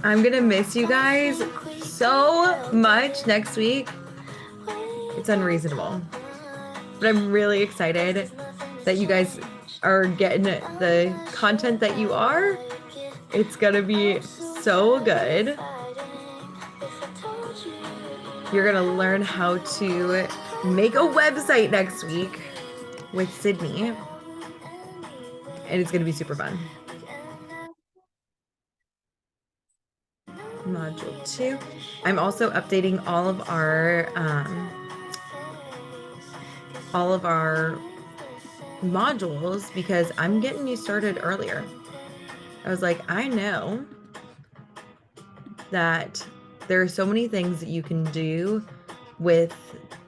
I'm gonna miss you guys so much next week. It's unreasonable. But I'm really excited that you guys are getting the content that you are. It's gonna be so good. You're gonna learn how to make a website next week with Sydney, and it's gonna be super fun. Module 2. I'm also updating all of our modules because I'm getting you started earlier. I was like, I know that there are so many things that you can do with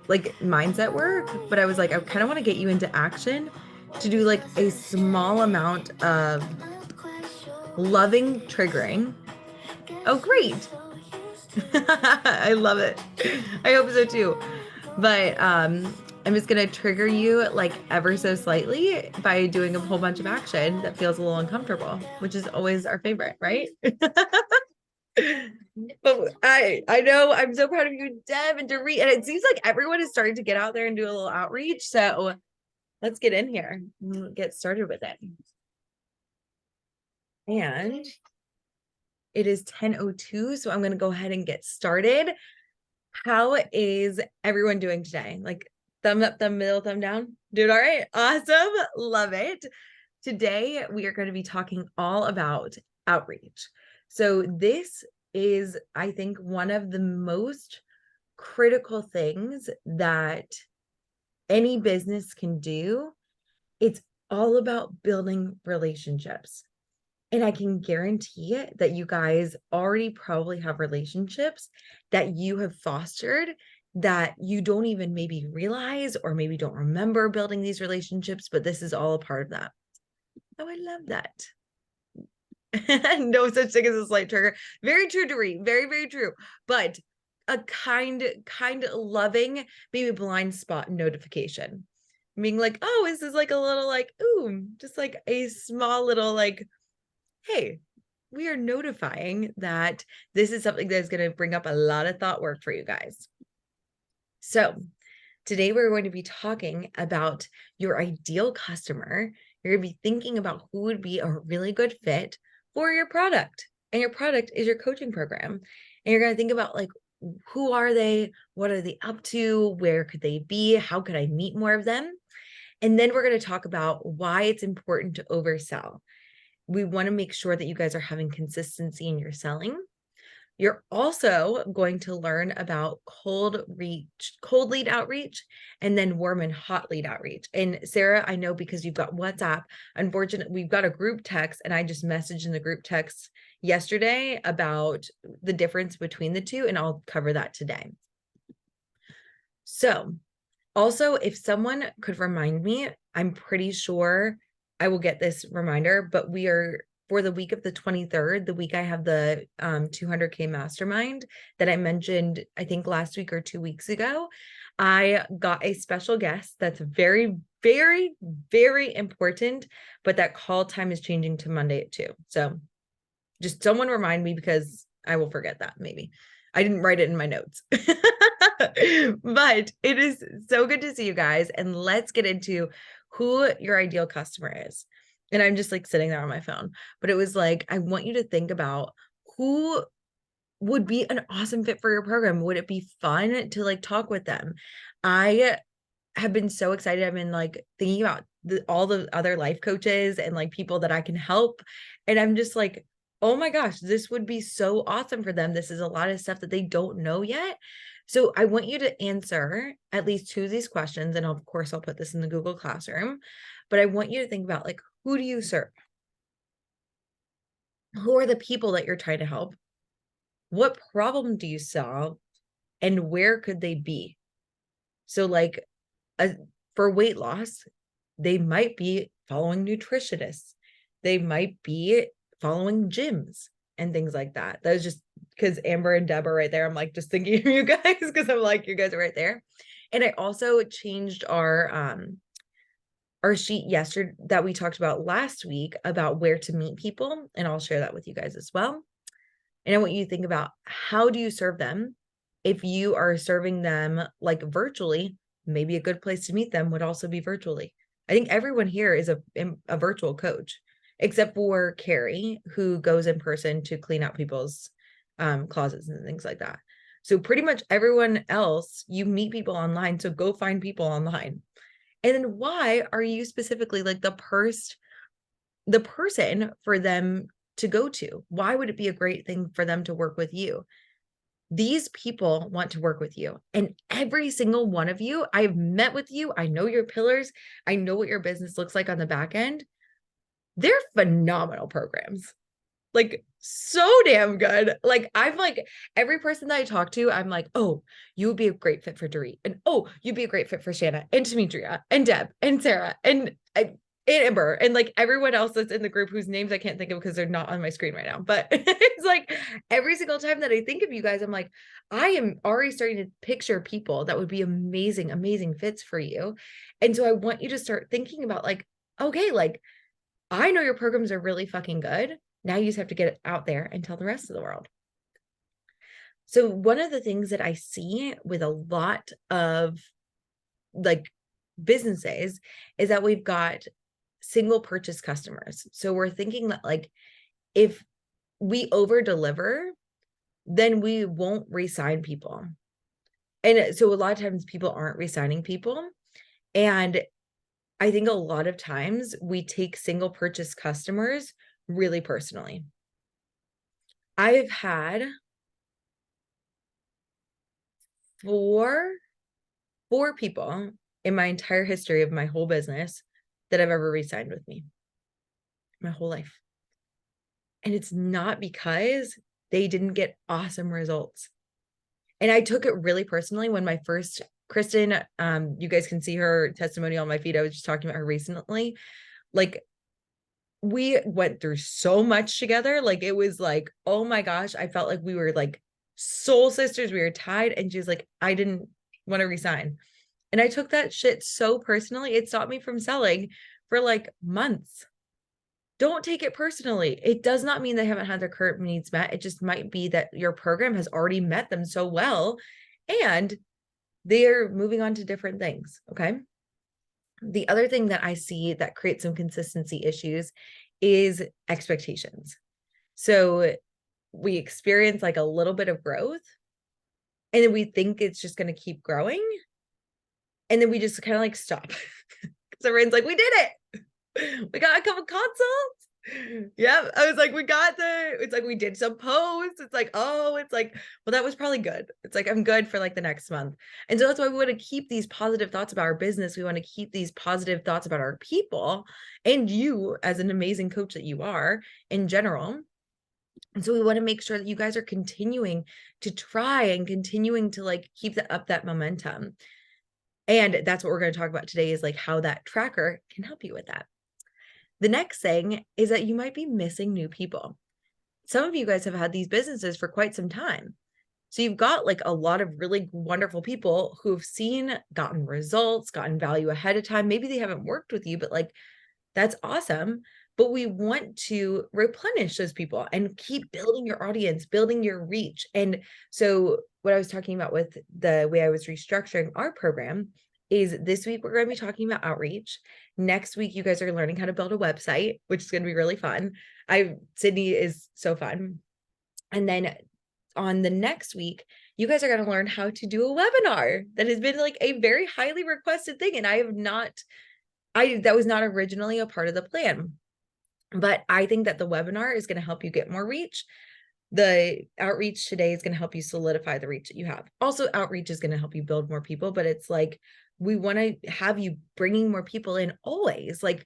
like mindset work, but I was like, I kind of want to get you into action to do like a small amount of loving triggering. Oh, great. I love it. I hope so too. But I'm just gonna trigger you like ever so slightly by doing a whole bunch of action that feels a little uncomfortable, which is always our favorite, right? But I know I'm so proud of you, Deb and Dorit, and it seems like everyone is starting to get out there and do a little outreach. So let's get in here and get started with it. And it is 10:02, so I'm going to go ahead and get started. How is everyone doing today? Like thumb up, thumb middle, thumb down? Doing all right? Awesome. Love it. Today, we are going to be talking all about outreach. So this is, I think, one of the most critical things that any business can do. It's all about building relationships. And I can guarantee it that you guys already probably have relationships that you have fostered that you don't even maybe realize or maybe don't remember building these relationships, but this is all a part of that. Oh, I love that. No such thing as a slight trigger. Very true, Dorit. Very, very true. But a kind, loving, maybe blind spot notification. Being like, oh, this is like a little like, ooh, just like a small little like, hey, we are notifying that this is something that's going to bring up a lot of thought work for you guys. So today we're going to be talking about your ideal customer. You're going to be thinking about who would be a really good fit for your product. And your product is your coaching program. And you're going to think about like, who are they? What are they up to? Where could they be? How could I meet more of them? And then we're going to talk about why it's important to oversell. We want to make sure that you guys are having consistency in your selling. You're also going to learn about cold lead outreach, and then warm and hot lead outreach. And Sarah, I know because you've got WhatsApp, unfortunately, we've got a group text, and I just messaged in the group text yesterday about the difference between the two, and I'll cover that today. So also, if someone could remind me, I'm pretty sure I will get this reminder, but we are for the week of the 23rd, the week I have the 200K mastermind that I mentioned, I think last week or 2 weeks ago. I got a special guest that's very, very, very important, but that call time is changing to Monday at 2. So just someone remind me because I will forget that maybe. I didn't write it in my notes. But it is so good to see you guys. And let's get into who your ideal customer is. And I'm just like sitting there on my phone. But it was like, I want you to think about who would be an awesome fit for your program. Would it be fun to like talk with them? I have been so excited. I've been like thinking about all the other life coaches and like people that I can help. And I'm just like, oh my gosh, this would be so awesome for them. This is a lot of stuff that they don't know yet. So I want you to answer at least 2 of these questions. And of course, I'll put this in the Google Classroom. But I want you to think about like, who do you serve? Who are the people that you're trying to help? What problem do you solve? And where could they be? So like for weight loss, they might be following nutritionists. They might be following gyms and things like that. That was just because Amber and Deb are right there. I'm like just thinking of you guys because I'm like, you guys are right there. And I also changed our our sheet yesterday that we talked about last week about where to meet people, and I'll share that with you guys as well. And I want you to think about, how do you serve them? If you are serving them like virtually, maybe a good place to meet them would also be virtually. I think everyone here is a virtual coach, except for Carrie, who goes in person to clean out people's closets and things like that. So pretty much everyone else, you meet people online. So go find people online. And then why are you specifically like the person for them to go to? Why would it be a great thing for them to work with you? These people want to work with you. And every single one of you, I've met with you. I know your pillars. I know what your business looks like on the back end. They're phenomenal programs. Like so damn good. Like I've like every person that I talk to, I'm like, oh, you would be a great fit for Dorit. And oh, you'd be a great fit for Shanna and Demetria and Deb and Sarah and Amber and like everyone else that's in the group whose names I can't think of because they're not on my screen right now. But it's like every single time that I think of you guys, I'm like, I am already starting to picture people that would be amazing, amazing fits for you. And so I want you to start thinking about like, okay, like I know your programs are really fucking good. Now you just have to get it out there and tell the rest of the world. So one of the things that I see with a lot of like businesses is that we've got single purchase customers. So we're thinking that like if we over deliver, then we won't re-sign people. And so a lot of times people aren't re-signing people. And I think a lot of times we take single purchase customers really personally. I've had four people in my entire history of my whole business that have ever re-signed with me my whole life. And it's not because they didn't get awesome results. And I took it really personally when my first Kristen, you guys can see her testimony on my feed. I was just talking about her recently. Like we went through so much together. Like it was like, oh my gosh, I felt like we were like soul sisters. We were tied. And she was like, I didn't want to resign. And I took that shit so personally. It stopped me from selling for like months. Don't take it personally. It does not mean they haven't had their current needs met. It just might be that your program has already met them so well and they're moving on to different things. Okay. The other thing that I see that creates some consistency issues is expectations. So we experience like a little bit of growth and then we think it's just going to keep growing. And then we just kind of like stop because everyone's like, we did it. We got a couple consults. Yeah. I was like, it's like we did some posts. It's like, oh, it's like, well, that was probably good. It's like, I'm good for like the next month. And so that's why we want to keep these positive thoughts about our business. We want to keep these positive thoughts about our people and you as an amazing coach that you are in general. And so we want to make sure that you guys are continuing to try and continuing to like keep up that momentum. And that's what we're going to talk about today is like how that tracker can help you with that. The next thing is that you might be missing new people. Some of you guys have had these businesses for quite some time. So you've got like a lot of really wonderful people who've gotten results, gotten value ahead of time. Maybe they haven't worked with you, but like, that's awesome. But we want to replenish those people and keep building your audience, building your reach. And so what I was talking about with the way I was restructuring our program is this week, we're going to be talking about outreach. Next week, you guys are learning how to build a website, which is going to be really fun. Sydney is so fun. And then on the next week, you guys are going to learn how to do a webinar. That has been like a very highly requested thing. And that was not originally a part of the plan. But I think that the webinar is going to help you get more reach. The outreach today is going to help you solidify the reach that you have. Also, outreach is going to help you build more people, but it's like, we want to have you bringing more people in always. Like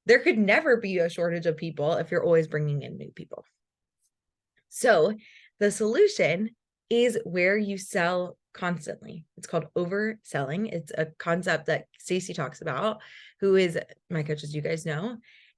there could never be a shortage of people if you're always bringing in new people. So the solution is where you sell constantly. It's called overselling. It's a concept that Stacey talks about, who is my coach, as you guys know.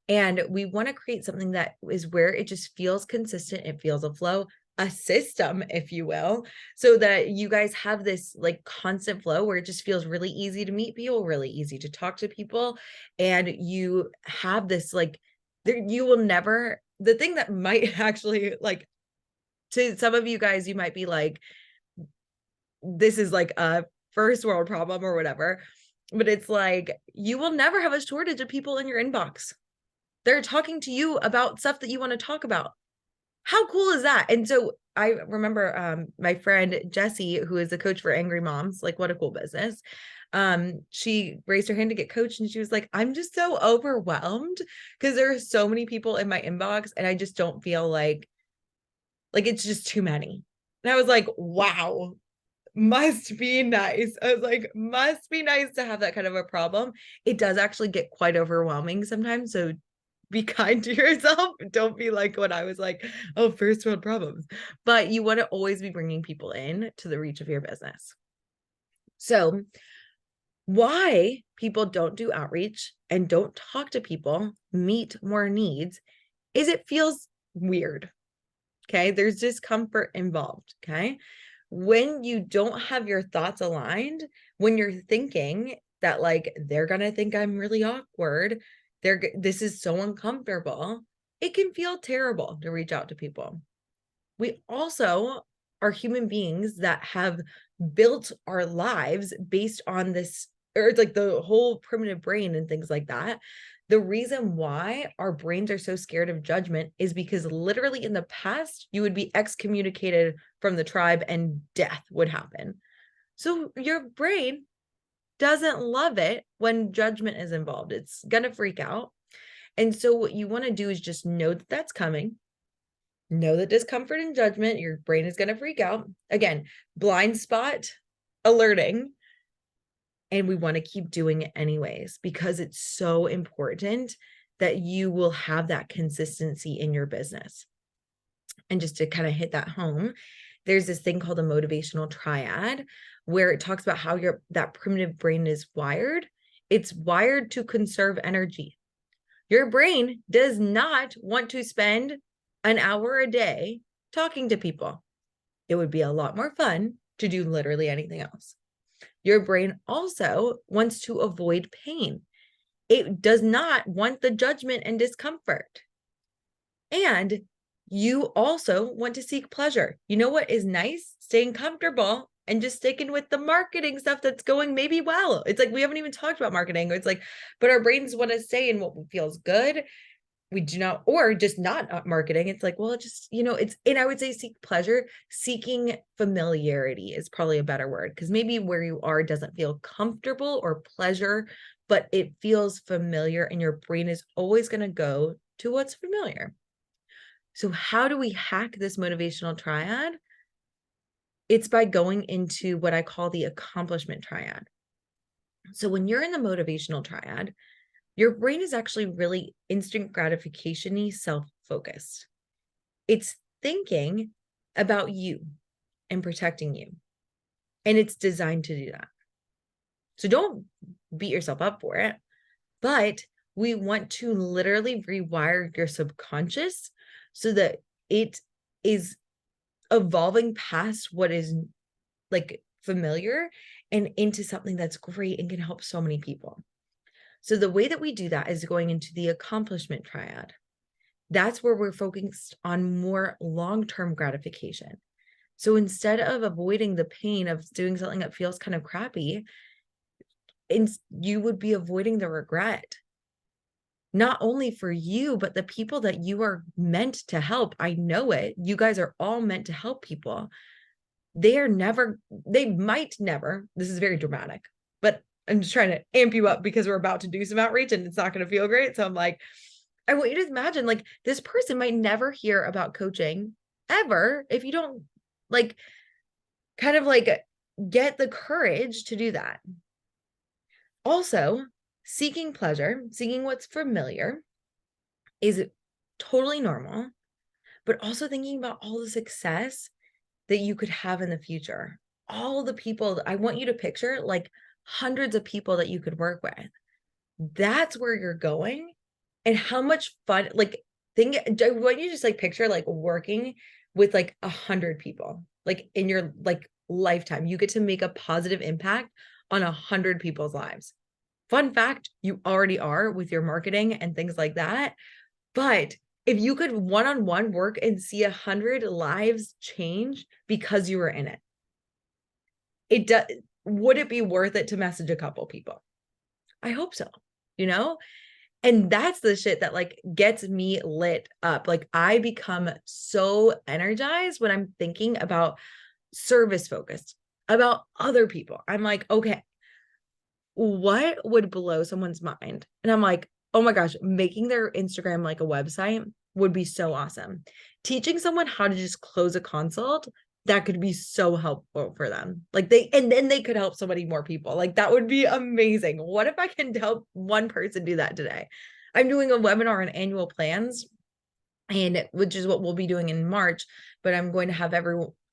And we want to create something that is where it just feels consistent. It feels a flow. a system, if you will, so that you guys have this like constant flow where it just feels really easy to meet people, really easy to talk to people. And you have this like, there, you will never, the thing that might actually like, to some of you guys, you might be like, this is like a first world problem or whatever. But it's like, you will never have a shortage of people in your inbox. They're talking to you about stuff that you want to talk about. How cool is that? And so I remember my friend Jessie, who is a coach for angry moms, like what a cool business. She raised her hand to get coached and she was like, I'm just so overwhelmed because there are so many people in my inbox and I just don't feel like it's just too many. And I was like, wow, must be nice. I was like, must be nice to have that kind of a problem. It does actually get quite overwhelming sometimes. So be kind to yourself. Don't be like when I was like, oh, first world problems. But you want to always be bringing people in to the reach of your business. So why people don't do outreach and don't talk to people, meet more needs, is it feels weird. Okay. There's discomfort involved. Okay. When you don't have your thoughts aligned, when you're thinking that like, they're going to think I'm really awkward, this is so uncomfortable, it can feel terrible to reach out to people. We also are human beings that have built our lives based on this, or it's like the whole primitive brain and things like that. The reason why our brains are so scared of judgment is because literally in the past, you would be excommunicated from the tribe and death would happen. So your brain doesn't love it when judgment is involved. It's going to freak out. And so what you want to do is just know that that's coming. Know that discomfort and judgment, your brain is going to freak out. Again, blind spot alerting. And we want to keep doing it anyways, because it's so important that you will have that consistency in your business. And just to kind of hit that home, there's this thing called a motivational triad where it talks about how that primitive brain is wired. It's wired to conserve energy. Your brain does not want to spend an hour a day talking to people. It would be a lot more fun to do literally anything else. Your brain also wants to avoid pain. It does not want the judgment and discomfort. And you also want to seek pleasure. You know what is nice? Staying comfortable and just sticking with the marketing stuff that's going maybe well. It's like we haven't even talked about marketing. It's like, but our brains want to stay in what feels good. We do not, or just not marketing. It's like, well, it just, it's, and I would say seek pleasure. Seeking familiarity is probably a better word, because maybe where you are doesn't feel comfortable or pleasure, but it feels familiar and your brain is always going to go to what's familiar. So how do we hack this motivational triad? It's by going into what I call the accomplishment triad. So when you're in the motivational triad, your brain is actually really instant gratification-y, self-focused. It's thinking about you and protecting you. And it's designed to do that. So don't beat yourself up for it. But we want to literally rewire your subconscious so that it is evolving past what is like familiar and into something that's great and can help so many people. So the way that we do that is going into the accomplishment triad. That's where we're focused on more long-term gratification. So instead of avoiding the pain of doing something that feels kind of crappy, you would be avoiding the regret. Not only for you, but the people that you are meant to help. I know it. You guys are all meant to help people. They might never, this is very dramatic, but I'm just trying to amp you up because we're about to do some outreach and it's not going to feel great. So I'm like, I want you to imagine like this person might never hear about coaching ever if you don't like kind of like get the courage to do that. Also, seeking pleasure, seeking what's familiar is totally normal, but also thinking about all the success that you could have in the future. All the people, I want you to picture like hundreds of people that you could work with. That's where you're going. And how much fun, like, I want you to just like picture like working with like 100 people, like in your like lifetime. You get to make a positive impact on 100 people's lives. Fun fact, you already are with your marketing and things like that. But if you could one-on-one work and see 100 lives change because you were in it, would it be worth it to message a couple people? I hope so, you know? And that's the shit that like gets me lit up. Like I become so energized when I'm thinking about service focused, about other people. I'm like, okay, what would blow someone's mind? And I'm like, oh my gosh, making their Instagram like a website would be so awesome. Teaching someone how to just close a consult, that could be so helpful for them. Like and then they could help so many more people. Like that would be amazing. What if I can help one person do that today? I'm doing a webinar on annual plans, and which is what we'll be doing in March, but I'm going to have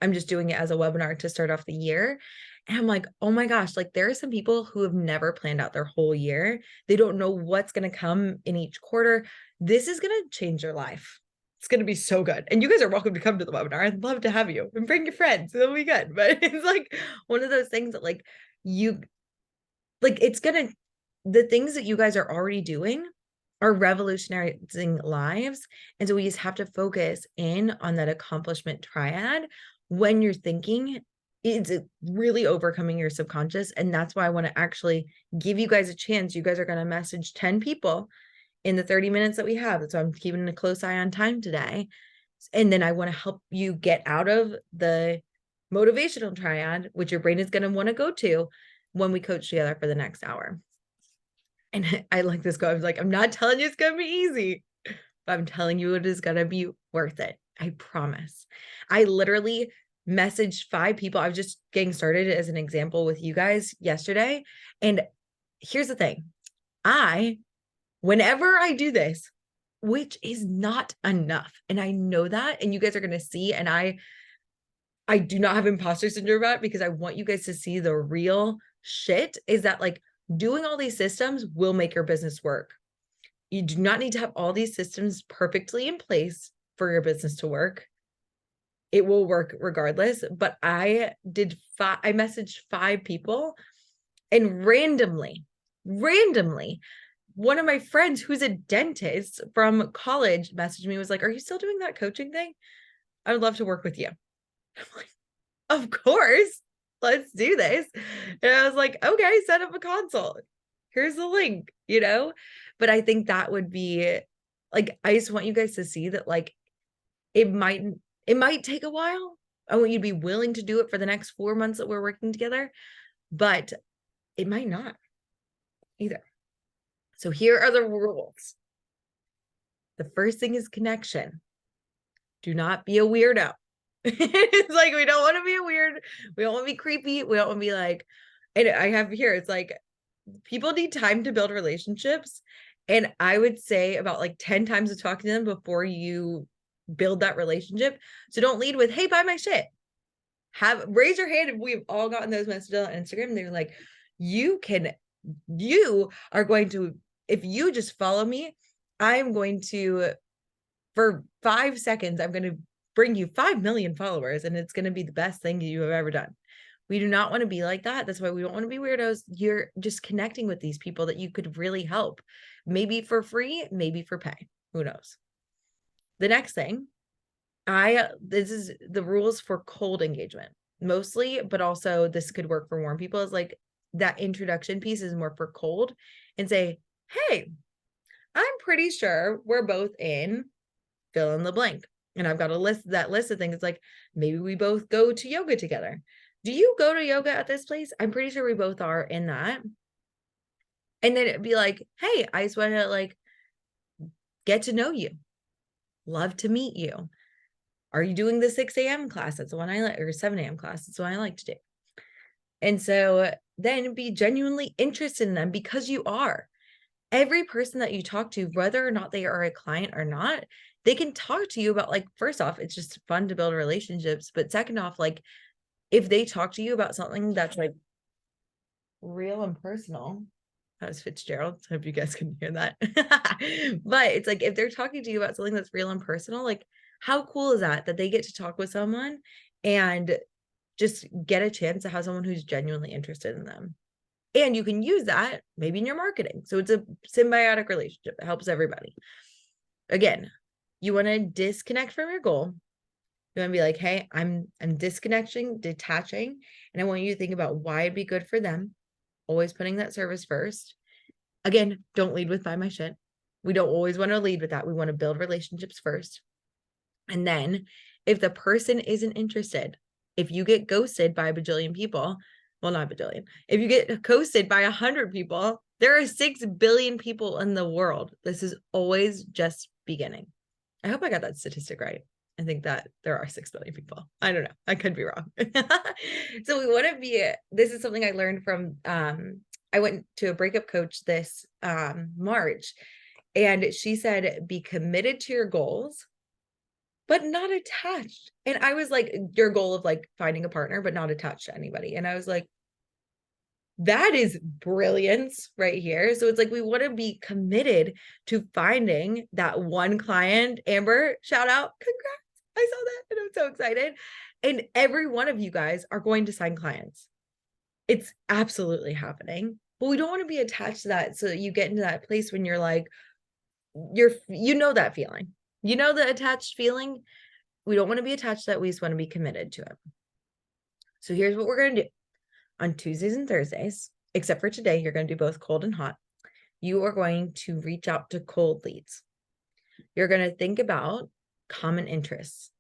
I'm just doing it as a webinar to start off the year. And I'm like, oh my gosh, like there are some people who have never planned out their whole year. They don't know what's going to come in each quarter. This is going to change their life. It's going to be so good. And you guys are welcome to come to the webinar. I'd love to have you and bring your friends. It'll be good. But it's like one of those things that like the things that you guys are already doing are revolutionizing lives. And so we just have to focus in on that accomplishment triad when you're thinking. It's really overcoming your subconscious. And that's why I want to actually give you guys a chance. You guys are going to message 10 people in the 30 minutes that we have. That's why I'm keeping a close eye on time today. And then I want to help you get out of the motivational triad, which your brain is going to want to go to when we coach together for the next hour. And I like this quote. I was like, I'm not telling you it's going to be easy, but I'm telling you it is going to be worth it. I promise. I literally messaged 5 people. I was just getting started as an example with you guys yesterday. And here's the thing. Whenever I do this, which is not enough, and I know that, and you guys are going to see, and I do not have imposter syndrome about it because I want you guys to see the real shit is that like doing all these systems will make your business work. You do not need to have all these systems perfectly in place for your business to work. It will work regardless. But I messaged 5 people, and randomly, one of my friends who's a dentist from college messaged me, was like, are you still doing that coaching thing? I would love to work with you. I'm like, of course, let's do this. And I was like, okay, set up a consult. Here's the link, But I think that would be like, I just want you guys to see that like, it might take a while. I want you to be willing to do it for the next 4 months that we're working together, but it might not either. So here are the rules. The first thing is connection. Do not be a weirdo. It's like, we don't want to be a weird, we don't want to be creepy. We don't want to be like, and I have here, it's like, people need time to build relationships. And I would say about like 10 times of talking to them before you build that relationship. So don't lead with, hey, buy my shit. Raise your hand if we've all gotten those messages on Instagram. They're like, you are going to, if you just follow me, I'm going to, for 5 seconds, I'm going to bring you 5 million followers, and it's going to be the best thing you have ever done. We do not want to be like that. That's why we don't want to be weirdos. You're just connecting with these people that you could really help, maybe for free, maybe for pay. Who knows? The next thing, this is the rules for cold engagement mostly, but also this could work for warm people, is like that introduction piece is more for cold, and say, hey, I'm pretty sure we're both in fill in the blank. And I've got that list of things. It's like, maybe we both go to yoga together. Do you go to yoga at this place? I'm pretty sure we both are in that. And then it'd be like, hey, I just want to like get to know you. Love to meet you. Are you doing the 6 a.m. class? That's the one I like, or 7 a.m. class. That's the one I like to do. And so then be genuinely interested in them, because you are. Every person that you talk to, whether or not they are a client or not, they can talk to you about, like, first off, it's just fun to build relationships. But second off, like, if they talk to you about something that's like real and personal, that was Fitzgerald. I hope you guys can hear that. But it's like, if they're talking to you about something that's real and personal, like, How cool is that they get to talk with someone and just get a chance to have someone who's genuinely interested in them? And you can use that maybe in your marketing. So it's a symbiotic relationship. It helps everybody. Again, you want to disconnect from your goal. You want to be like, hey, I'm disconnecting, detaching, and I want you to think about why it'd be good for them. Always putting that service first. Again, don't lead with buy my shit. We don't always want to lead with that. We want to build relationships first. And then if the person isn't interested, if you get ghosted by a bajillion people, well, not a bajillion, if you get ghosted by 100 people, there are 6 billion people in the world. This is always just beginning. I hope I got that statistic right. I think that there are 6 billion people. I don't know. I could be wrong. So we want to be, this is something I learned from, I went to a breakup coach this March, and she said, be committed to your goals, but not attached. And I was like, your goal of like finding a partner, but not attached to anybody. And I was like, that is brilliance right here. So it's like, we want to be committed to finding that one client. Amber, shout out, congrats. I saw that and I'm so excited. And every one of you guys are going to sign clients. It's absolutely happening, but we don't want to be attached to that. So you get into that place when you're like, you know, that feeling, you know, the attached feeling. We don't want to be attached to that. We just want to be committed to it. So here's what we're going to do on Tuesdays and Thursdays, except for today, you're going to do both cold and hot. You are going to reach out to cold leads. You're going to think about common interests.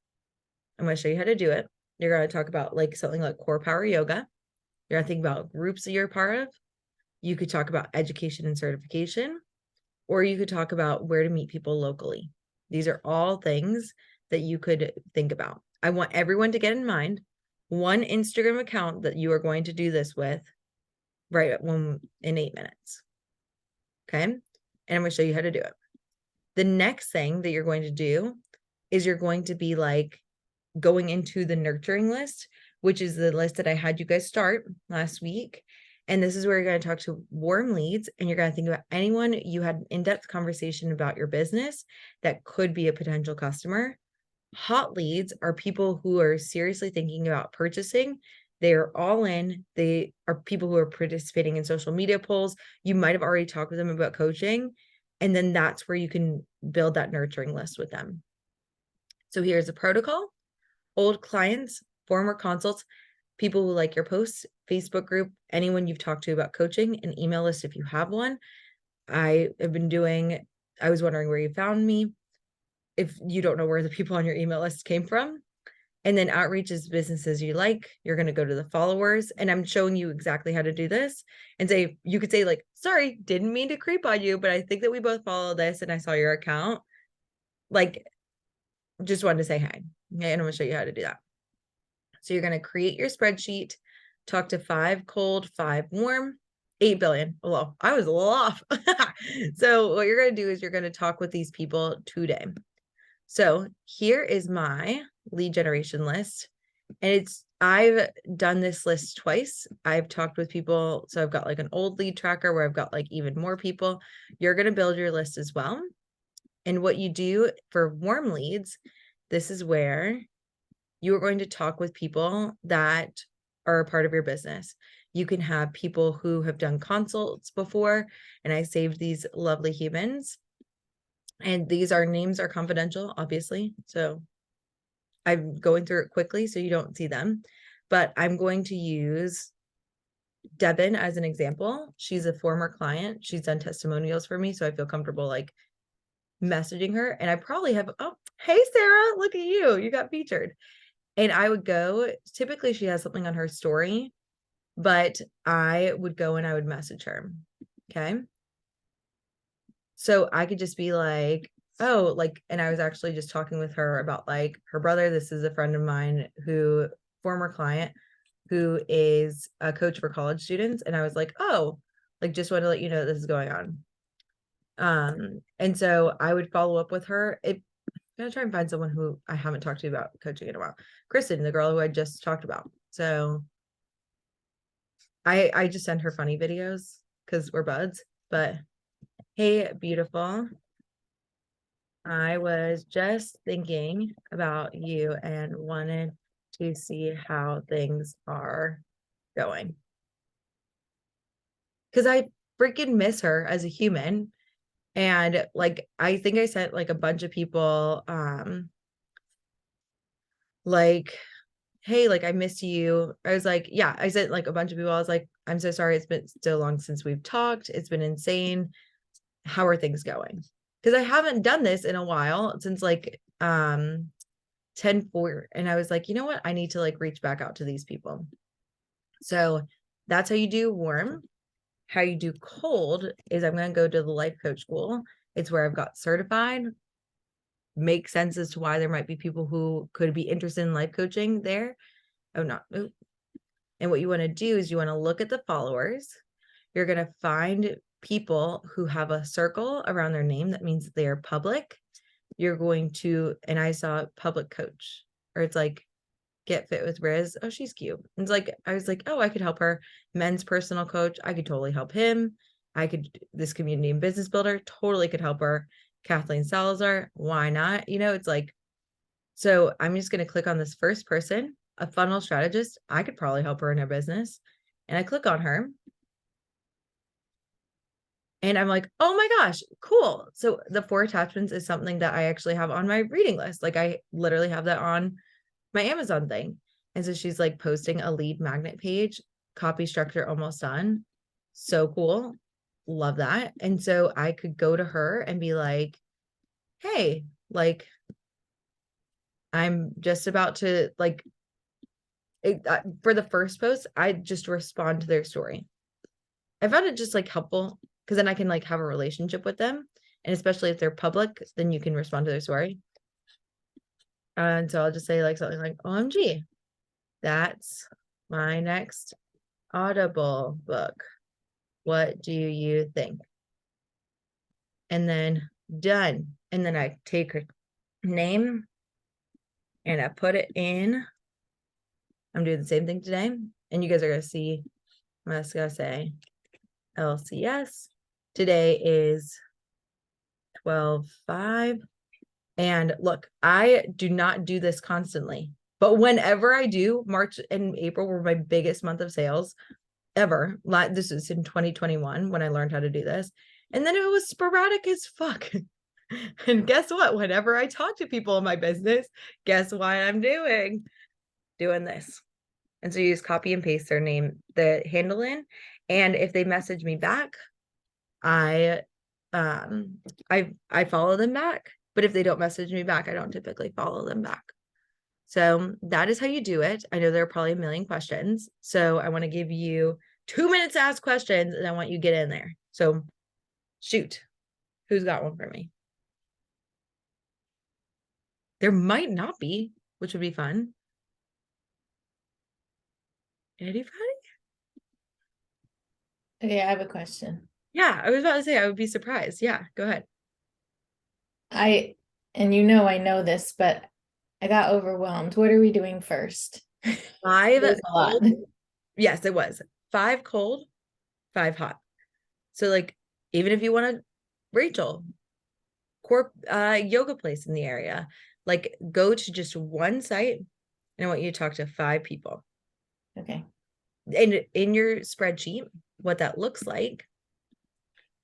I'm going to show you how to do it. You're going to talk about like something like core power yoga. You're going to think about groups that you're a part of. You could talk about education and certification, or you could talk about where to meet people locally. These are all things that you could think about. I want everyone to get in mind one Instagram account that you are going to do this with right in 8 minutes. Okay. And I'm going to show you how to do it. The next thing that you're going to do is you're going to be like going into the nurturing list, which is the list that I had you guys start last week. And this is where you're going to talk to warm leads, and you're going to think about anyone you had an in-depth conversation about your business that could be a potential customer. Hot leads are people who are seriously thinking about purchasing. They are all in. They are people who are participating in social media polls. You might have already talked with them about coaching. And then that's where you can build that nurturing list with them. So here's a protocol. Old clients, former consults, people who like your posts, Facebook group, anyone you've talked to about coaching, an email list if you have one. I was wondering where you found me. If you don't know where the people on your email list came from. And then outreach is businesses you like. You're going to go to the followers. And I'm showing you exactly how to do this and say, you could say like, sorry, didn't mean to creep on you, but I think that we both follow this and I saw your account. Like, just wanted to say hi. Okay. And I'm going to show you how to do that. So you're going to create your spreadsheet, talk to 5 cold, 5 warm, 8 billion. Well, I was a little off. So what you're going to do is you're going to talk with these people today. So here is my lead generation list. And I've done this list twice. I've talked with people. So I've got like an old lead tracker where I've got like even more people. You're going to build your list as well. And what you do for warm leads, this is where you are going to talk with people that are a part of your business. You can have people who have done consults before, and I saved these lovely humans. And these names are confidential, obviously. So I'm going through it quickly so you don't see them. But I'm going to use Devin as an example. She's a former client. She's done testimonials for me. So I feel comfortable like messaging her. And I probably have, oh, hey, Sarah, look at you. You got featured. And I would go, typically she has something on her story, but I would go and I would message her. Okay. So I could just be like, oh, like, and I was actually just talking with her about like her brother. This is a friend of mine former client who is a coach for college students. And I was like, oh, like, just want to let you know this is going on. And so I would follow up with her. I'm gonna try and find someone who I haven't talked to about coaching in a while. Kristen, the girl who I just talked about. So I just send her funny videos because we're buds, but hey, beautiful. I was just thinking about you and wanted to see how things are going. Because I freaking miss her as a human. And like, I think I sent like a bunch of people, like, hey, like, I miss you. I was like, yeah, I sent like a bunch of people. I was like, I'm so sorry. It's been so long since we've talked. It's been insane. How are things going? Because I haven't done this in a while since like 10-4. And I was like, you know what? I need to like reach back out to these people. So that's how you do warm. How you do cold is I'm going to go to the life coach school. It's where I've got certified. Make sense as to why there might be people who could be interested in life coaching there. Oh, not. Oh. And what you want to do is you want to look at the followers. You're going to find people who have a circle around their name. That means they are public. You're going to, and I saw public coach, or it's like Get Fit with Riz. Oh, she's cute. It's like, I was like, oh, I could help her. Men's personal coach. I could totally help him. I could, this community and business builder totally could help her. Kathleen Salazar. Why not? You know, it's like, so I'm just going to click on this first person, a funnel strategist. I could probably help her in her business. And I click on her. And I'm like, oh my gosh, cool. So the 4 attachments is something that I actually have on my reading list. Like I literally have that on my Amazon thing. And so she's like posting a lead magnet page, copy structure almost done. So cool. Love that. And so I could go to her and be like, hey, like, I'm just about to like, for the first post, I just respond to their story. I found it just like helpful because then I can like have a relationship with them. And especially if they're public, then you can respond to their story. And so I'll just say like something like, OMG, that's my next Audible book. What do you think? And then done. And then I take her name and I put it in. I'm doing the same thing today. And you guys are going to see, I'm just going to say LCS. Today is 12/5. And look, I do not do this constantly, but whenever I do, March and April were my biggest month of sales ever. This was in 2021 when I learned how to do this. And then it was sporadic as fuck. And guess what? Whenever I talk to people in my business, guess what I'm doing this. And so you just copy and paste their name, the handle in. And if they message me back, I follow them back. But if they don't message me back, I don't typically follow them back. So that is how you do it. I know there are probably a million questions. So I want to give you 2 minutes to ask questions and I want you to get in there. So shoot, who's got one for me? There might not be, which would be fun. Anybody? Okay, I have a question. Yeah, I was about to say I would be surprised. Yeah, go ahead. And you know I know this, but I got overwhelmed. What are we doing first? 5 There's a lot. cold. Yes, it was 5 cold, 5 hot. So like, even if you want to, Rachel, yoga place in the area, like go to just one site and I want you to talk to 5 people. Okay. And in your spreadsheet, what that looks like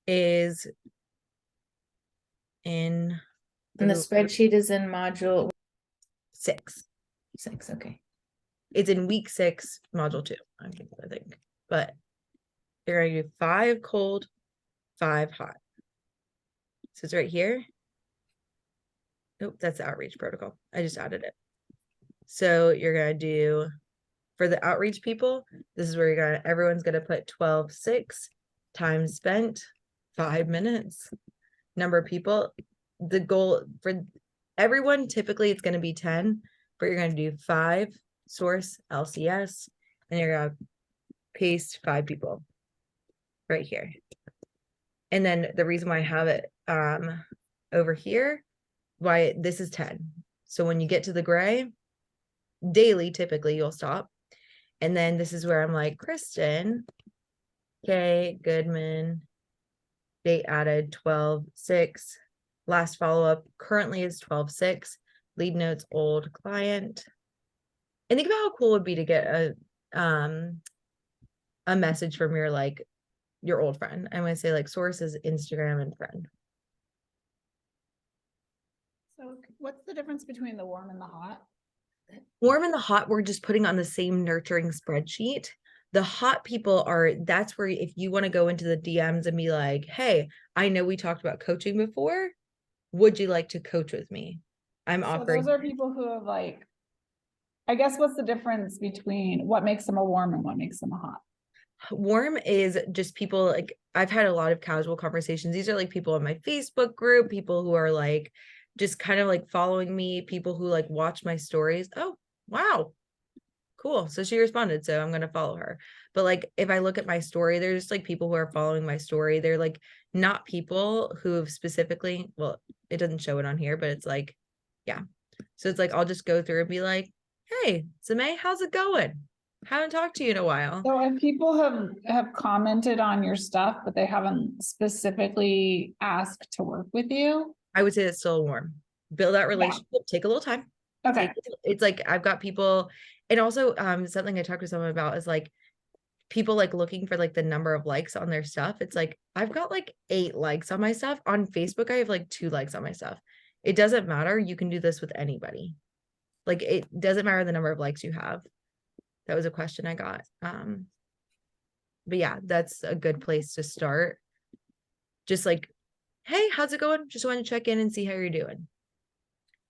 is And the spreadsheet is in module 6. 6. Okay. It's in week 6, module 2, I think. But you're gonna do 5 cold, 5 hot. So it's right here. Nope, that's the outreach protocol. I just added it. So you're gonna do, for the outreach people, this is where everyone's gonna put 12/6, time spent 5 minutes, number of people. The goal for everyone, typically it's gonna be 10, but you're gonna do 5 source LCS, and you're gonna paste 5 people right here. And then the reason why I have it over here, why this is 10. So when you get to the gray, daily, typically you'll stop. And then this is where I'm like, Kristen, K. Goodman, date added 12/6, Last follow-up currently is 12/6. Lead notes, old client. And think about how cool it would be to get a message from your like your old friend. I'm gonna say like sources, Instagram, and friend. So what's the difference between the warm and the hot? Warm and the hot, we're just putting on the same nurturing spreadsheet. The hot people are, that's where if you want to go into the DMs and be like, hey, I know we talked about coaching before. Would you like to coach with me? I'm So offering. those are people who have like, I guess what's the difference between what makes them a warm and what makes them a hot? Warm is just people like I've had a lot of casual conversations. These are like people in my Facebook group, people who are like just kind of like following me, people who like watch my stories. Oh, wow. Cool. So she responded, so I'm going to follow her. But like if I look at my story, there's just like people who are following my story. They're like not people who have specifically, well, it doesn't show it on here, but it's like, yeah. So it's like I'll just go through and be like, hey, Samay, how's it going? Haven't talked to you in a while. So if people have commented on your stuff, but they haven't specifically asked to work with you. I would say it's still warm. Build that relationship, take a little time. Okay. It's like I've got people, and also something I talked to someone about is like people like looking for like the number of likes on their stuff. It's like I've got like 8 likes on my stuff. On Facebook, I have like 2 likes on my stuff. It doesn't matter. You can do this with anybody. Like it doesn't matter the number of likes you have. That was a question I got. But yeah, that's a good place to start. Just like, hey, how's it going? Just want to check in and see how you're doing.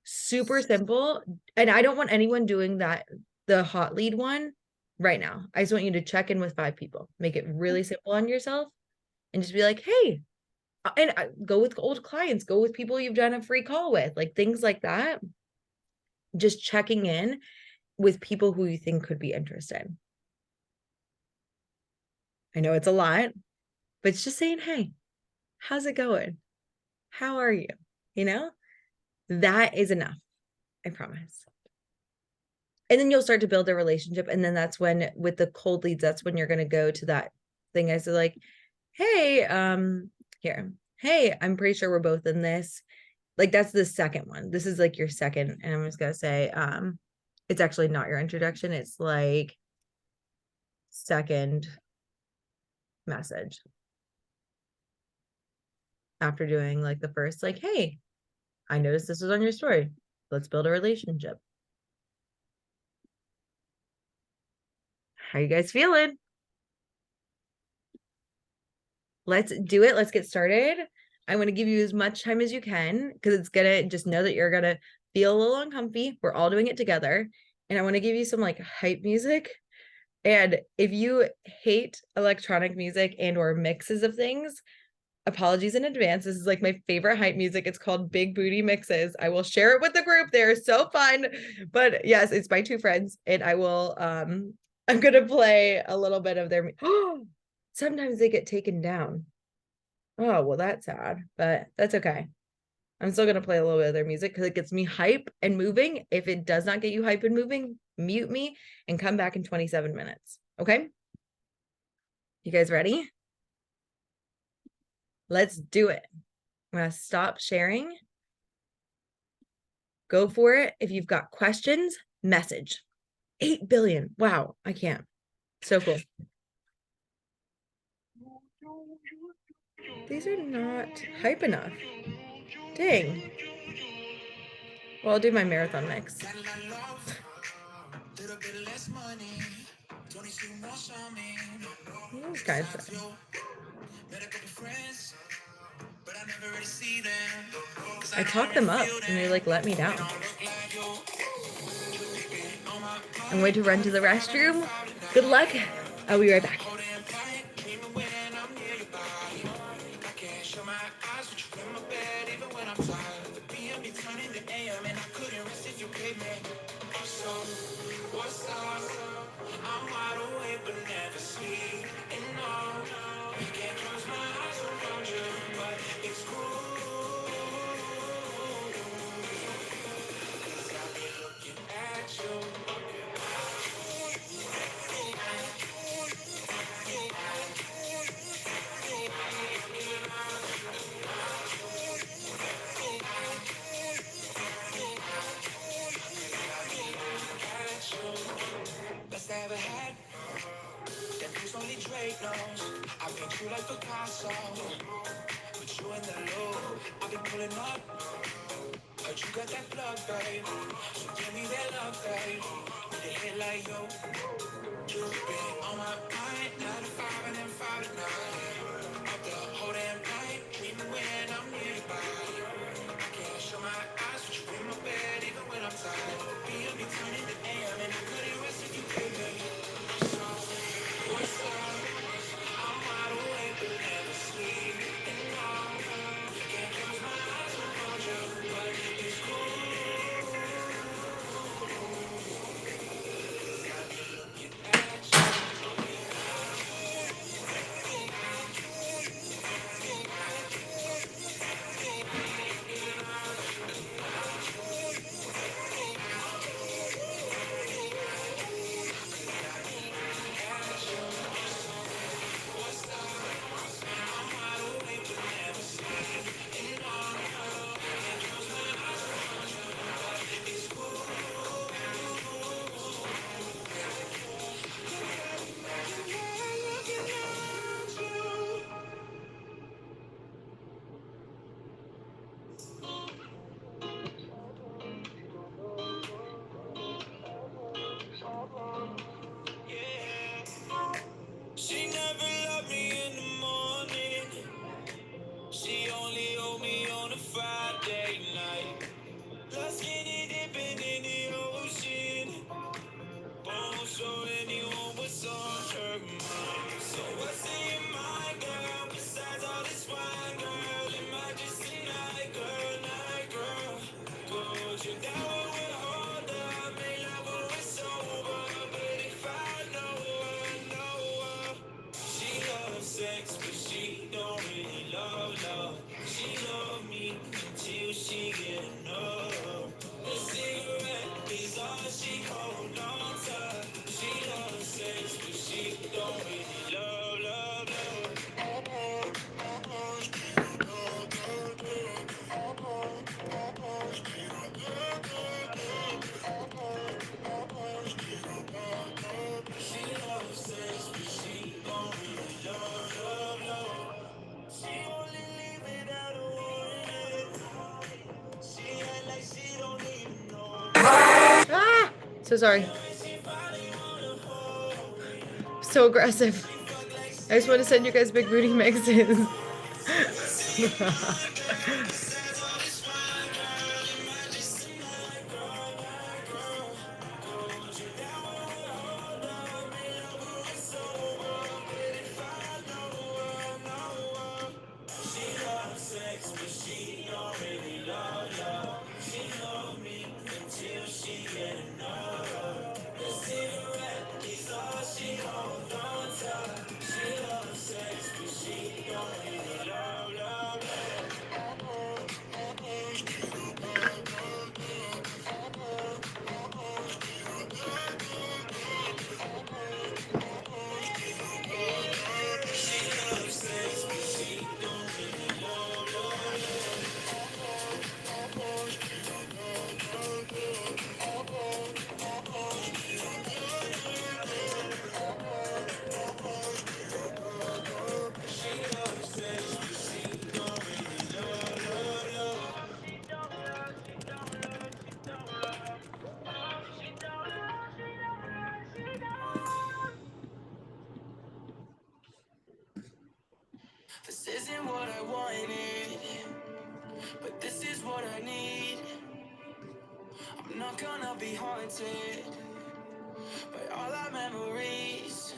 Super simple. And I don't want anyone doing that, the hot lead one right now. I just want you to check in with 5 people, make it really simple on yourself and just be like, hey, and go with old clients, go with people you've done a free call with, like things like that. Just checking in with people who you think could be interested. I know it's a lot, but it's just saying, hey, how's it going? How are you? You know, that is enough. I promise. And then you'll start to build a relationship. And then that's when, with the cold leads, that's when you're going to go to that thing. I said, like, hey, here, hey, I'm pretty sure we're both in this. Like, that's the second one. This is like your second. And I'm just going to say, it's actually not your introduction. It's like second message after doing like the first, like, hey, I noticed this was on your story. Let's build a relationship. How you guys feeling? Let's do it. Let's get started. I'm going to give you as much time as you can because it's going to just know that you're going to feel a little uncomfy. We're all doing it together. And I want to give you some like hype music. And if you hate electronic music and or mixes of things, apologies in advance. This is like my favorite hype music. It's called Big Booty Mixes. I will share it with the group. They're so fun. But yes, it's by 2 friends. And I will I'm gonna play a little bit of their sometimes they get taken down. Oh, well, that's sad, but that's okay. I'm still gonna play a little bit of their music because it gets me hype and moving. If it does not get you hype and moving, mute me and come back in 27 minutes. Okay? You guys ready? Let's do it. I'm gonna stop sharing. Go for it. If you've got questions, message. 8 billion. Wow, I can't. So cool. These are not hype enough. Dang. Well, I'll do my marathon mix. These guys. I talk them up and they like let me down. I'm going to run to the restroom. Good luck. I'll be right back. you like Picasso. Put you in the loop. I'll be pulling up. Heard you got that plug, babe. So give me that love, babe. Need a hit like you. You've been on my mind. 9 to 5 and then 5 to 9. Up the whole damn night. Dreaming when I'm nearby. I can't show my eyes with you in my bed, even when I'm tired. Be turning the AM and I couldn't rest if you could, baby. So, what's up? I'm wide awake but never sleep. And now, can't close my eyes without you, but it's cool. She never loved me in the morning. She only owed me on a Friday night. Love skinny dipping in the ocean. Won't show anyone what's on her mind. So what's in your mind, girl? Besides all this wine, girl, am I just a night girl? Goes you down when we're hold up, make love when we're sober. But if I know her, she loves sex, but she don't really love. She love me until she get enough. The cigarette is all she hold on to. She loves sex, but she don't really love. She loves sex, but she don't really love. She only leave it out of warning. She act like she don't even know. Ah, so sorry. So aggressive. I just want to send you guys big booty mixes. This isn't what I wanted, but this is what I need. I'm not gonna be haunted by all our memories.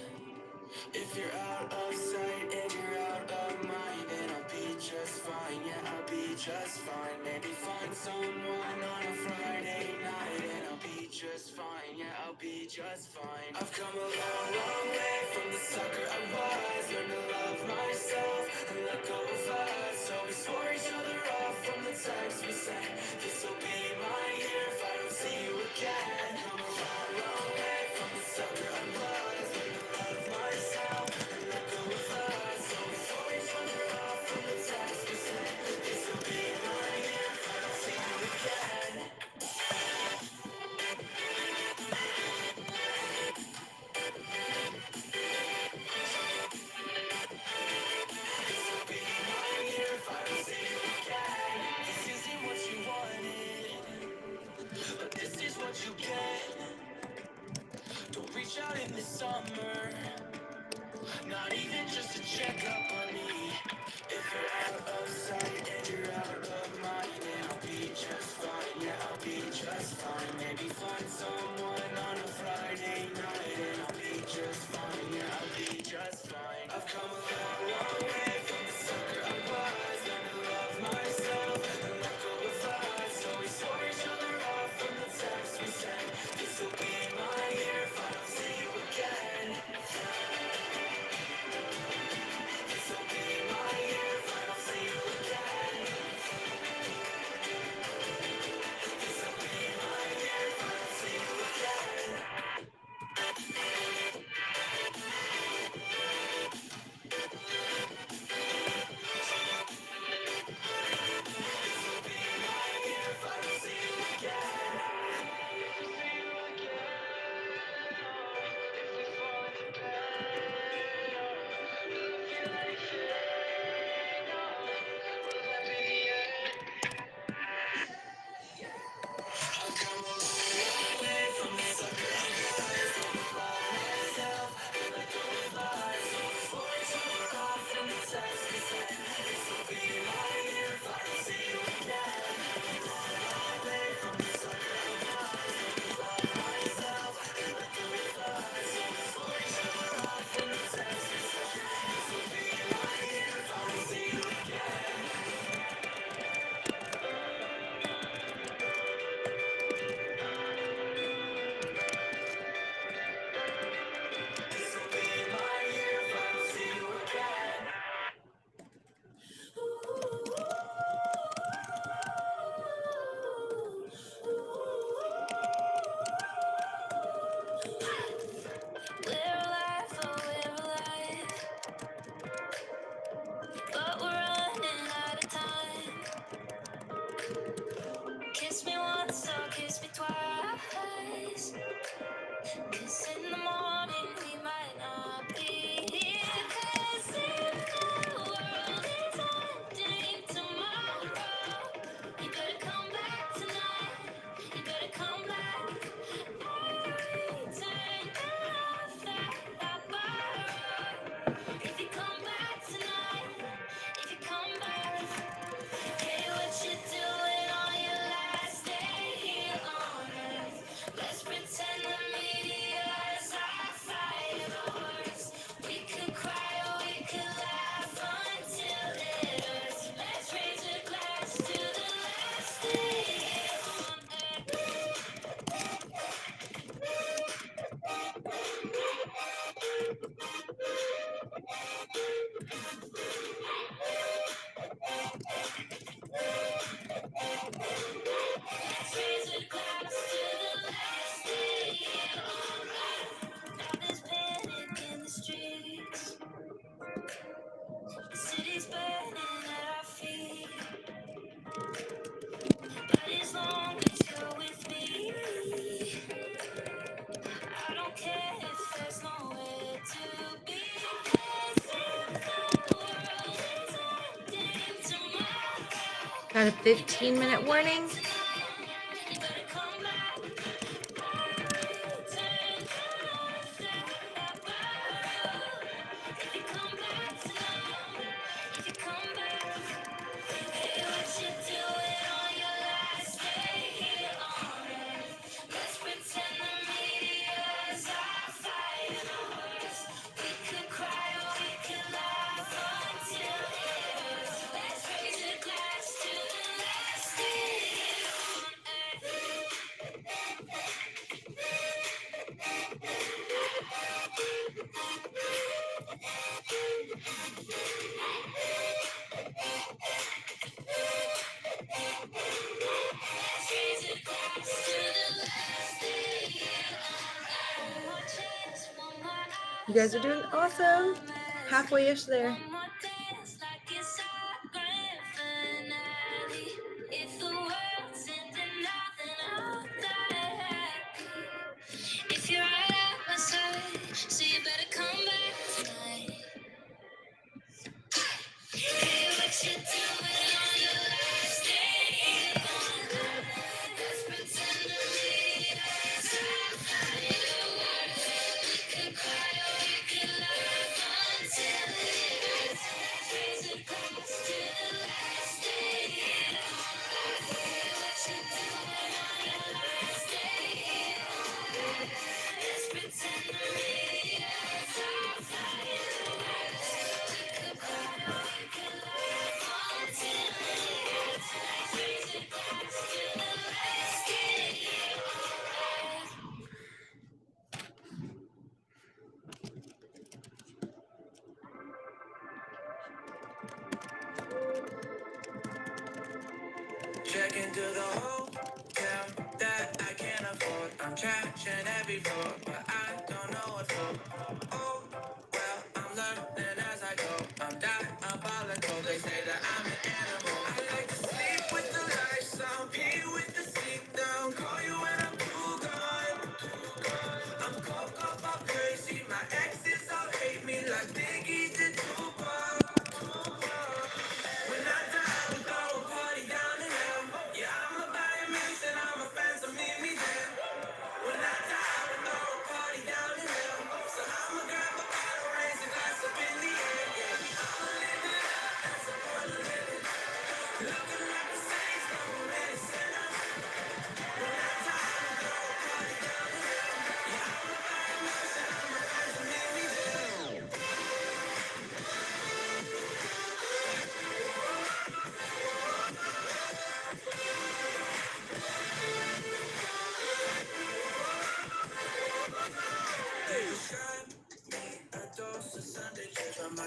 If you're out of sight and you're out of mind, then I'll be just fine, yeah, I'll be just fine. Maybe find someone on a Friday night and I'll be just fine, yeah, I'll be just fine. I've come a long, long way from the sucker I was. Learned to love myself and let go of us. So we swore each other off from the text we sent. This'll be my year if I don't see you again. Come a long, long way from the sucker I was. Learned to love myself and let go of us. So we swore each other off from the text we sent. This'll be my year if I don't see you again. summer. Not even just to check up on me. If you're out of sight and you're out of mind, then I'll be just fine. Yeah, I'll be just fine. Maybe find someone on a Friday night and I'll be just fine. Yeah, I'll be just fine. I've come a long, long way from the sucker I was. Learned to love myself and let go of lies. So we swore each other off from the text we sent. This'll be my year if I don't see you again. This'll be my year if I don't see you again. This'll be my year if I don't see you again. This'll be my year if I don't see you again. See you again. If we fall into bed, will it feel anything? Will that be the end? I've come a long way from the sucker I was. Learned to love myself and let go of lies. So we swore each other off from the text we sent. This'll be my year if I don't see you again. Away from the sucker I was. Learned to love myself and let go of lies. So we swore each other off from the text we sent. This'll be my year if I don't see you again. This'll be my year if I don't see you again. We're alive, oh, we're alive, but we're running out of time. Kiss me once, or kiss me twice. 'Cause in the morning we might not be here. 'Cause if the world is ending tomorrow, you better come back tonight. You better come back. Every time that I borrow, if you come back tonight, if you come back, hey, what you doing on your last day here on earth? Let's pretend the media's our fireworks. We could cry or we could laugh until it hurts. Let's raise a glass to the last day here on earth. Let's raise a glass to the last day here on earth. Now there's panic in the streets. The city's burning at our feet. But as long as you're with me, I don't care if there's nowhere to be. 'Cause if the world is ending tomorrow, Got a 15-minute warning. you better come back. Turn off that borrow. If you come back tonight, if you come back, hey, what you doing on your last day here on earth? Let's pretend the media's our fireworks. We could cry or we could laugh until it hurts. Let's raise a glass to the last day here on earth. Let's raise a glass to the last day here on earth. One more chance, one more You guys are doing awesome. Halfway-ish there. one more dance like it's our grand finale. If the world's ending now, then I'll die happy. If you're right at my side, so you better come back tonight. Hey, what you doing on your last day here on earth? Let's pretend to be us. We could cry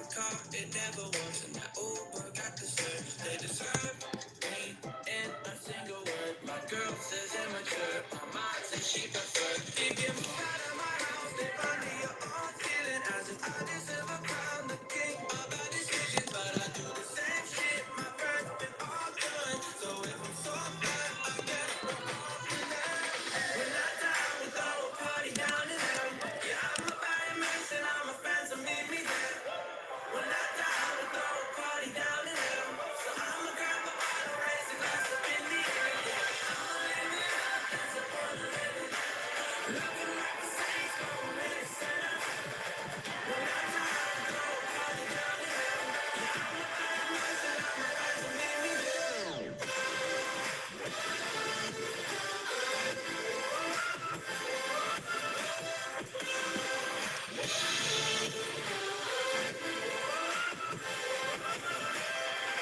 my car, it never works. And that Uber got the search. They deserve me in a single word. My girl says immature. My mom says she prefer. You get me out of my house, live under your own ceiling. As if I deserve a crown, the king of our decisions. But I do the same shit, my friends been all done. So if I'm so bad, I guess we're all in there. When I die, we'll throw a party down in hell. Yeah, I'm a bad mess and all my friends will meet me there. When I die, we'll throw a party down in hell. So I'ma grab a bottle, raise a glass up in the air. Yeah, I'ma live it up, that's a part of living. Looking like a saint, going really sad. When I die, we'll throw a party down in hell. Yeah, I'm a bad mess and all my friends will meet me there. When I die,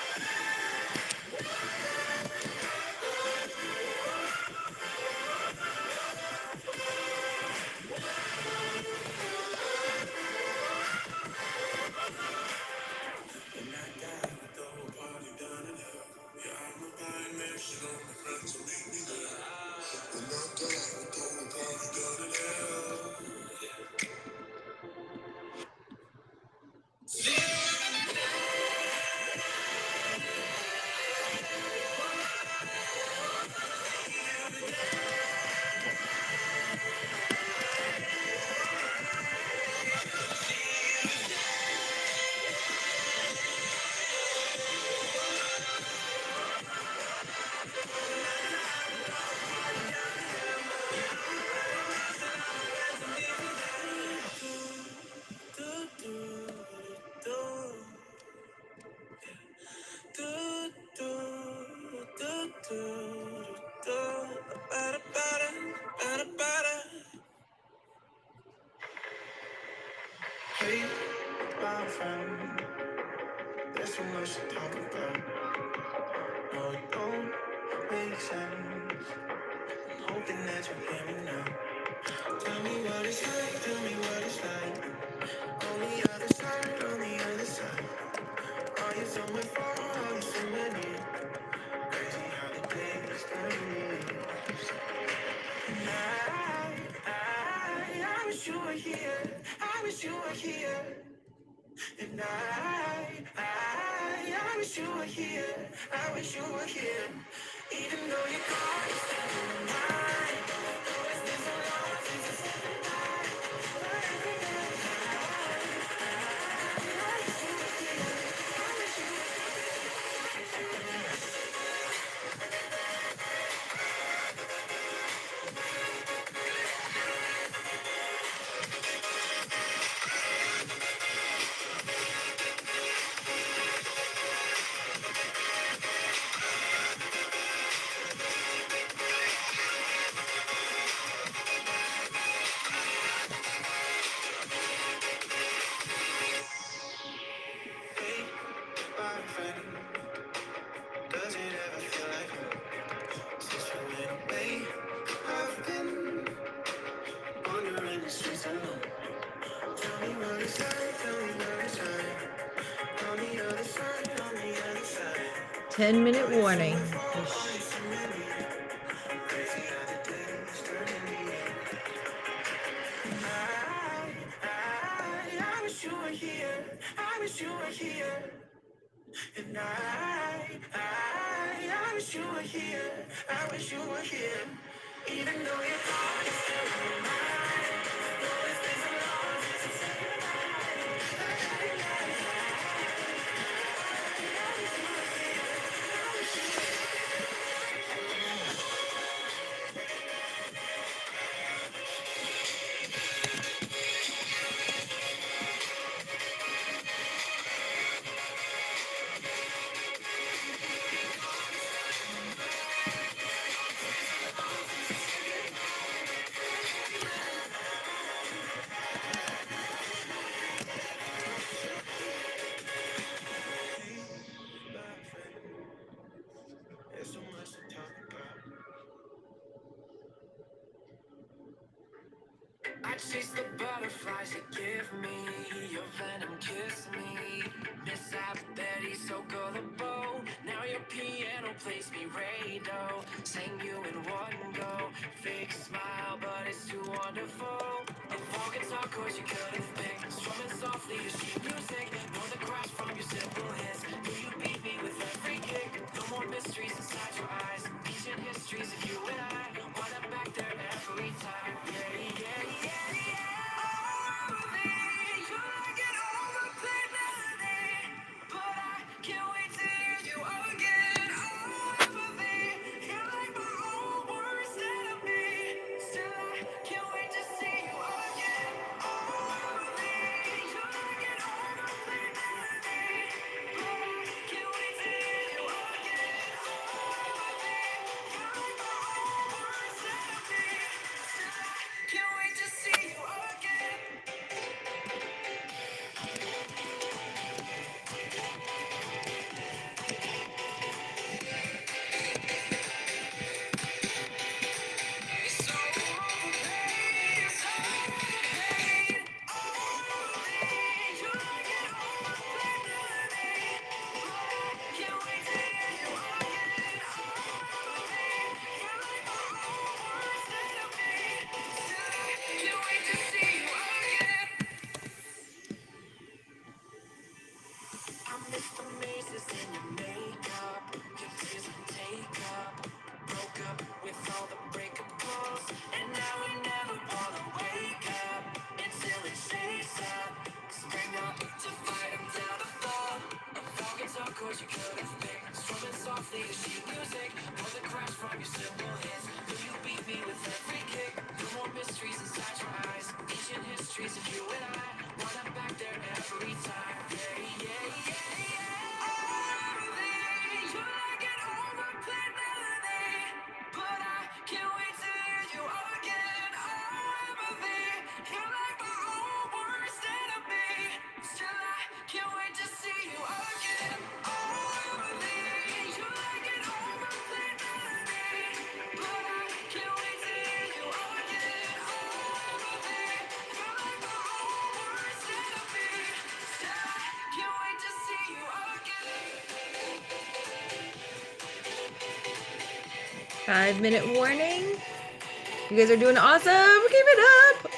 we'll throw a party down in hell. Yeah, I'm a bad mess and all my friends will meet me there. When I die, we'll throw a party down in hell. Hey, my friend, there's so much to talk about. No, it don't make sense. I'm hoping that you hear me now. Tell me what it's like, tell me what it's like. On the other side, on the other side. Are you somewhere far, are you somewhere near? Crazy how the days turn to years. I wish you were here. I wish you were here. And I wish you were here. I wish you were here. Even though you're gone, you're still in my mind. Though it's been so long since I said goodbye. But every day, I wish you were here. I wish you were here. My friend, does it ever feel like home? Since you went away, I've been wandering the streets alone. Tell me what it's like, tell me what it's like. On the other side, on the other side. 10-minute warning. Crazy how the days turn to years. I wish you were here. I wish you were here. And I wish you were here. I wish you were here. Even though you're gone, you're still in my mind. Though it's been so long since I said I chase the butterflies, you give me your venom, kiss me. Miss Betty, so gullible. Now your piano plays me radio. Sang you in one go. Fake smile, but it's too wonderful. Of all guitar chords you could have picked, strumming softly your sheet music. Know the crash from your simple hits. Do you beat me with every kick? No more mysteries inside your eyes. Ancient histories of you and I. Wind up back there every time. Yeah, yeah, yeah, yeah. Oh, you're like an overplayed melody, but I can't wait to hear you again. Oh, empathy, you're like my own worst enemy. Still, I can't wait to see you again. Oh, empathy, you're like an overplayed melody, but I can't wait to hear you again. Oh, empathy, you're like my own worst enemy. Still, I can't wait to see you again. I miss the mazes in your makeup, your tears and take up. Broke up with all the breakup calls, and now we never wanna wake up until it shakes up. Spring up to fight until the fall. Of all guitar chords you could have picked, strumming softly your sheet music. Know the crash from your simple hits. Will you beat me with every kick? No more mysteries inside your eyes. Ancient histories of you and I. Wind up back there every time. Yeah, yeah, yeah, yeah. Oh, you're like an overplayed melody, but I can't wait to hear you again. Oh, empathy, you're like my own worst enemy. Still, I can't wait to see you again. Oh, empathy, you're like an overplayed melody, but I can't wait to hear you again. Oh, empathy, you're like my own worst enemy. Still, I can't wait to see you again. 5-minute warning. You guys are doing awesome. Keep it up.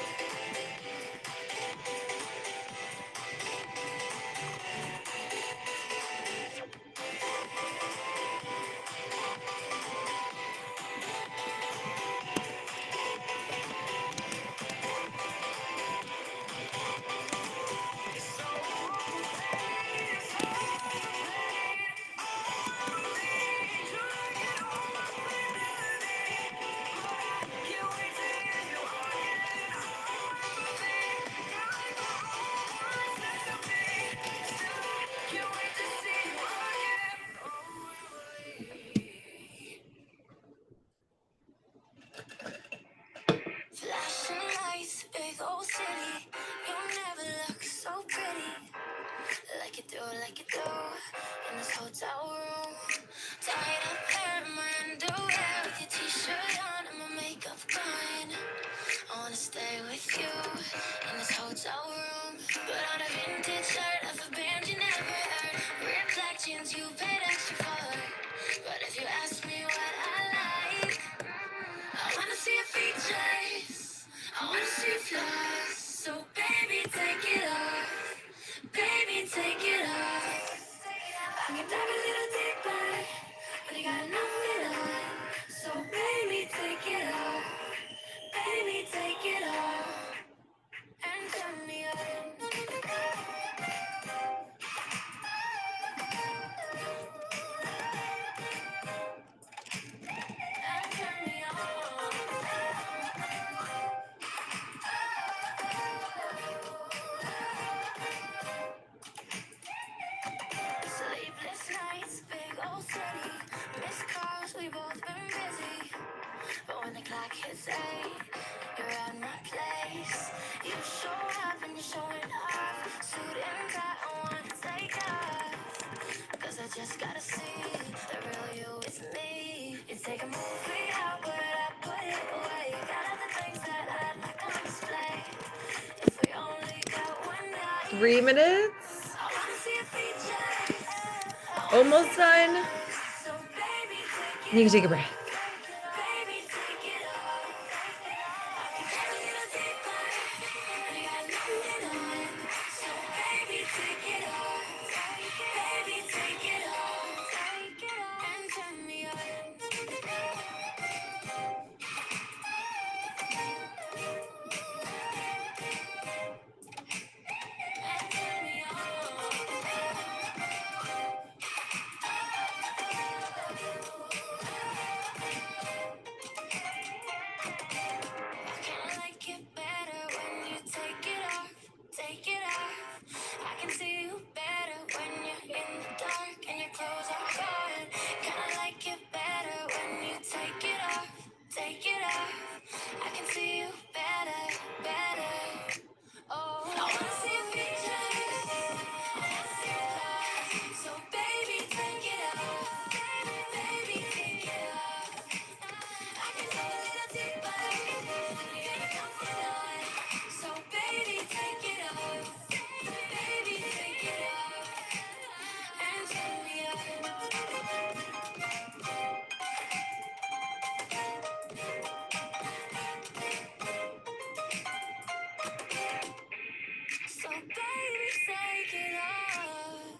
Flashing lights, big old city. You never look so pretty. Like you do, in this hotel room. Tied up hair in my underwear, with your t-shirt on and my makeup gone. I wanna stay with you in this hotel room. But on a vintage shirt of a band you never heard. Ripped black jeans you paid extra for. But if you ask me what I like, I wanna see your features, I wanna see your flaws. So baby, take it off. Baby, take it off. I can dive a little deeper, but you got nothing on. So baby, take it off. Baby, take it off. And turn me on. And turn me on. Sleepless nights, big old city. Missed calls, we both been busy. But when the clock hits 8, you're at my place. You show up and you're showing off. Suit and tie, I wanna take off. 'Cause I just gotta see the real you is me. You take a movie out, but I put it away. Got other things that I'd like on display. 3 minutes. Almost done. You can take a breath. So baby, take it off.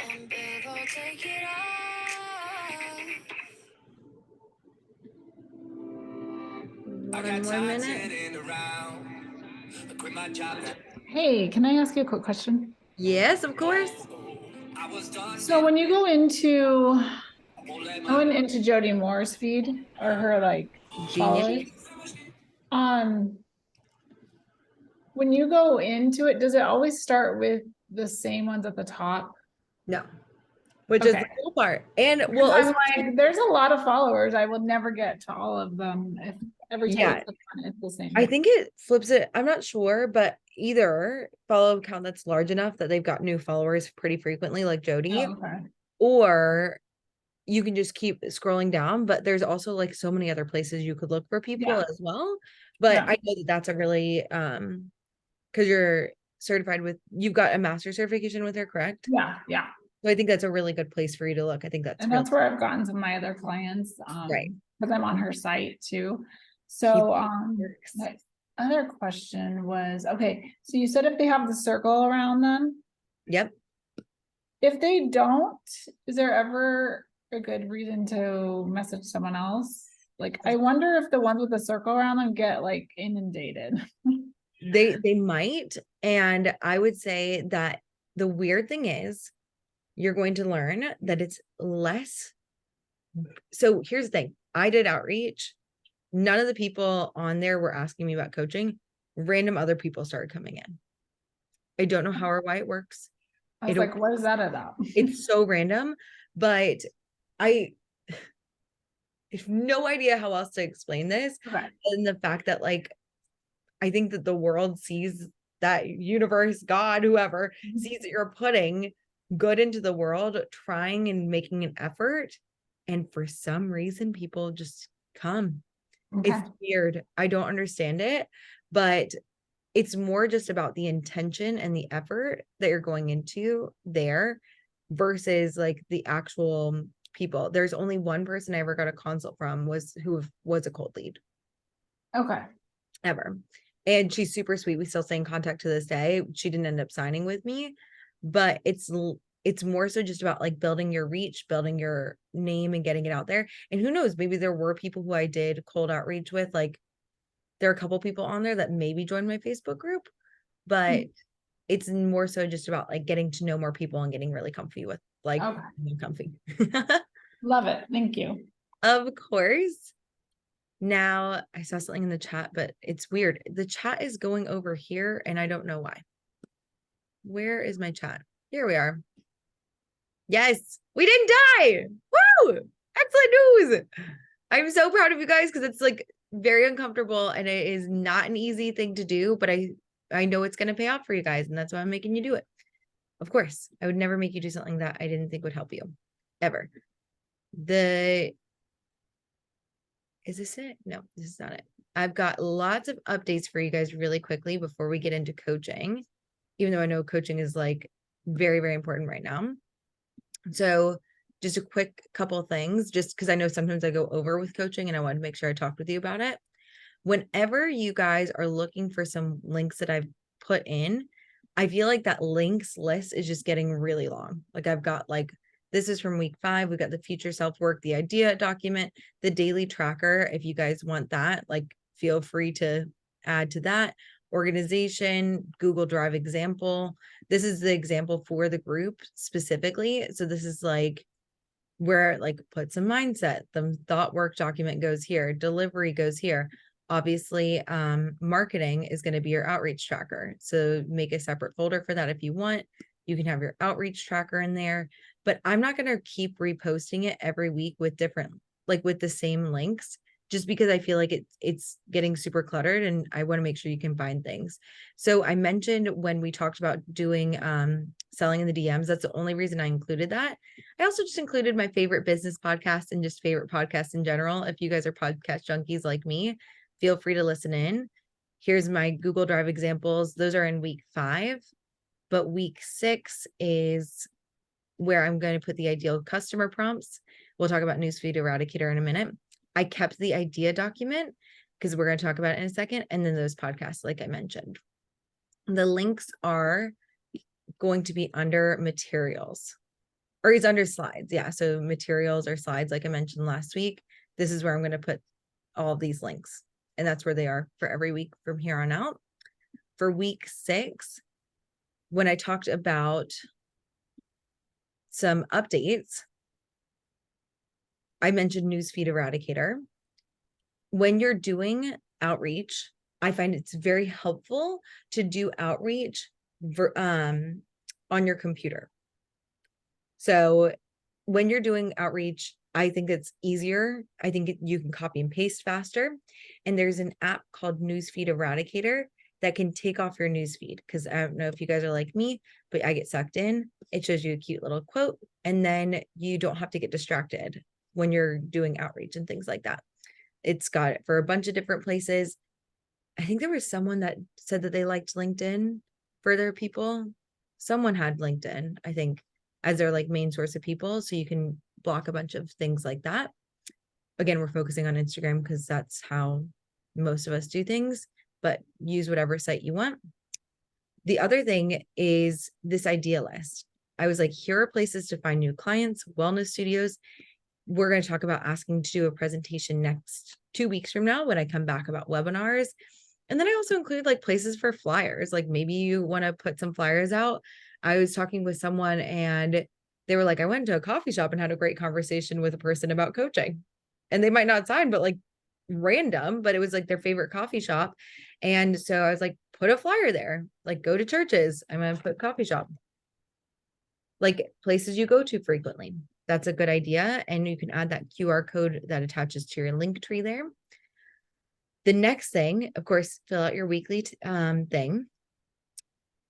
And babe, I'll take it off. I got One more time minute. sitting around. I quit my job. Hey, can I ask you a quick question? Yes, of course. I was done. So when you go into, I won't let I went into Jody Moore's feed or her like followers. Genius. When you go into it, does it always start with the same ones at the top? No. Which is the Okay. cool part. And Because well, I'm like, there's a lot of followers. I will never get to all of them if every time Yeah. it's the same. I think it flips it. I'm not sure, but either follow account that's large enough that they've got new followers pretty frequently, like Jody, Oh, okay. or you can just keep scrolling down. But there's also like so many other places you could look for people Yeah. as well. But Yeah. I know that that's a really because you're certified with, you've got a master certification with her, correct? Yeah, yeah. So I think that's a really good place for you to look. I think that's And really that's where I've gotten some of my other clients, Right. because I'm on her site too. Keep So, it works. my other question was, okay, so you said if they have the circle around them, Yep. if they don't, is there ever a good reason to message someone else? Like, I wonder if the ones with the circle around them get like inundated. They might. And I would say that the weird thing is you're going to learn that it's less. So here's the thing. I did outreach. None of the people on there were asking me about coaching. Random other people started coming in. I don't know how or why it works. I was like, what is that about? It's so random, but I have no idea how else to explain this. Okay. And the fact that like, I think that the world sees that universe, God, whoever sees that you're putting good into the world, trying and making an effort. And for some reason, people just come. Okay. It's weird. I don't understand it, but it's more just about the intention and the effort that you're going into there versus like the actual people. There's only one person I ever got a consult from who was a cold lead Okay. ever. And she's super sweet. We still stay in contact to this day. She didn't end up signing with me, but it's more so just about like building your reach, building your name and getting it out there. And who knows, maybe there were people who I did cold outreach with, like there are a couple people on there that maybe joined my Facebook group, but it's more so just about like getting to know more people and getting really comfy with like Okay. comfy. Love it. Thank you. Of course. Now I saw something in the chat, but it's weird. The chat is going over here and I don't know why. Where is my chat? Here we are. Yes, we didn't die. Woo! Excellent news. I'm so proud of you guys because it's like very uncomfortable and it is not an easy thing to do, but I know it's going to pay off for you guys and that's why I'm making you do it. Of course, I would never make you do something that I didn't think would help you ever. Is this it? No, this is not it. I've got lots of updates for you guys really quickly before we get into coaching, even though I know coaching is like very, very important right now. So just a quick couple of things, just because I know sometimes I go over with coaching and I want to make sure I talked with you about it. Whenever you guys are looking for some links that I've put in, I feel like that links list is just getting really long. Like I've got like, this is from week 5. We've got the future self-work, the idea document, the daily tracker. If you guys want that, like feel free to add to that. Organization, Google Drive example. This is the example for the group specifically. So this is like where like put some mindset, the thought work document goes here, delivery goes here. Obviously, marketing is going to be your outreach tracker. So make a separate folder for that if you want. You can have your outreach tracker in there, but I'm not going to keep reposting it every week with different, like with the same links, just because I feel like it's getting super cluttered and I want to make sure you can find things. So I mentioned when we talked about doing selling in the DMs, that's the only reason I included that. I also just included my favorite business podcasts and just favorite podcasts in general. If you guys are podcast junkies like me, feel free to listen in. Here's my Google Drive examples. Those are in week 5, but week 6 is where I'm going to put the ideal customer prompts. We'll talk about Newsfeed Eradicator in a minute. I kept the idea document because we're going to talk about it in a second. And then those podcasts, like I mentioned. The links are going to be under materials, or it's under slides. Yeah. So materials or slides, like I mentioned last week. This is where I'm going to put all of these links. And that's where they are for every week from here on out. For week 6, when I talked about some updates, I mentioned Newsfeed Eradicator. When you're doing outreach, I find it's very helpful to do outreach on your computer. So when you're doing outreach, I think it's easier. I think you can copy and paste faster. And there's an app called Newsfeed Eradicator that can take off your newsfeed. Because I don't know if you guys are like me, but I get sucked in. It shows you a cute little quote, and then you don't have to get distracted when you're doing outreach and things like that. It's got it for a bunch of different places. I think there was someone that said that they liked LinkedIn for their people. Someone had LinkedIn, I think, as their like main source of people. So you can block a bunch of things like that. Again, we're focusing on Instagram because that's how most of us do things, but use whatever site you want. The other thing is this idea list. I was like, here are places to find new clients, wellness studios. We're going to talk about asking to do a presentation next 2 weeks from now when I come back about webinars. And then I also include like places for flyers. Like maybe you want to put some flyers out. I was talking with someone and they were like, I went to a coffee shop and had a great conversation with a person about coaching. And they might not sign, but like random, but it was like their favorite coffee shop. And so I was like, put a flyer there, like go to churches. I'm going to put coffee shop, like places you go to frequently. That's a good idea. And you can add that QR code that attaches to your link tree there. The next thing, of course, fill out your weekly thing.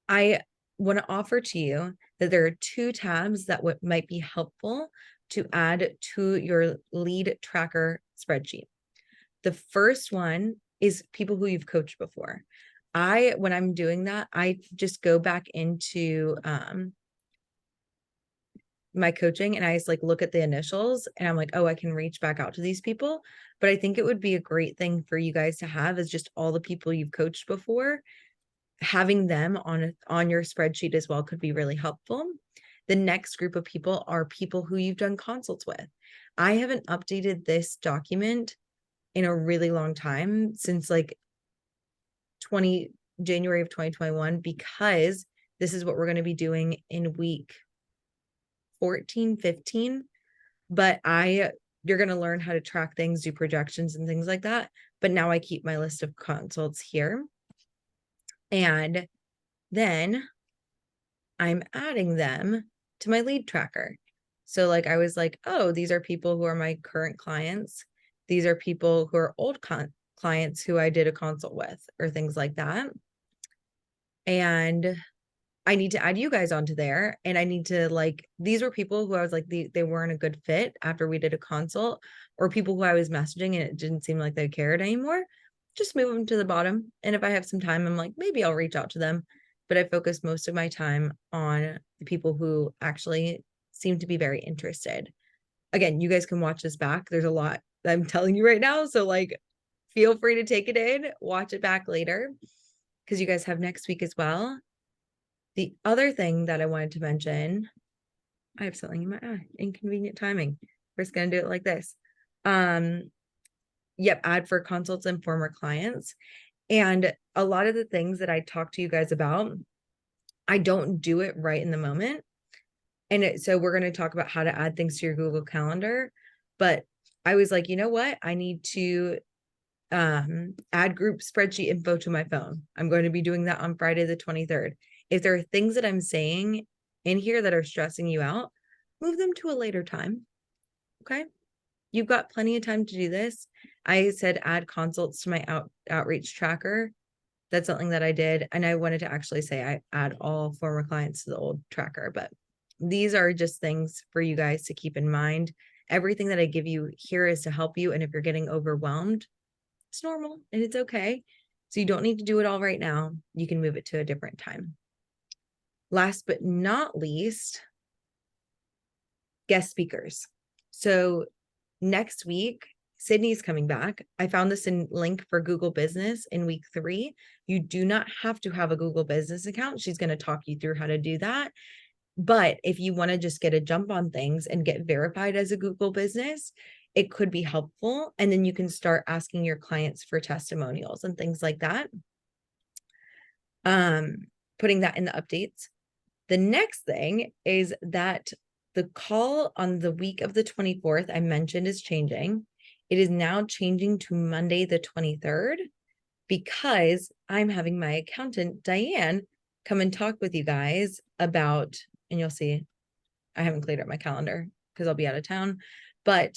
I want to offer to you that there are 2 tabs that might be helpful to add to your lead tracker spreadsheet. The first one is people who you've coached before. When I'm doing that, I just go back into my coaching and I just like look at the initials and I'm like, oh, I can reach back out to these people. But I think it would be a great thing for you guys to have is just all the people you've coached before. Having them on your spreadsheet as well could be really helpful. The next group of people are people who you've done consults with. I haven't updated this document in a really long time, since like January of 2021, because this is what we're going to be doing in week 14, 15. But you're going to learn how to track things, do projections and things like that. But now I keep my list of consults here. And then I'm adding them to my lead tracker. So like, I was like, oh, these are people who are my current clients. These are people who are old clients who I did a consult with, or things like that. And I need to add you guys onto there. And I need to like, these were people who I was like, they weren't a good fit after we did a consult, or people who I was messaging and it didn't seem like they cared anymore. just move them to the bottom. And if I have some time, I'm like, maybe I'll reach out to them. But I focus most of my time on the people who actually seem to be very interested. Again, you guys can watch this back. There's a lot that I'm telling you right now. So like, feel free to take it in, watch it back later, because you guys have next week as well. The other thing that I wanted to mention, I have something in my eye, inconvenient timing. We're just gonna do it like this. Yep, ad for consults and former clients. And a lot of the things that I talk to you guys about, I don't do it right in the moment. And so we're going to talk about how to add things to your Google Calendar. But I was like, you know what? I need to add group spreadsheet info to my phone. I'm going to be doing that on Friday the 23rd. If there are things that I'm saying in here that are stressing you out, move them to a later time. Okay. You've got plenty of time to do this. I said add consults to my outreach tracker. That's something that I did. And I wanted to actually say I add all former clients to the old tracker, but these are just things for you guys to keep in mind. Everything that I give you here is to help you. And if you're getting overwhelmed, it's normal and it's okay. So you don't need to do it all right now. You can move it to a different time. Last but not least, guest speakers. So next week, Sydney's coming back. I found this in link for Google Business in week 3. You do not have to have a Google Business account. She's going to talk you through how to do that. But if you want to just get a jump on things and get verified as a Google Business, it could be helpful. And then you can start asking your clients for testimonials and things like that. Putting that in the updates. The next thing is that the call on the week of the 24th I mentioned is changing. It is now changing to Monday the 23rd because I'm having my accountant, Diane, come and talk with you guys about, and you'll see, I haven't cleared up my calendar because I'll be out of town, but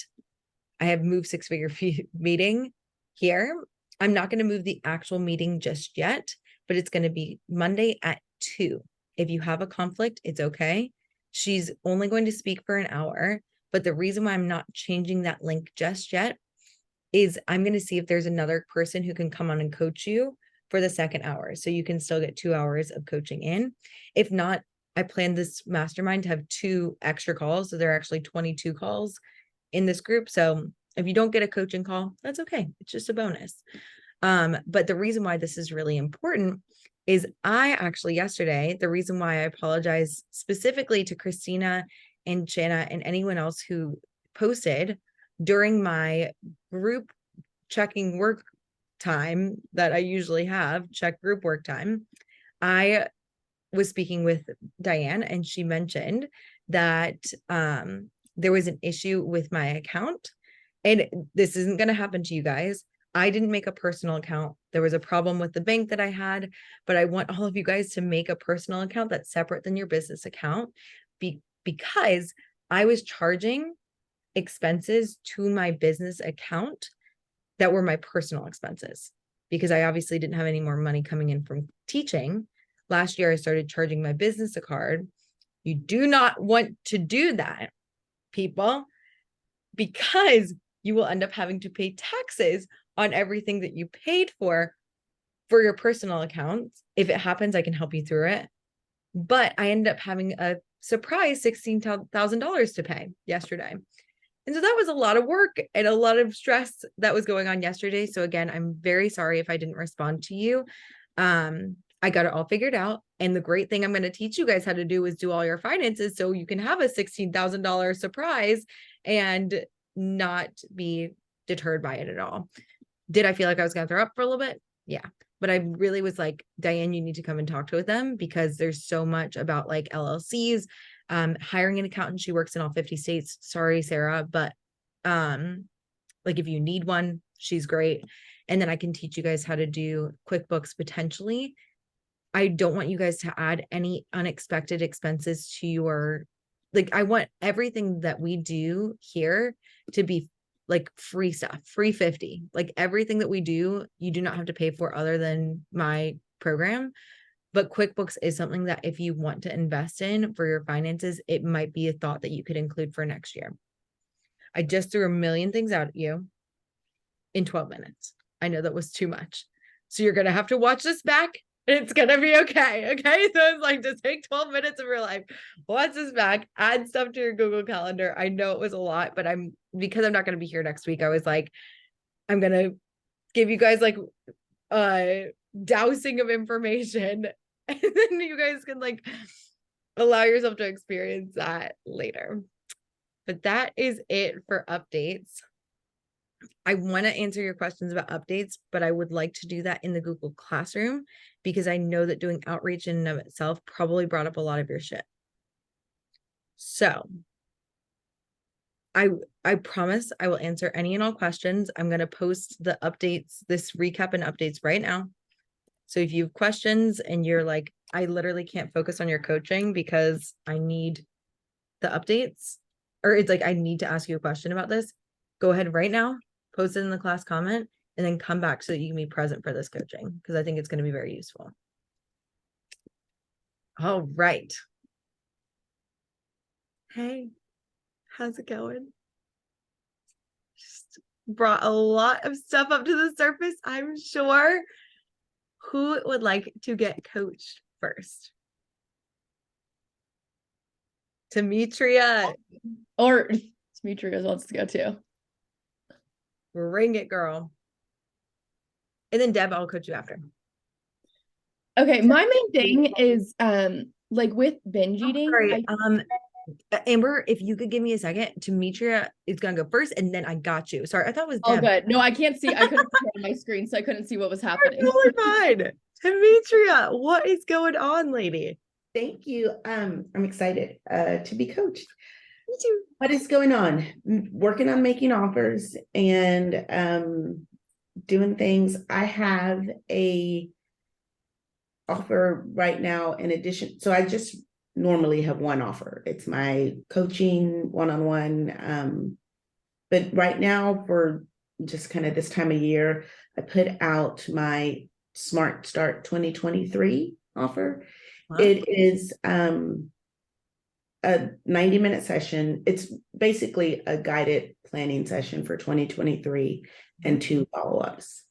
I have moved 6-figure meeting here. I'm not going to move the actual meeting just yet, but it's going to be Monday at 2. If you have a conflict, it's okay. She's only going to speak for an hour, but the reason why I'm not changing that link just yet is I'm going to see if there's another person who can come on and coach you for the second hour. So you can still get 2 hours of coaching in. If not, I plan this mastermind to have 2 extra calls. So there are actually 22 calls in this group. So if you don't get a coaching call, that's okay. It's just a bonus. But the reason why this is really important is I actually yesterday, the reason why I apologize specifically to Christina and Shanna and anyone else who posted during my group checking work time that I usually have, check group work time, I was speaking with Diane and she mentioned that there was an issue with my account. And this isn't going to happen to you guys. I didn't make a personal account. There was a problem with the bank that I had, but I want all of you guys to make a personal account that's separate than your business account because I was charging expenses to my business account that were my personal expenses because I obviously didn't have any more money coming in from teaching. Last year, I started charging my business a card. You do not want to do that, people, because you will end up having to pay taxes on everything that you paid for your personal accounts. If it happens, I can help you through it. But I ended up having a surprise $16,000 to pay yesterday. And so that was a lot of work and a lot of stress that was going on yesterday. So again, I'm very sorry if I didn't respond to you. I got it all figured out. And the great thing I'm going to teach you guys how to do is do all your finances so you can have a $16,000 surprise and not be deterred by it at all. Did I feel like I was going to throw up for a little bit? Yeah. But I really was like, Diane, you need to come and talk to them because there's so much about like LLCs, hiring an accountant. She works in all 50 states. Sorry, Sarah, but like if you need one, she's great. And then I can teach you guys how to do QuickBooks potentially. I don't want you guys to add any unexpected expenses to your, like, I want everything that we do here to be like free stuff, free 50, like everything that we do, you do not have to pay for other than my program. But QuickBooks is something that if you want to invest in for your finances, it might be a thought that you could include for next year. I just threw a million things out at you in 12 minutes. I know that was too much. So you're going to have to watch this back and it's going to be okay. Okay. So it's like, just take 12 minutes of your life, watch this back, add stuff to your Google Calendar. I know it was a lot, but because I'm not going to be here next week, I was like, I'm going to give you guys like dousing of information and then you guys can like allow yourself to experience that later. But that is it for updates. I want to answer your questions about updates, but I would like to do that in the Google Classroom because I know that doing outreach in and of itself probably brought up a lot of your shit. So I promise I will answer any and all questions. I'm going to post the updates, this recap and updates right now. So if you have questions and you're like, I literally can't focus on your coaching because I need the updates, or it's like, I need to ask you a question about this, go ahead right now, post it in the class comment, and then come back so that you can be present for this coaching because I think it's going to be very useful. All right. Hey, how's it going? Just brought a lot of stuff up to the surface, I'm sure. Who would like to get coached first? Demetria. Or Demetrius wants to go too. Bring it, girl. And then Deb, I'll coach you after. Okay, my main thing is like with binge eating. Sorry, Amber, if you could give me a second, Demetria is gonna go first, and then I got you. Sorry, I thought it was Oh, Deb. good. No, I can't see. I couldn't see it on my screen, so I couldn't see what was happening. Totally fine. Demetria, what is going on, lady? Thank you. I'm excited to be coached. Me too. What is going on? Working on making offers and doing things. I have a offer right now in addition. So I just normally have one offer. It's my coaching one-on-one. But right now, for just kind of this time of year, I put out my Smart Start 2023 offer. Wow. It is a 90-minute session. It's basically a guided planning session for 2023 and 2 follow-ups.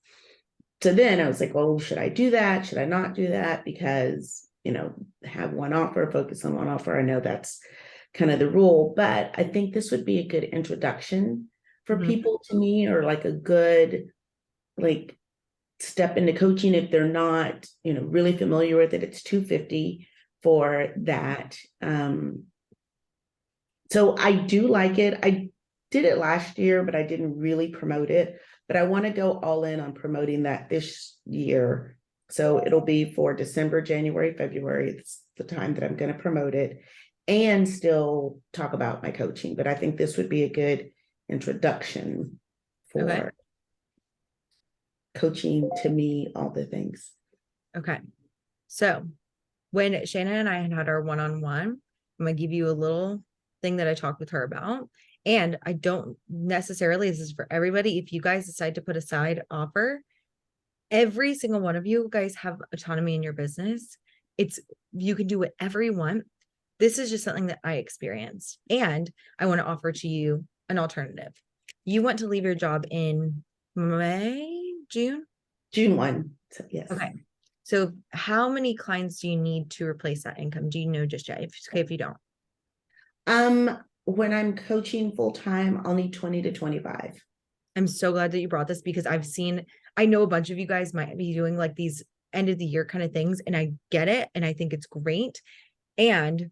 So then I was like, well, should I do that? Should I not do that? Because, have one offer, focus on one offer. I know that's kind of the rule, but I think this would be a good introduction for people to me, or like a good, like, step into coaching if they're not, really familiar with it. It's $250 for that. So I do like it. I did it last year, but I didn't really promote it. But I want to go all in on promoting that this year. So it'll be for December, January, February. It's the time that I'm going to promote it and still talk about my coaching. But I think this would be a good introduction for coaching to me, all the things. Okay. So when Shannon and I had our one-on-one, I'm going to give you a little thing that I talked with her about. And I don't necessarily, this is for everybody. If you guys decide to put a side offer, every single one of you guys have autonomy in your business. You can do whatever you want. This is just something that I experienced. And I want to offer to you an alternative. You want to leave your job in June 1. So yes. Okay. So how many clients do you need to replace that income? Do you know just yet? If it's okay if you don't. When I'm coaching full time, I'll need 20 to 25. I'm so glad that you brought this because I know a bunch of you guys might be doing like these end of the year kind of things, and I get it. And I think it's great. And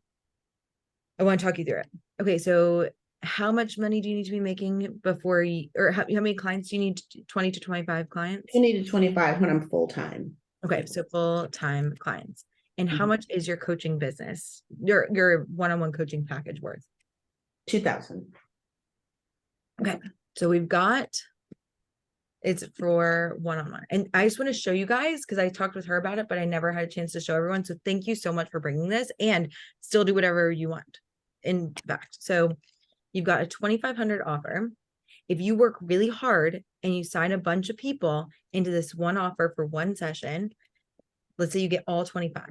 I want to talk you through it. Okay. So how much money do you need to be making before how many clients do you need? 20 to 25 clients? 20 to 25 when I'm full time. Okay. So full-time clients. And how much is your coaching business, your one-on-one coaching package worth? 2,000. Okay. So it's for one-on-one. And I just want to show you guys, because I talked with her about it, but I never had a chance to show everyone. So thank you so much for bringing this, and still do whatever you want. In fact, so you've got a $2,500 offer. If you work really hard and you sign a bunch of people into this one offer for one session, let's say you get all 25,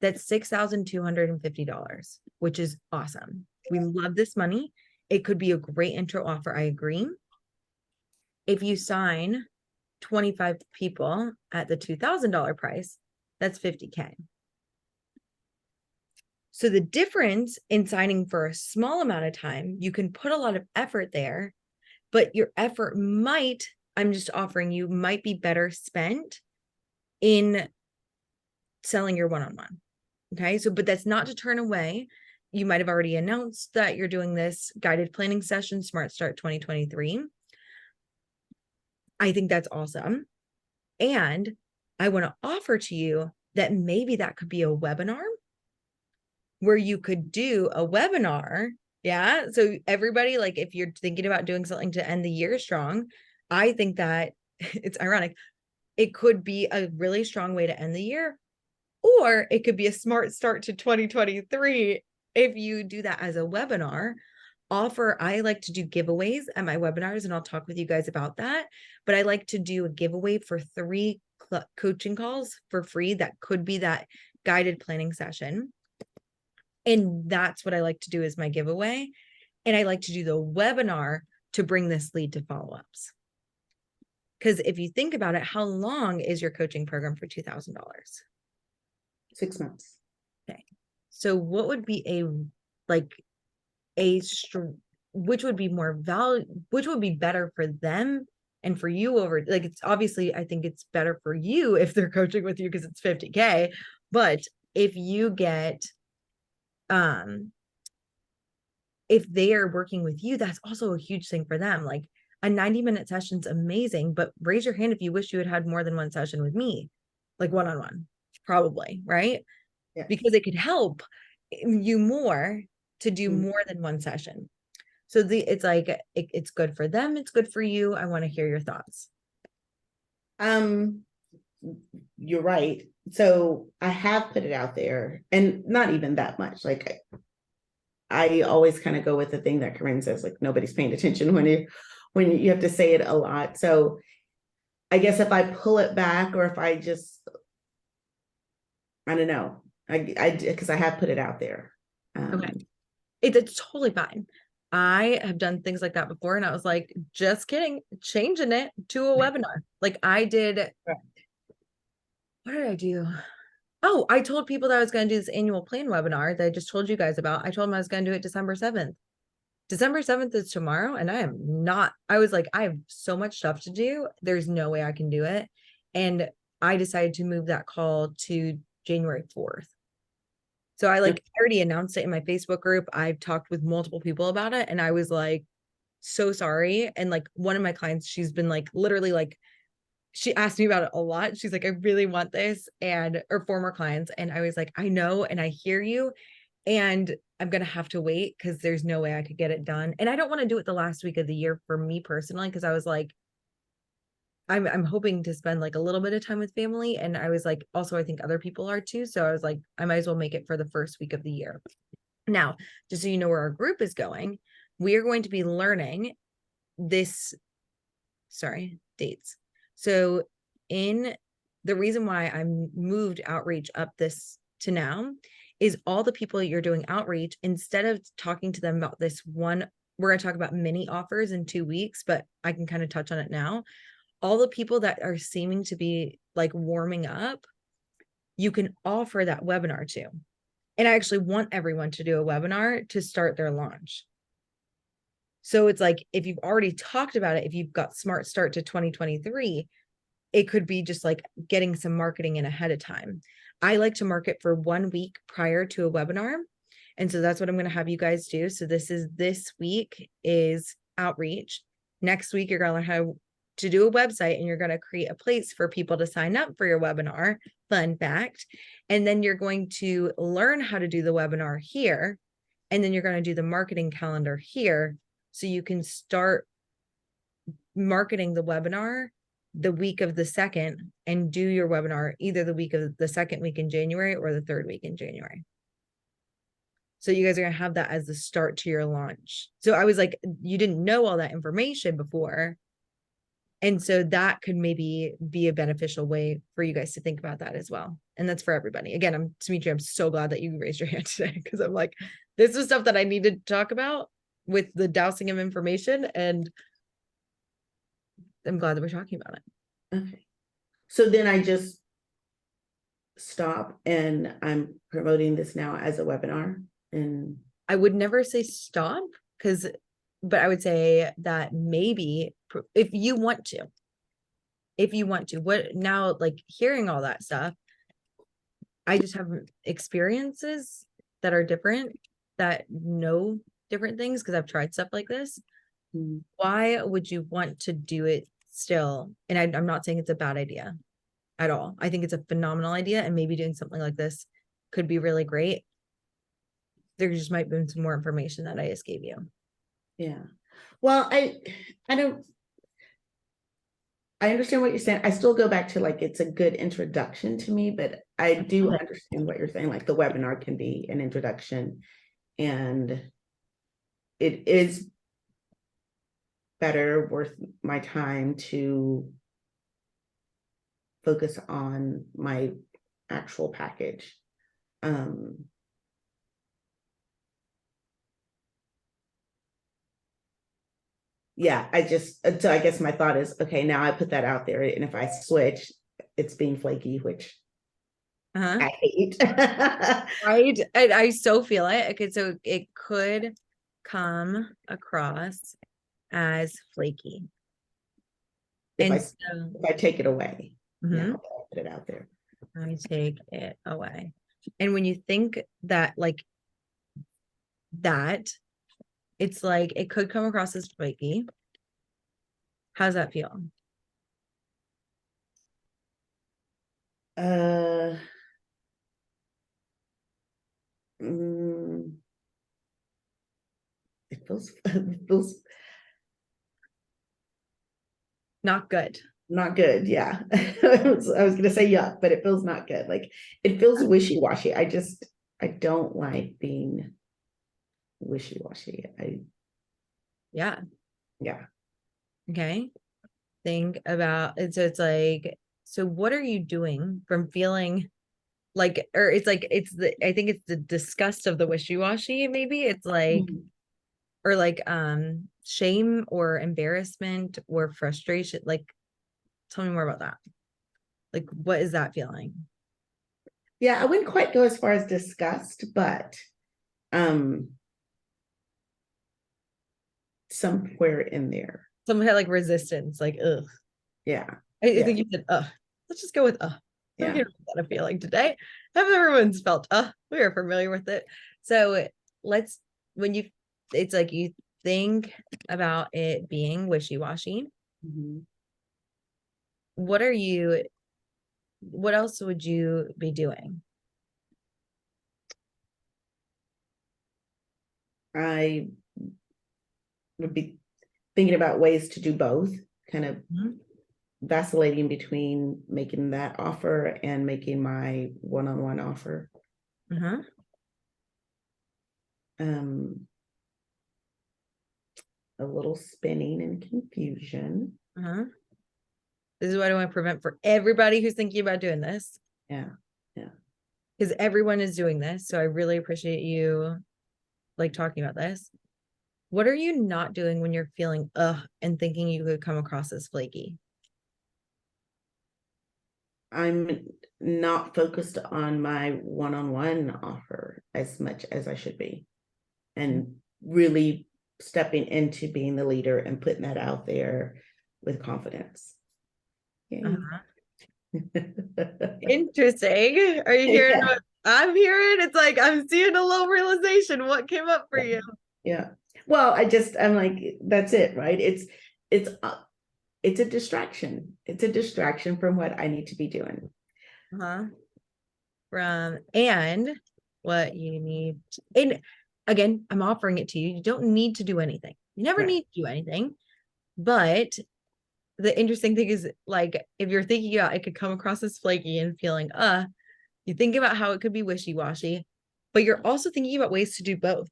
that's $6,250, which is awesome. We love this money. It could be a great intro offer. I agree. If you sign 25 people at the $2,000 price, that's $50K. So the difference in signing for a small amount of time, you can put a lot of effort there, but your effort might, I'm just offering you, might be better spent in selling your one-on-one. Okay. So, but that's not to turn away. You might have already announced that you're doing this guided planning session, Smart Start 2023. I think that's awesome. And I want to offer to you that maybe that could be a webinar where you could do a webinar. Yeah. So everybody, like if you're thinking about doing something to end the year strong, I think that it's ironic. It could be a really strong way to end the year, or it could be a smart start to 2023. If you do that as a webinar, I like to do giveaways at my webinars, and I'll talk with you guys about that. But I like to do a giveaway for 3 coaching calls for free. That could be that guided planning session. And that's what I like to do as my giveaway. And I like to do the webinar to bring this lead to follow-ups. Because if you think about it, how long is your coaching program for $2,000? 6 months. Okay. So what would be which would be more value, which would be better for them and for you over, like, it's obviously, I think it's better for you if they're coaching with you because it's $50K. But if you get, if they are working with you, that's also a huge thing for them. Like a 90-minute session's amazing, but raise your hand if you wish you had had more than one session with me, like one-on-one, probably, right? Yeah. Because it could help you more to do more than one session. So it's like, it's good for them. It's good for you. I want to hear your thoughts. You're right. So I have put it out there, and not even that much. Like I always kind of go with the thing that Corinne says, like nobody's paying attention when you have to say it a lot. So I guess if I pull it back, or if I just, I don't know, because I have put it out there. Okay. It's totally fine. I have done things like that before, and I was like, just kidding, changing it to a webinar. Like I did. What did I do? Oh, I told people that I was going to do this annual plan webinar that I just told you guys about. I told them I was going to do it December 7th. December 7th is tomorrow, and I was like, I have so much stuff to do. There's no way I can do it. And I decided to move that call to January 4th. So I already announced it in my Facebook group. I've talked with multiple people about it, and I was like, so sorry. And like one of my clients, she's been like, literally like, she asked me about it a lot. She's like, I really want this, or former clients. And I was like, I know, and I hear you, and I'm going to have to wait because there's no way I could get it done. And I don't want to do it the last week of the year for me personally, because I was like, I'm hoping to spend like a little bit of time with family. And I was like, also, I think other people are too. So I was like, I might as well make it for the first week of the year. Now, just so you know where our group is going, we are going to be learning dates. So the reason why I moved outreach up this to now is all the people you're doing outreach, instead of talking to them about this one, we're going to talk about mini offers in 2 weeks, but I can kind of touch on it now. All the people that are seeming to be like warming up, you can offer that webinar to. And I actually want everyone to do a webinar to start their launch. So it's like, if you've already talked about it, if you've got Smart Start to 2023, it could be just like getting some marketing in ahead of time. I like to market for 1 week prior to a webinar. And so that's what I'm going to have you guys do. So this week is outreach. Next week, you're going to have to do a website, and you're going to create a place for people to sign up for your webinar. Fun fact. And then you're going to learn how to do the webinar here. And then you're going to do the marketing calendar here. So you can start marketing the webinar the week of the 2nd and do your webinar either the week of the 2nd week in January or the 3rd week in January. So you guys are going to have that as the start to your launch. So I was like, you didn't know all that information before. And so that could maybe be a beneficial way for you guys to think about that as well. And that's for everybody. Again, Demetria, I'm so glad that you raised your hand today, because I'm like, this is stuff that I needed to talk about with the dousing of information. And I'm glad that we're talking about it. Okay. So then I just stop and I'm promoting this now as a webinar and I would never say stop because, but I would say that maybe if you want to, what now, like hearing all that stuff, I just have experiences that are different, that know different things because I've tried stuff like this. mm, Why would you want to do it still? And I'm not saying it's a bad idea at all. I think it's a phenomenal idea, and maybe doing something like this could be really great. There just might be some more information that I just gave you. yeah. Well, I understand what you're saying. I still go back to like, it's a good introduction to me, but I do understand what you're saying. Like the webinar can be an introduction and it is better worth my time to focus on my actual package. Yeah, so I guess my thought is, okay, now I put that out there, and if I switch, it's being flaky, which I hate. Right. I so feel it. Okay, so it could come across as flaky. If And so I take it away, Mhm. now I put it out there. I take it away. And when you think that like that, it's like it could come across as flaky. How's that feel? Mm, it feels Not good. not good. Yeah. I was gonna say yuck, but it feels not good. Like it feels wishy-washy. I don't like being wishy-washy. Yeah. Yeah. Okay. Think about it. So it's like, so what are you doing from feeling like, or it's like, I think it's the disgust of the wishy-washy, maybe. It's like, or like shame or embarrassment or frustration. Like, tell me more about that. Like, what is that feeling? Yeah, I wouldn't quite go as far as disgust, but somewhere in there. Some kind of like resistance, like, ugh. Yeah. I Yeah. think you said, let's just go with, Yeah. I got a feeling today. Have everyone's felt, we are familiar with it. So it's like you think about it being wishy-washy. Mhm. What else would you be doing? I would be thinking about ways to do both, kind of Mhm. vacillating between making that offer and making my one-on-one offer. Uh-huh. A little spinning and confusion. Uh-huh. This is what I want to prevent for everybody who's thinking about doing this. Yeah. Because everyone is doing this. So I really appreciate you like talking about this. What are you not doing when you're feeling and thinking you could come across as flaky? I'm not focused on my one-on-one offer as much as I should be, and really stepping into being the leader and putting that out there with confidence. Yeah. Interesting. Are you hearing Yeah. what I'm hearing? It's like I'm seeing a little realization. What came up for you? Yeah. Well, I'm like, that's it, right? It's a distraction. It's a distraction from what I need to be doing. And what you need. And again, I'm offering it to you. You don't need to do anything. You never Right. need to do anything. But the interesting thing is, like, if you're thinking about it could come across as flaky and feeling, you think about how it could be wishy-washy, but you're also thinking about ways to do both.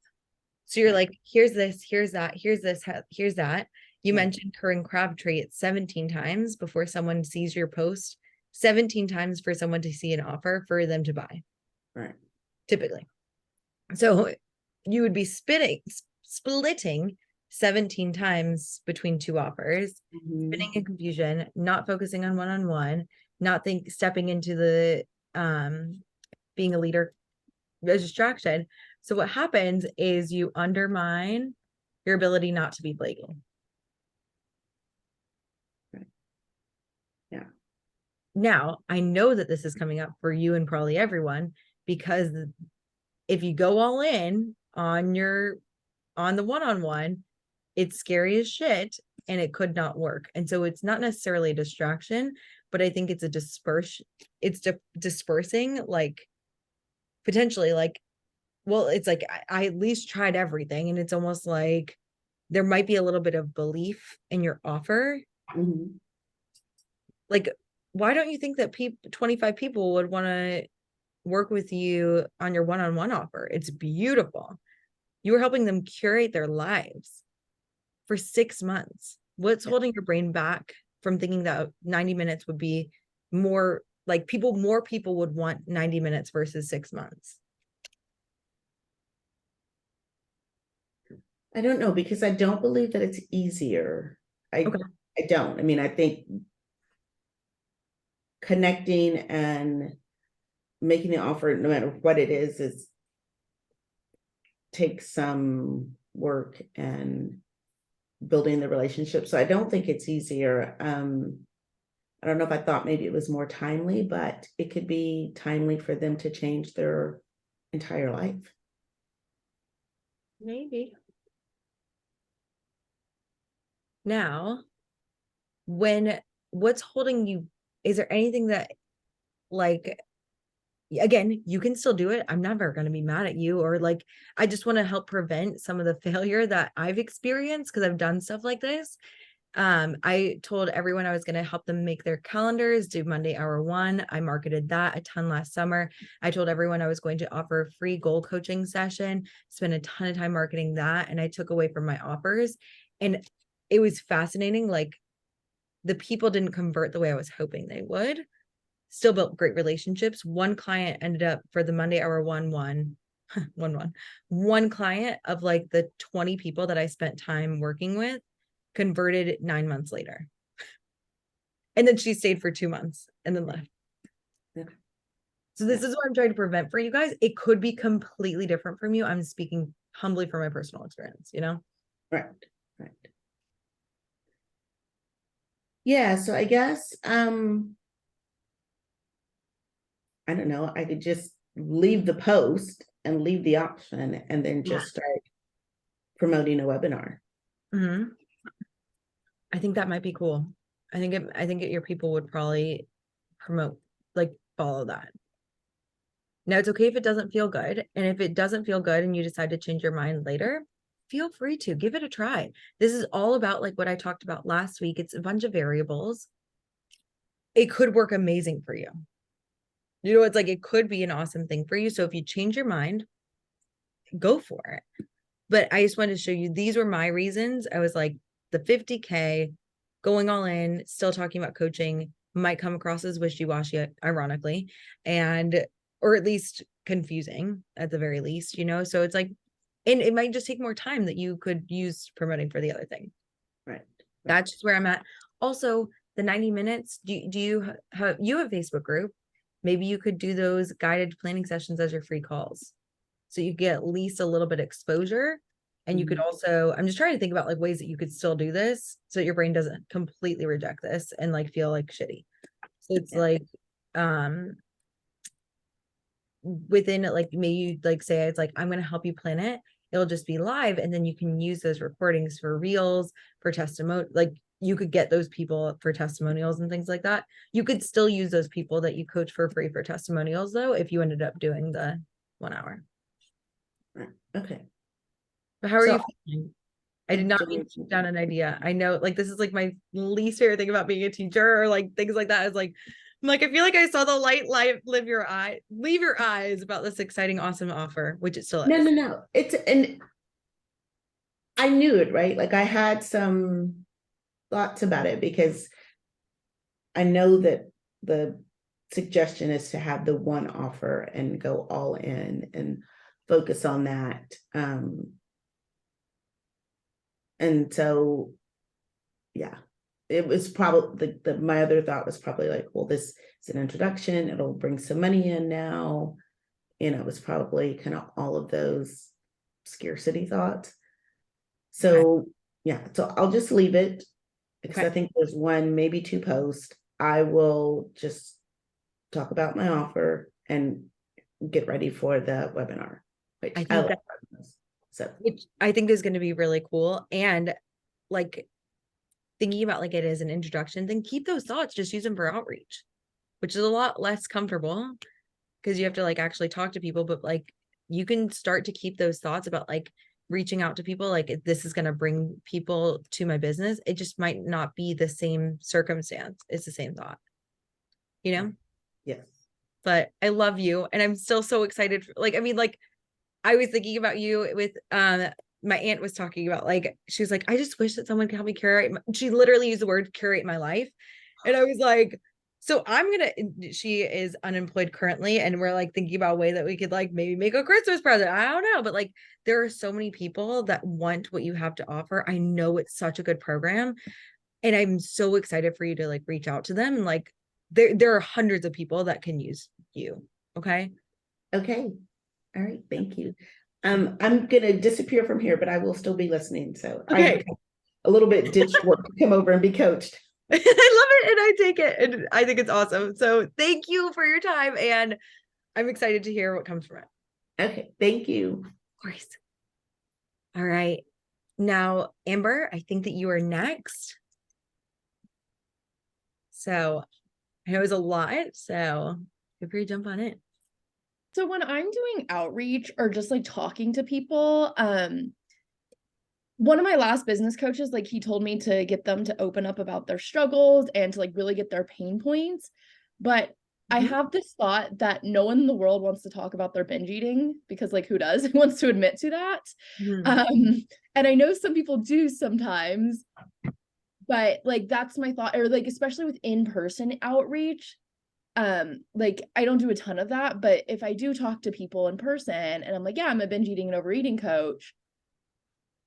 So you're like, here's this, here's that, here's this, here's that. You mentioned Corinne Crabtree it's 17 times before someone sees your post, 17 times for someone to see an offer for them to buy. Right. Typically. So you would be splitting 17 times between two offers, Mhm. spinning in confusion, not focusing on one-on-one, not stepping into the being a leader, a distraction. So what happens is you undermine your ability not to be flaky. Right. Yeah. Now, I know that this is coming up for you and probably everyone, because if you go all in on the one-on-one, it's scary as shit and it could not work. And so it's not necessarily a distraction, but I think it's a dispersing, like potentially, like, well, it's like I at least tried everything, and it's almost like there might be a little bit of belief in your offer. Mhm. Like, why don't you think that 25 people would want to work with you on your one-on-one offer? It's beautiful. You are helping them curate their lives for 6 months. What's Yeah. holding your brain back from thinking that 90 minutes would be more like more people would want 90 minutes versus 6 months? I don't know, because I don't believe that it's easier. Okay. I don't. I mean, I think connecting and making the offer, no matter what it is takes some work and building the relationship. So I don't think it's easier. I don't know if I thought maybe it was more timely, but it could be timely for them to change their entire life. Maybe. Now, what's holding you? Is there anything that, like, again, you can still do it. I'm never going to be mad at you, or like, I just want to help prevent some of the failure that I've experienced because I've done stuff like this. I told everyone I was going to help them make their calendars, do Monday Hour One. I marketed that a ton last summer. I told everyone I was going to offer a free goal coaching session, spend a ton of time marketing that, and I took away from my offers. And it was fascinating. Like, the people didn't convert the way I was hoping they would. Still built great relationships. One client ended up for the Monday Hour one client of like the 20 people that I spent time working with converted 9 months later. And then she stayed for 2 months and then left. Yeah. So this is what I'm trying to prevent for you guys. It could be completely different from you. I'm speaking humbly from my personal experience, you know? Right. Yeah, so I guess I don't know, I could just leave the post and leave the option and then just start promoting a webinar. Mm-hmm. I think that might be cool. I think your people would probably follow that. Now, it's okay if it doesn't feel good. And if it doesn't feel good and you decide to change your mind later, feel free to give it a try. This is all about like what I talked about last week. It's a bunch of variables. It could work amazing for you. You know, it's like, it could be an awesome thing for you. So if you change your mind, go for it. But I just wanted to show you, these were my reasons. I was like, the 50K, going all in, still talking about coaching, might come across as wishy-washy, ironically, or at least confusing at the very least, you know? So it's like, and it might just take more time that you could use promoting for the other thing. Right. That's just where I'm at. Also, the 90 minutes, do you have a Facebook group? Maybe you could do those guided planning sessions as your free calls. So you get at least a little bit of exposure. And you could also, I'm just trying to think about like ways that you could still do this so that your brain doesn't completely reject this and like feel like shitty. So it's like, within it, like maybe you like say it's like, I'm going to help you plan it. It'll just be live. And then you can use those recordings for reels, for testimony. Like, you could get those people for testimonials and things like that. You could still use those people that you coach for free for testimonials though, if you ended up doing the 1 hour. Right. Okay. But how are So, you feeling? I did not mean to shoot down an idea. I know, like, this is like my least favorite thing about being a teacher, or like things like that. Is like, I'm like, I feel like I saw the light leave your eyes about this exciting, awesome offer, which it still is. No. And I knew it, right? Like, I had some thoughts about it because I know that the suggestion is to have the one offer and go all in and focus on that. And so, yeah, it was probably my other thought was probably like, well, this is an introduction, it'll bring some money in now. It was probably kind of all of those scarcity thoughts. So yeah, so I'll just leave it because I Okay. think there's one, maybe two posts. I will just talk about my offer and get ready for the webinar, which I I think like. that, So which I think is going to be really cool. And like thinking about like it as an introduction, then keep those thoughts, just use them for outreach, which is a lot less comfortable because you have to like actually talk to people, but like you can start to keep those thoughts about like reaching out to people, like if this is going to bring people to my business. It just might not be the same circumstance. It's the same thought, you know? yes. But I love you. And I'm still so excited. Like, I mean, like I was thinking about you with, my aunt was talking about like, she was like, I just wish that someone could help me curate. She literally used the word curate my life. And I was like, so she is unemployed currently. And we're like thinking about a way that we could like maybe make a Christmas present. I don't know. But like, there are so many people that want what you have to offer. I know it's such a good program. And I'm so excited for you to like reach out to them. And like, there are hundreds of people that can use you. Okay. Okay. All right. Thank you. I'm gonna disappear from here, but I will still be listening. So Okay. I a little bit ditched work to come over and be coached. I love it and I take it and I think it's awesome. So thank you for your time and I'm excited to hear what comes from it. Okay. Thank you. Of course. All right. Now, Amber, I think that you are next. So I know it was a lot. So feel free to jump on it. So when I'm doing outreach or just like talking to people, one of my last business coaches, like he told me to get them to open up about their struggles and to like really get their pain points. But I Mhm. have this thought that no one in the world wants to talk about their binge eating because like who does? Who wants to admit to that? And I know some people do sometimes, but like that's my thought, or like especially with in-person outreach. Like I don't do a ton of that, but if I do talk to people in person and I'm like, yeah, I'm a binge eating and overeating coach,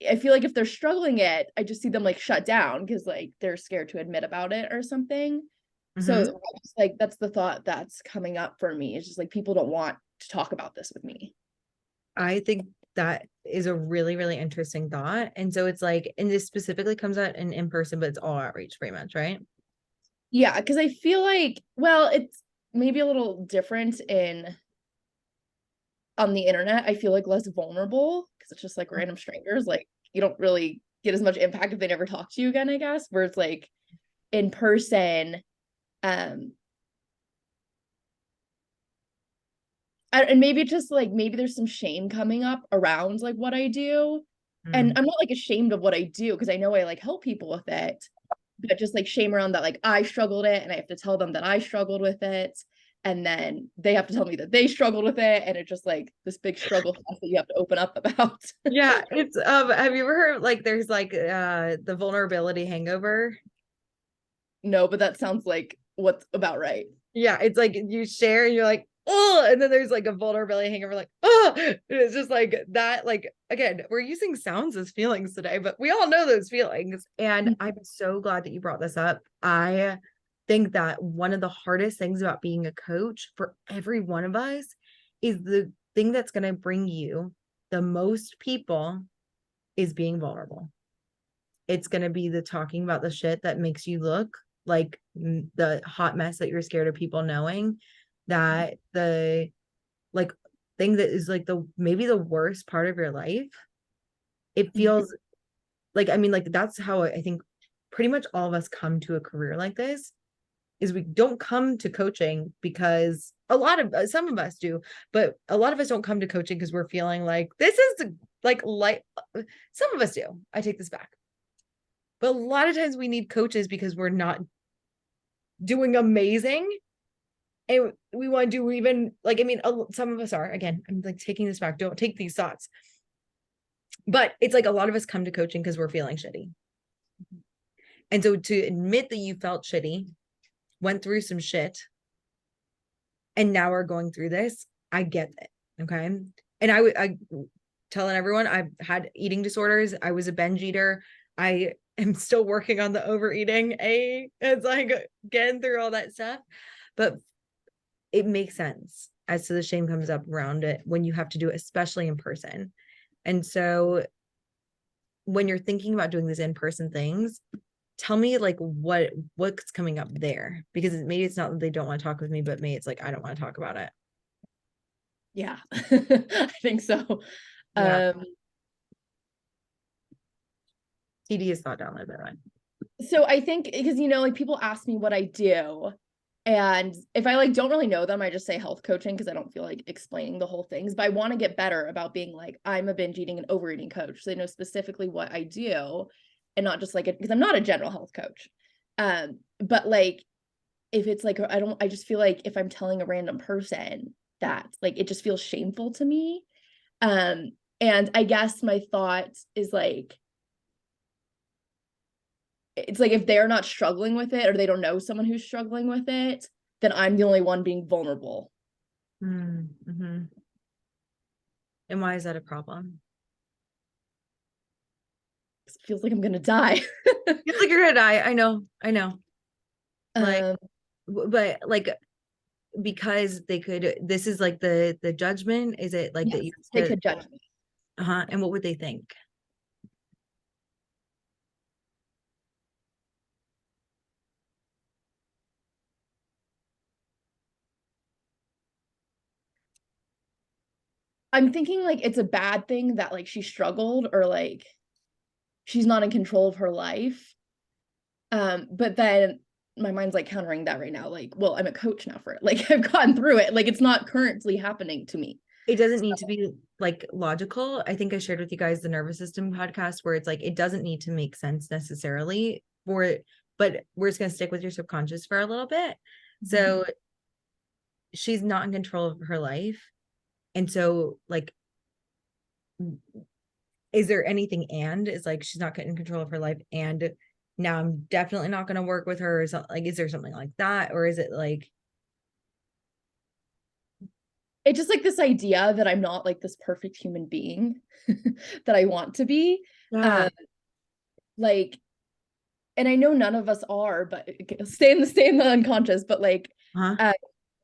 I feel like if they're struggling it, I just see them like shut down because like they're scared to admit about it or something. So Mhm. I just, like that's the thought that's coming up for me. It's just like people don't want to talk about this with me. I think that is a really, really interesting thought. And so it's like, and this specifically comes out in person, but it's all outreach pretty much, right? Yeah, because I feel like, well, it's maybe a little different in on the internet. I feel like less vulnerable because it's just like random strangers. Like you don't really get as much impact if they never talk to you again, I guess. Where it's like in person, um, and maybe it's just like maybe there's some shame coming up around like what I do. And I'm not like ashamed of what I do because I know I like help people with it, but just like shame around that like I struggled it and I have to tell them that I struggled with it. And then they have to tell me that they struggled with it. And it's just like this big struggle fest that you have to open up about. Yeah, it's have you ever heard like there's like the vulnerability hangover? No, but that sounds like what's about right. Yeah, it's like you share and you're like, oh, and then there's like a vulnerability hangover, like, oh, it's just like that. Like, again, we're using sounds as feelings today, but we all know those feelings. And I'm so glad that you brought this up. I think that one of the hardest things about being a coach for every one of us is the thing that's going to bring you the most people is being vulnerable. It's going to be the talking about the shit that makes you look like the hot mess that you're scared of people knowing, that the like thing that is like the maybe the worst part of your life. It feels like, I mean, like that's how I think pretty much all of us come to a career like this is we don't come to coaching because a lot of some of us do, but a lot of us don't come to coaching because we're feeling like this is like some of us do. I take this back. But a lot of times we need coaches because we're not doing amazing. And we want to do even like, I mean, some of us are, again, I'm like taking this back. Don't take these thoughts. But it's like a lot of us come to coaching because we're feeling shitty. And so to admit that you felt shitty, went through some shit, and now are going through this, I get it. Okay. And telling everyone I've had eating disorders. I was a binge eater. I am still working on the overeating. It's like getting through all that stuff, but it makes sense as to the shame comes up around it when you have to do it, especially in person. And so when you're thinking about doing these in-person things, tell me like what's coming up there, because maybe it's not that they don't want to talk with me, but maybe it's like, I don't want to talk about it. Yeah, I think so. Yeah. TD is thought down by the way. So I think because, you know, like people ask me what I do, and if I like don't really know them, I just say health coaching because I don't feel like explaining the whole things, but I want to get better about being like, I'm a binge eating and overeating coach. So they know specifically what I do and not just like it, because I'm not a general health coach. But like, if it's like, I just feel like if I'm telling a random person that, like, it just feels shameful to me. And I guess my thought is like, it's like if they're not struggling with it or they don't know someone who's struggling with it, then I'm the only one being vulnerable. Mm-hmm. And why is that a problem? It feels like I'm gonna die. It's like you're gonna die. I know. Like, but like, because they could, this is like the judgment. Is it like yes, that you they could judge me. And what would they think? I'm thinking like it's a bad thing that like she struggled or like she's not in control of her life. But then my mind's like countering that right now. Like, well, I'm a coach now for it. Like I've gone through it. Like it's not currently happening to me. It doesn't need to be like logical. I think I shared with you guys the nervous system podcast where it's like, it doesn't need to make sense necessarily for it, but we're just going to stick with your subconscious for a little bit. So she's not in control of her life. And so like, is there anything is like, she's not in control of her life and now I'm definitely not going to work with her. Or something like, is there something like that? Or is it like, it's just like this idea that I'm not like this perfect human being that I want to be. yeah. Like, and I know none of us are, but stay in the unconscious, but like,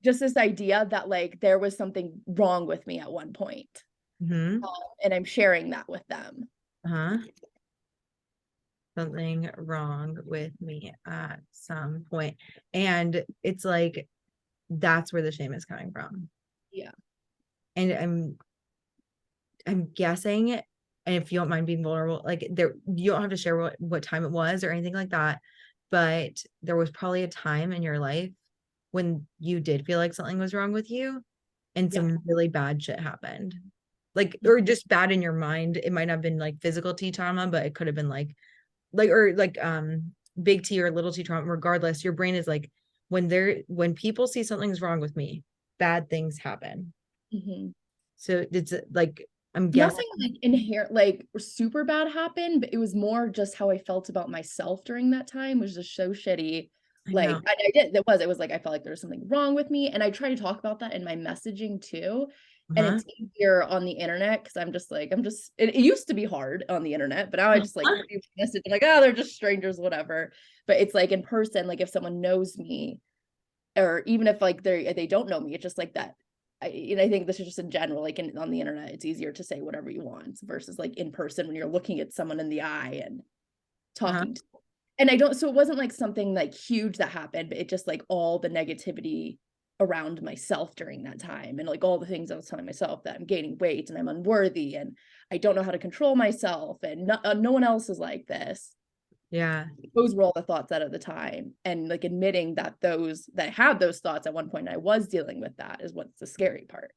just this idea that like there was something wrong with me at one point. Mm-hmm. And I'm sharing that with them. Something wrong with me at some point. And it's like, that's where the shame is coming from. Yeah. And I'm guessing, and if you don't mind being vulnerable, like there, you don't have to share what time it was or anything like that, but there was probably a time in your life when you did feel like something was wrong with you and some really bad shit happened. Like, or just bad in your mind. It might not have been like physical T trauma, but it could have been like big T or little T trauma. Regardless, your brain is like, when people see something's wrong with me, bad things happen. So it's like, I'm guessing nothing like inherent, like super bad happened, but it was more just how I felt about myself during that time was just so shitty. Like I did, it was like I felt like there was something wrong with me, and I try to talk about that in my messaging too. And it's easier on the internet because it used to be hard on the internet, but now I just like message like, oh, they're just strangers, whatever. But it's like in person, like if someone knows me, or even if like they don't know me, it's just like that. I think this is just in general, like on the internet, it's easier to say whatever you want versus like in person when you're looking at someone in the eye and talking to them. And so it wasn't like something like huge that happened, but it just like all the negativity around myself during that time and like all the things I was telling myself that I'm gaining weight and I'm unworthy and I don't know how to control myself and no one else is like this. Yeah. Those were all the thoughts at the time. And like admitting that I had those thoughts at one point, I was dealing with that is what's the scary part.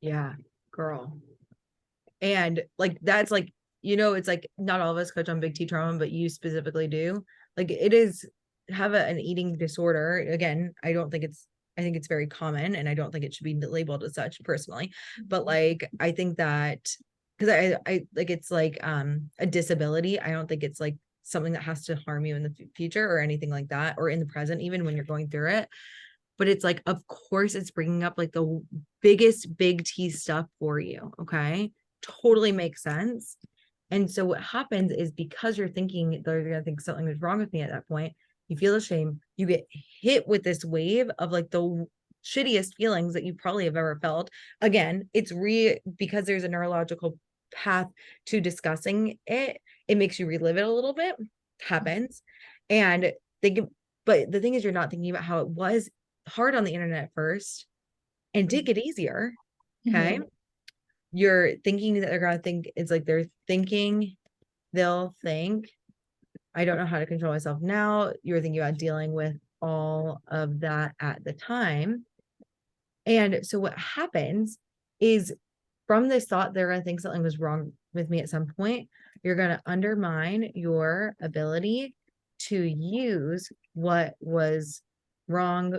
Yeah, girl. And like, that's like, it's like not all of us coach on big T trauma, but you specifically do. Like it is have an eating disorder. Again, I think it's very common and I don't think it should be labeled as such personally, but like, I think that because I like, it's like, a disability. I don't think it's like something that has to harm you in the future or anything like that, or in the present, even when you're going through it. But it's like, of course it's bringing up like the biggest big T stuff for you. Okay. totally makes sense. And so what happens is, because you're thinking they're gonna think something is wrong with me at that point, you feel ashamed, you get hit with this wave of like the shittiest feelings that you probably have ever felt. Again, it's because there's a neurological path to discussing it, it makes you relive it a little bit. Happens. And but the thing is, you're not thinking about how it was hard on the internet first and did get easier. Okay. You're thinking that they're gonna think, it's like they'll think, I don't know how to control myself now. You're thinking about dealing with all of that at the time. And so what happens is, from this thought, they're going to think something was wrong with me at some point, you're going to undermine your ability to use what was wrong,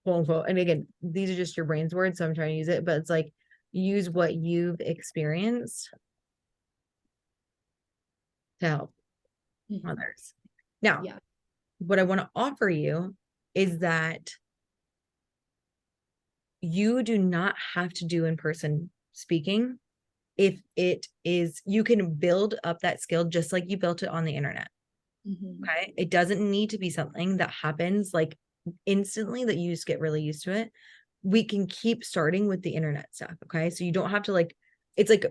quote unquote. And again, these are just your brain's words, so I'm trying to use it, but it's like, use what you've experienced to help others. Now, Yeah. what I want to offer you is that you do not have to do in-person speaking. If it is, you can build up that skill just like you built it on the internet. Okay. It doesn't need to be something that happens like instantly, that you just get really used to it. We can keep starting with the internet stuff. Okay. So you don't have to like, it's like,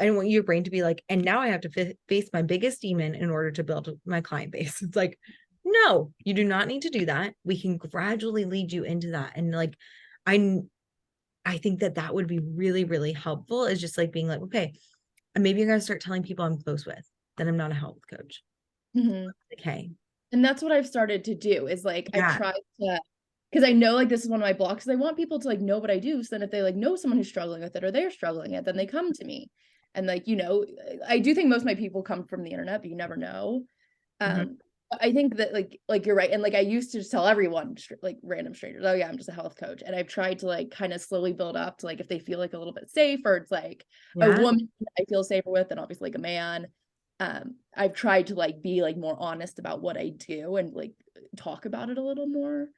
I don't want your brain to be like, and now I have to face my biggest demon in order to build my client base. It's like, no, you do not need to do that. We can gradually lead you into that. And like, I think that would be really, really helpful, is just like being like, okay, and maybe you're going to start telling people I'm close with that I'm not a health coach. Okay. And that's what I've started to do, is like, Yeah. I've tried to, because I know like this is one of my blocks. I want people to like know what I do. So then if they like know someone who's struggling with it, or they're struggling it, then they come to me. And like, you know, I do think most of my people come from the internet, but you never know. I think that like you're right. And like, I used to just tell everyone, like random strangers, oh yeah, I'm just a health coach. And I've tried to like kind of slowly build up to like, if they feel like a little bit safe, or it's like a woman I feel safer with, and obviously like a man. I've tried to like be like more honest about what I do, and like talk about it a little more.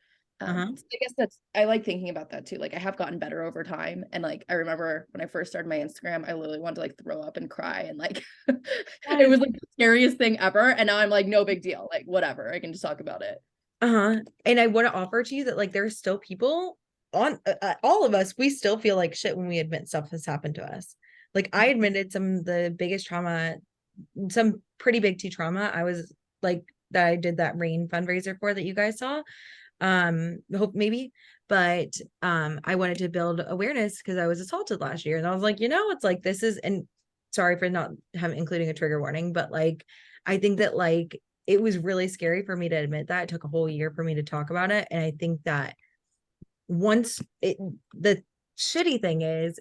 So I guess I like thinking about that too. Like, I have gotten better over time. And like, I remember when I first started my Instagram, I literally wanted to like throw up and cry, and like it was like the scariest thing ever. And now I'm like, no big deal. Like, whatever, I can just talk about it. And I want to offer to you that like, there's still people on all of us, we still feel like shit when we admit stuff has happened to us. Like, I admitted some of the biggest trauma, some pretty big T trauma. I was like, that I did that rain fundraiser for, that you guys saw. Hope maybe, but I wanted to build awareness because I was assaulted last year, and I was like, it's like, this is, and sorry for not including a trigger warning, but like, I think that like, it was really scary for me to admit that. It took a whole year for me to talk about it. And I think that once the shitty thing is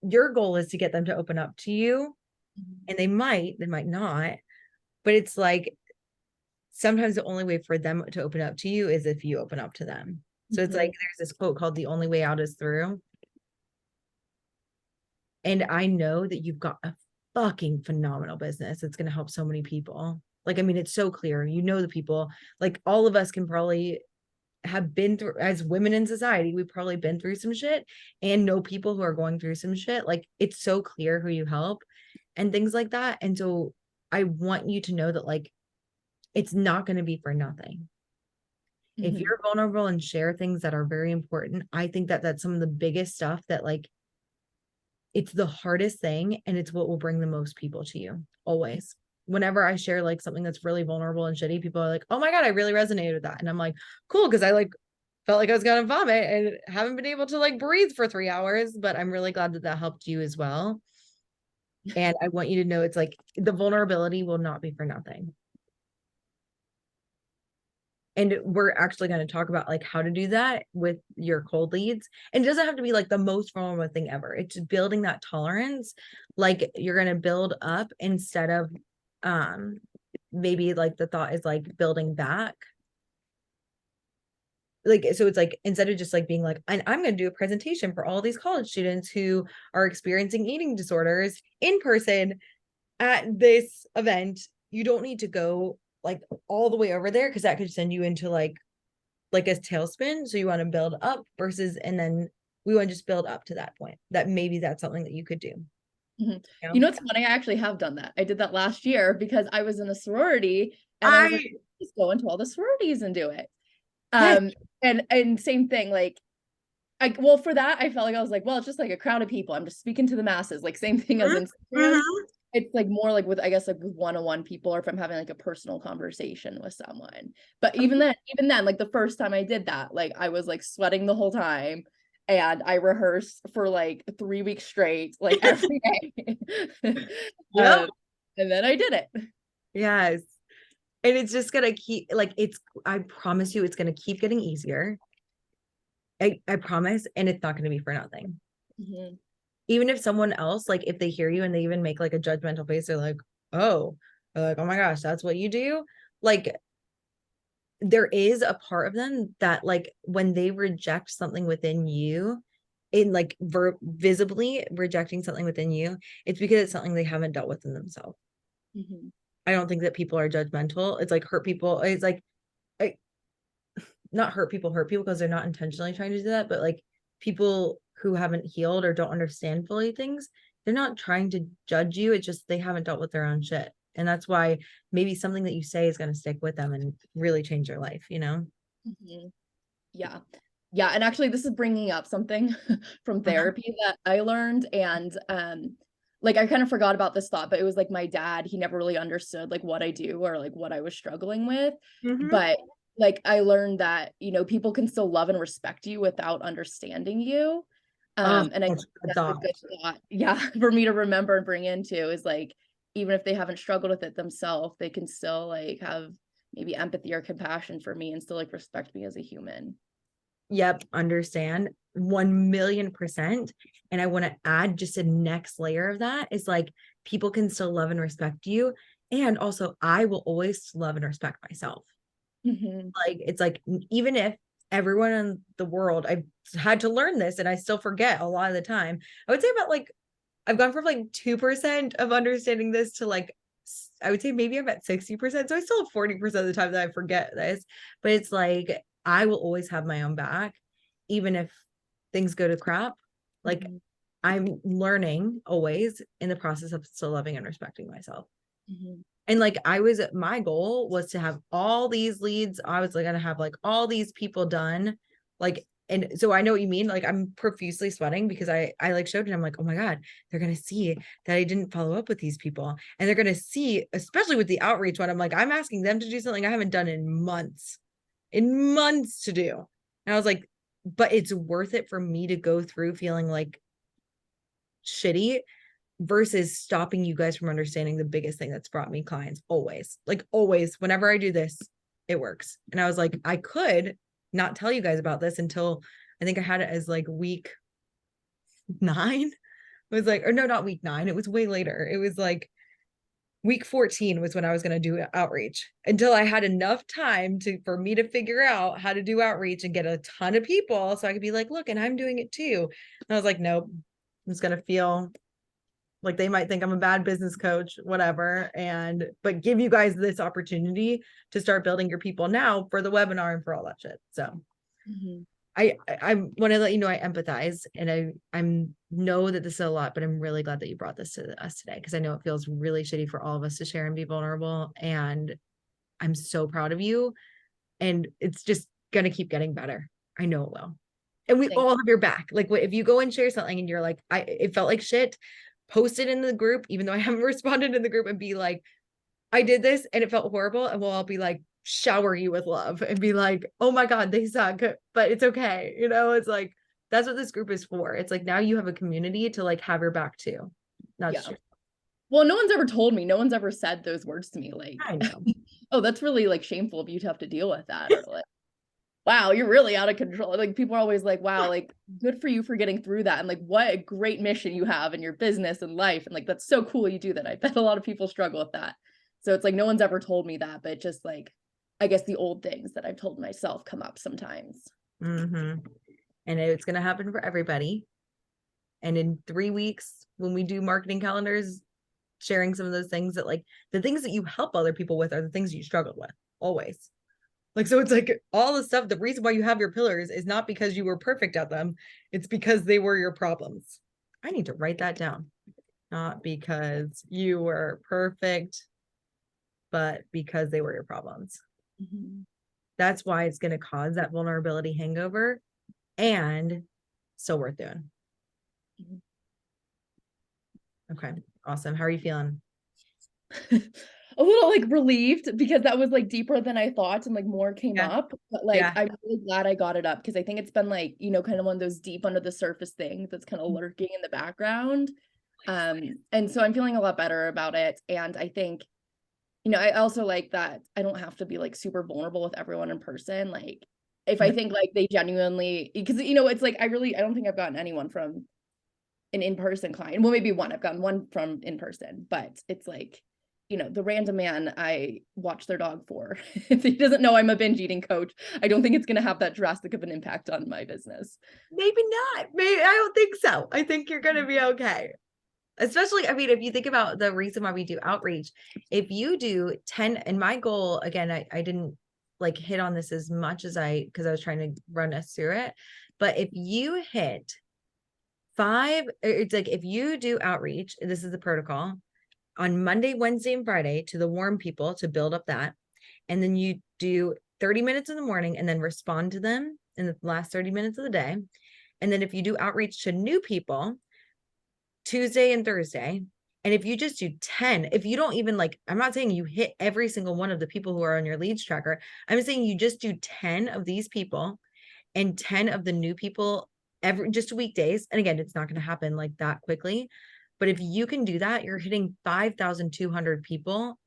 your goal is to get them to open up to you, and they might not, but it's like, sometimes the only way for them to open up to you is if you open up to them. So it's like, there's this quote called, the only way out is through. And I know that you've got a fucking phenomenal business. It's going to help so many people. Like, I mean, it's so clear, the people, like all of us can probably have been through, as women in society, we've probably been through some shit and know people who are going through some shit. Like, it's so clear who you help and things like that. And so I want you to know that like, it's not going to be for nothing. If you're vulnerable and share things that are very important, I think that that's some of the biggest stuff that like, it's the hardest thing, and it's what will bring the most people to you always. Whenever I share like something that's really vulnerable and shitty, people are like, oh my God, I really resonated with that. And I'm like, cool. Cause I like felt like I was going to vomit and haven't been able to like breathe for 3 hours, but I'm really glad that helped you as well. And I want you to know, it's like, the vulnerability will not be for nothing. And we're actually going to talk about like how to do that with your cold leads. And it doesn't have to be like the most vulnerable thing ever. It's just building that tolerance. Like, you're going to build up instead of maybe like the thought is like building back. Like, so it's like, instead of just like being like, I'm going to do a presentation for all these college students who are experiencing eating disorders in person at this event, you don't need to go like all the way over there, because that could send you into like a tailspin. So you want to build up versus, and then we want to just build up to that point, that maybe that's something that you could do. Mhm. You You know what's funny? I actually have done that. I did that last year because I was in a sorority and I was like, just go into all the sororities and do it. Yes. And same thing, like well, for that, I felt like I was like, well, it's just like a crowd of people. I'm just speaking to the masses, like same thing as Instagram. Mhm. It's like more like with, I guess, like with one-on-one people, or if I'm having like a personal conversation with someone. But even then, like the first time I did that, like I was like sweating the whole time. And I rehearsed for like 3 weeks straight, like every day. Yep. And then I did it. Yes. And it's just gonna keep like I promise you it's gonna keep getting easier. I promise, and it's not gonna be for nothing. Mhm. Even if someone else, like if they hear you and they even make like a judgmental face, they're like, oh my gosh, that's what you do. Like there is a part of them that like when they reject something within you, in like visibly rejecting something within you, it's because it's something they haven't dealt with in themselves. Mhm. I don't think that people are judgmental. It's like hurt people. It's like not hurt people because they're not intentionally trying to do that, but like people who haven't healed or don't understand fully things, they're not trying to judge you. It's just they haven't dealt with their own shit. And that's why maybe something that you say is going to stick with them and really change their life, you know? Mhm. Yeah. Yeah, and actually this is bringing up something from therapy that I learned, and like I kind of forgot about this thought, but it was like my dad, he never really understood like what I do or like what I was struggling with. Mhm. But like I learned that, people can still love and respect you without understanding you. Oh, And I think that's a good that's a thought. good thought. Yeah, for me to remember and bring into is like even if they haven't struggled with it themselves, they can still like have maybe empathy or compassion for me and still like respect me as a human. Yep, understand 1,000,000%. And I want to add just a next layer of that is like people can still love and respect you. And also, I will always love and respect myself. Mhm. Like, it's like, even if everyone in the world, I've had to learn this and I still forget a lot of the time. I would say about like, I've gone from like 2% of understanding this to like, I would say maybe I'm at 60%. So I still have 40% of the time that I forget this, but it's like, I will always have my own back, even if things go to crap. Like Mhm. I'm learning always in the process of still loving and respecting myself. Mhm. And like my goal was to have all these leads. I was like gonna have like all these people done. Like, and so I know what you mean. Like I'm profusely sweating because I like showed it. I'm like, oh my God, they're gonna see that I didn't follow up with these people. And they're gonna see, especially with the outreach one, I'm like, I'm asking them to do something I haven't done in months to do. And I was like, but it's worth it for me to go through feeling like shitty versus stopping you guys from understanding the biggest thing that's brought me clients always whenever I do this it works. And I was like, I could not tell you guys about this until I think I had it as like week 9. It was like, or no, not week 9, it was way later. It was like week 14 was when I was going to do outreach, until I had enough time for me to figure out how to do outreach and get a ton of people so I could be like, look, and I'm doing it too. And I was like, nope, I'm just going to feel like they might think I'm a bad business coach, whatever, but give you guys this opportunity to start building your people now for the webinar and for all that shit. So Mhm. I want to let you know I empathize, and I'm know that this is a lot, but I'm really glad that you brought this to us today, because I know it feels really shitty for all of us to share and be vulnerable, and I'm so proud of you, and it's just gonna keep getting better. I know it will. And we Thank all have your back. Like if you go and share something and you're like, it felt like shit, post it in the group, even though I haven't responded in the group, and be like, I did this and it felt horrible. And we'll all be like, shower you with love and be like, oh my God, they suck, but it's okay. It's like, that's what this group is for. It's like, now you have a community to like have your back too. Not Yeah. just Well, no one's ever told me, no one's ever said those words to me, like, I know. oh, that's really like shameful of you to have to deal with that, or like, wow, you're really out of control. Like people are always like, wow, like good for you for getting through that. And like, what a great mission you have in your business and life. And like, that's so cool you do that. I bet a lot of people struggle with that. So it's like, no one's ever told me that, but just like, I guess the old things that I've told myself come up sometimes. And it's going to happen for everybody. And in 3 weeks, when we do marketing calendars, sharing some of those things that like the things that you help other people with are the things you struggled with always. Like, so it's like all the stuff, the reason why you have your pillars is not because you were perfect at them. It's because they were your problems. I need to write that down. Not because you were perfect, but because they were your problems. That's why it's going to cause that vulnerability hangover, and so worth doing. Okay, awesome. How are you feeling? A little like relieved because that was like deeper than I thought and like more came Yeah. up. But like Yeah. I'm really glad I got it up because I think it's been like, you know, kind of one of those deep under the surface things that's kind of lurking in the background. And so I'm feeling a lot better about it. And I think, you know, I also like that I don't have to be like super vulnerable with everyone in person. Like if I think like they genuinely, because you know, it's like I don't think I've gotten anyone from an in-person client. Well, maybe one. I've gotten one from in person, but it's like, you know, the random man I watch their dog for. If he doesn't know I'm a binge eating coach, I don't think it's going to have that drastic of an impact on my business. Maybe not. Maybe I don't think so. I think you're going to be okay. Especially, I mean, if you think about the reason why we do outreach, if you do 10, and my goal, again, I didn't like hit on this as much as because I was trying to run us through it. But if you hit 5, it's like if you do outreach, this is the protocol on Monday, Wednesday, and Friday to the warm people to build up that. And then you do 30 minutes in the morning and then respond to them in the last 30 minutes of the day. And then if you do outreach to new people, Tuesday and Thursday, and if you just do 10, if you don't even like, I'm not saying you hit every single one of the people who are on your leads tracker. I'm saying you just do 10 of these people and 10 of the new people just weekdays. And again, it's not going to happen like that quickly. But if you can do that, you're hitting 5,200 people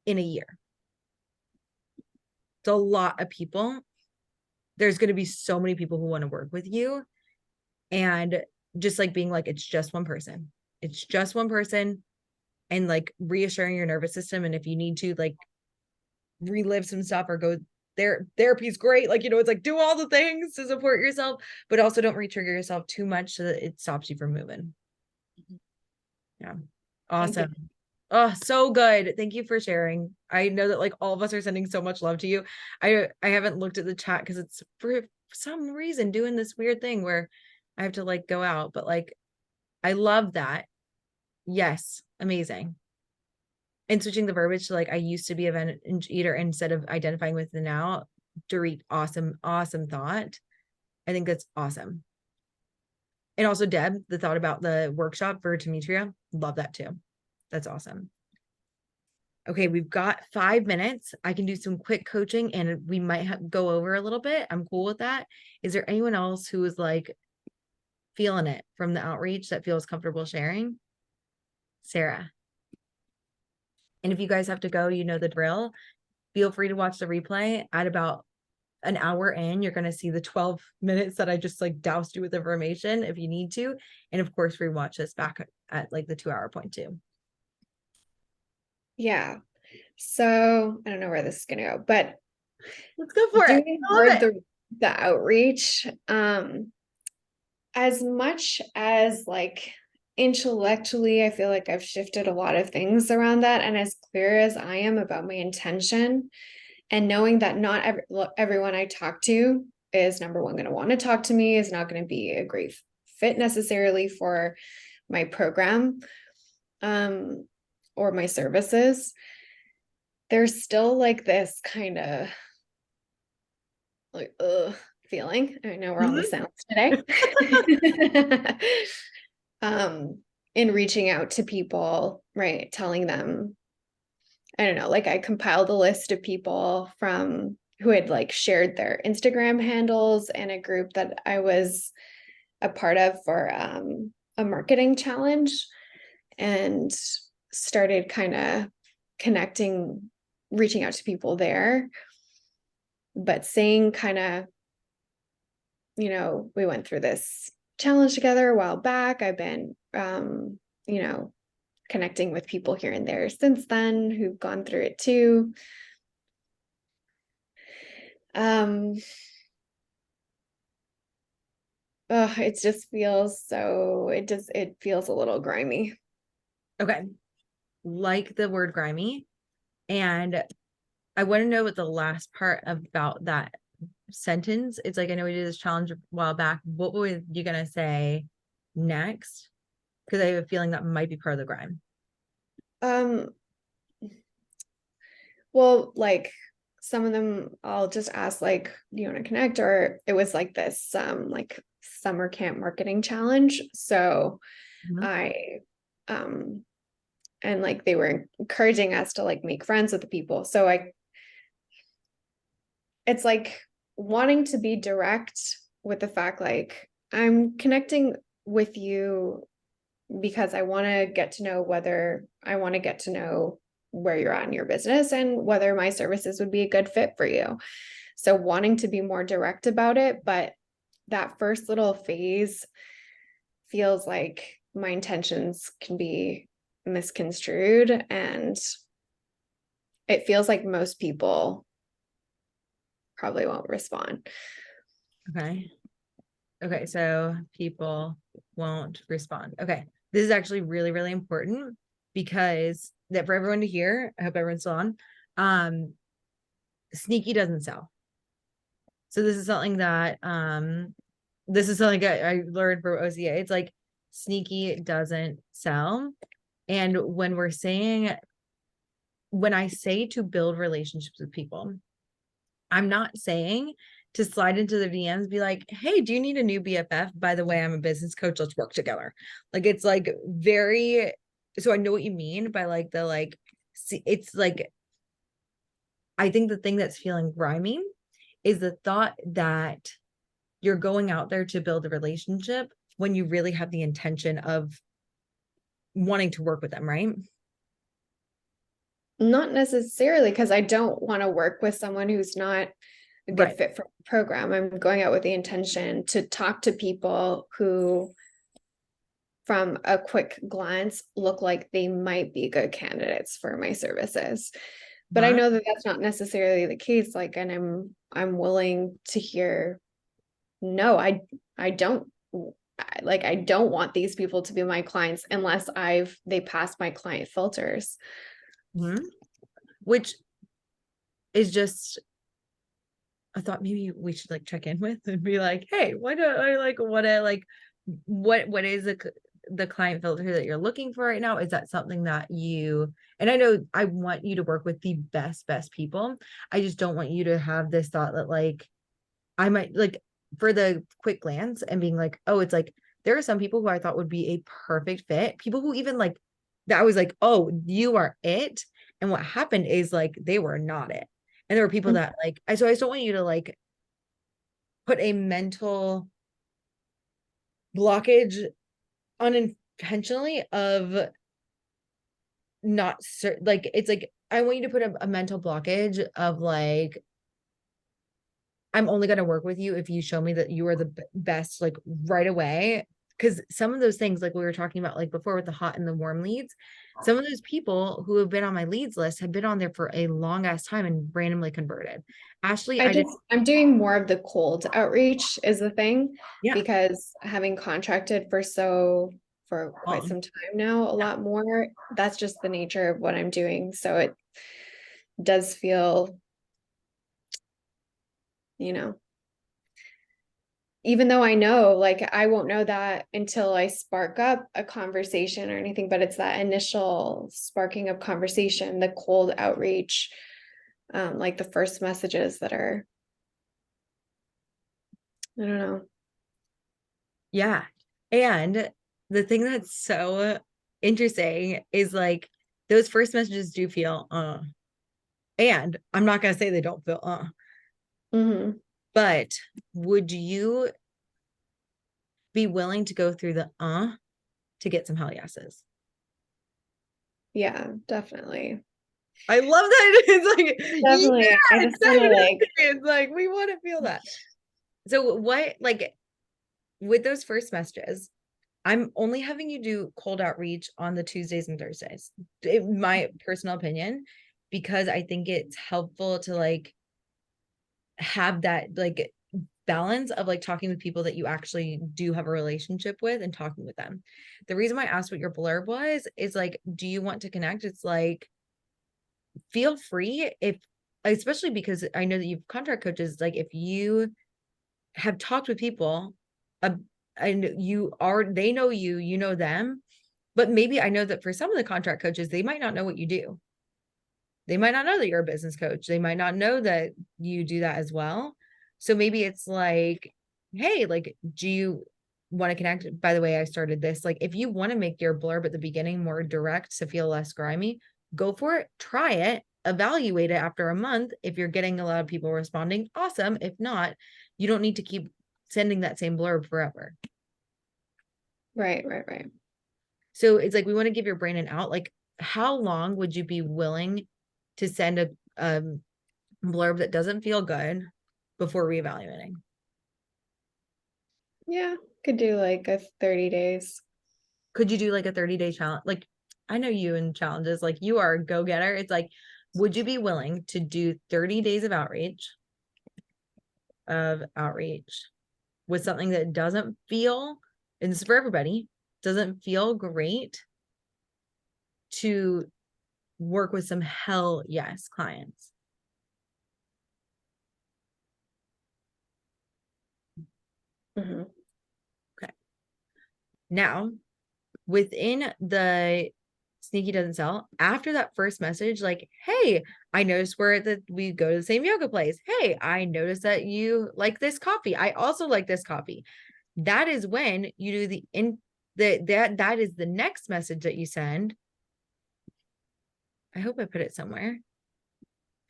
in a year. It's a lot of people. There's going to be so many people who want to work with you. And just like being like, it's just one person. It's just one person. And like reassuring your nervous system. And if you need to like relive some stuff or go there, therapy's great. Like, you know, it's like do all the things to support yourself, but also don't re-trigger yourself too much so that it stops you from moving. Yeah. Awesome. Oh, so good. Thank you for sharing. I know that like all of us are sending so much love to you. I haven't looked at the chat because it's for some reason doing this weird thing where I have to like go out, but like I love that. Yes, amazing. And switching the verbiage to like I used to be a binge eater instead of identifying with the now. Dorit, awesome thought. I think that's awesome. And also Deb, the thought about the workshop for Demetria, love that too. That's awesome. Okay, we've got 5 minutes. I can do some quick coaching and we might go over a little bit. I'm cool with that. Is there anyone else who is like feeling it from the outreach that feels comfortable sharing? Sarah. And if you guys have to go, you know the drill. Feel free to watch the replay. At about an hour in, you're going to see the 12 minutes that I just like doused you with information if you need to. And of course, rewatch this back at like the 2-hour point too. Yeah. So I don't know where this is gonna go, but let's go for it. Doing more of the outreach, as much as like intellectually, I feel like I've shifted a lot of things around that. And as clear as I am about my intention and knowing that not everyone I talk to is number one going to want to talk to me, is not going to be a great fit necessarily for my program or my services. There's still like this kind of like feeling. I know we're on the sounds today. In reaching out to people, right? Telling them, I don't know, like I compiled a list of people from who had like shared their Instagram handles in a group that I was a part of for a marketing challenge, and started kind of connecting, reaching out to people there, but saying kind of, you know, we went through this challenge together a while back. I've been, you know, connecting with people here and there since then who've gone through it too. It just feels so, it feels a little grimy. Okay. Like the word grimy. And I want to know what the last part about that sentence. It's like, I know we did this challenge a while back. What were you gonna say next? Because I have a feeling that might be part of the grime. Well, like some of them I'll just ask like, do you want to connect? Or it was like this like summer camp marketing challenge. So Mhm. I and like they were encouraging us to like make friends with the people. So it's like wanting to be direct with the fact like I'm connecting with you because I want to get to know where you're at in your business and whether my services would be a good fit for you. So wanting to be more direct about it, but that first little phase feels like my intentions can be misconstrued, and it feels like most people probably won't respond. Okay. Okay, so people won't respond. Okay. This is actually really, really important because that for everyone to hear, I hope everyone's still on. Sneaky doesn't sell. So this is something that I learned from OCA. It's like sneaky doesn't sell. And when I say to build relationships with people, I'm not saying to slide into the DMs and be like, hey, do you need a new BFF? By the way, I'm a business coach. Let's work together. Like, it's like very, so I know what you mean by like see, it's like, I think the thing that's feeling grimy is the thought that you're going out there to build a relationship when you really have the intention of wanting to work with them, right? Not necessarily, because I don't want to work with someone who's not a good Right. fit for the program. I'm going out with the intention to talk to people who, from a quick glance, look like they might be good candidates for my services. But I know that that's not necessarily the case. Like, and I'm willing to hear, no, I don't like, I don't want these people to be my clients unless they pass my client filters. Mhm. Which is just, I thought maybe we should like check in with and be like, hey, what is the client filter that you're looking for right now? Is that something that and I know I want you to work with the best people. I just don't want you to have this thought that like, I might like for the quick glance and being like, oh, it's like, there are some people who I thought would be a perfect fit. People who even like that I was like, oh, you are it. And what happened is like, they were not it. And there were people that like, so I just don't want you to like put a mental blockage unintentionally of not like, it's like, I want you to put a mental blockage of like, I'm only going to work with you if you show me that you are the best, like right away. Because some of those things, like we were talking about, like before with the hot and the warm leads, some of those people who have been on my leads list have been on there for a long ass time and randomly converted. Ashley, I'm doing more of the cold outreach is the thing, Yeah. because having contracted for quite some time now, a lot more, that's just the nature of what I'm doing. So it does feel, even though I know, like, I won't know that until I spark up a conversation or anything, but it's that initial sparking of conversation, the cold outreach, like the first messages that are, I don't know. Yeah. And the thing that's so interesting is like those first messages do feel, and I'm not going to say they don't feel, but would you be willing to go through the, to get some hell yeses? Yeah, definitely. I love that. It's like, Definitely. yeah, I just wanna, like, it's like, we want to feel that. So what, like with those first messages, I'm only having you do cold outreach on the Tuesdays and Thursdays, in my personal opinion, because I think it's helpful to like have that like balance of like talking with people that you actually do have a relationship with and talking with them. The reason why I asked what your blurb was is like, do you want to connect? It's like, feel free if especially because I know that you've contract coaches, like if you have talked with people, and they know you, you know them, but maybe I know that for some of the contract coaches, they might not know what you do. They might not know that you're a business coach. They might not know that you do that as well. So maybe it's like, hey, like, do you want to connect? By the way, I started this. Like, if you want to make your blurb at the beginning more direct to feel less grimy, go for it, try it, evaluate it after a month. If you're getting a lot of people responding, awesome. If not, you don't need to keep sending that same blurb forever. Right. So it's like, we want to give your brain an out. Like, how long would you be willing to send a blurb that doesn't feel good before reevaluating? Yeah, could do like a 30 days. Could you do like a 30-day challenge? Like, I know you in challenges, like you are a go-getter. It's like, would you be willing to do 30 days of outreach with something that doesn't feel, and this is for everybody, doesn't feel great, to work with some hell yes clients? Mhm. Now, within the Sneaky Doesn't Sell, after that first message, like, hey, I noticed we go to the same yoga place. Hey, I noticed that you like this coffee. I also like this coffee. That is when you do that is the next message that you send. I hope I put it somewhere.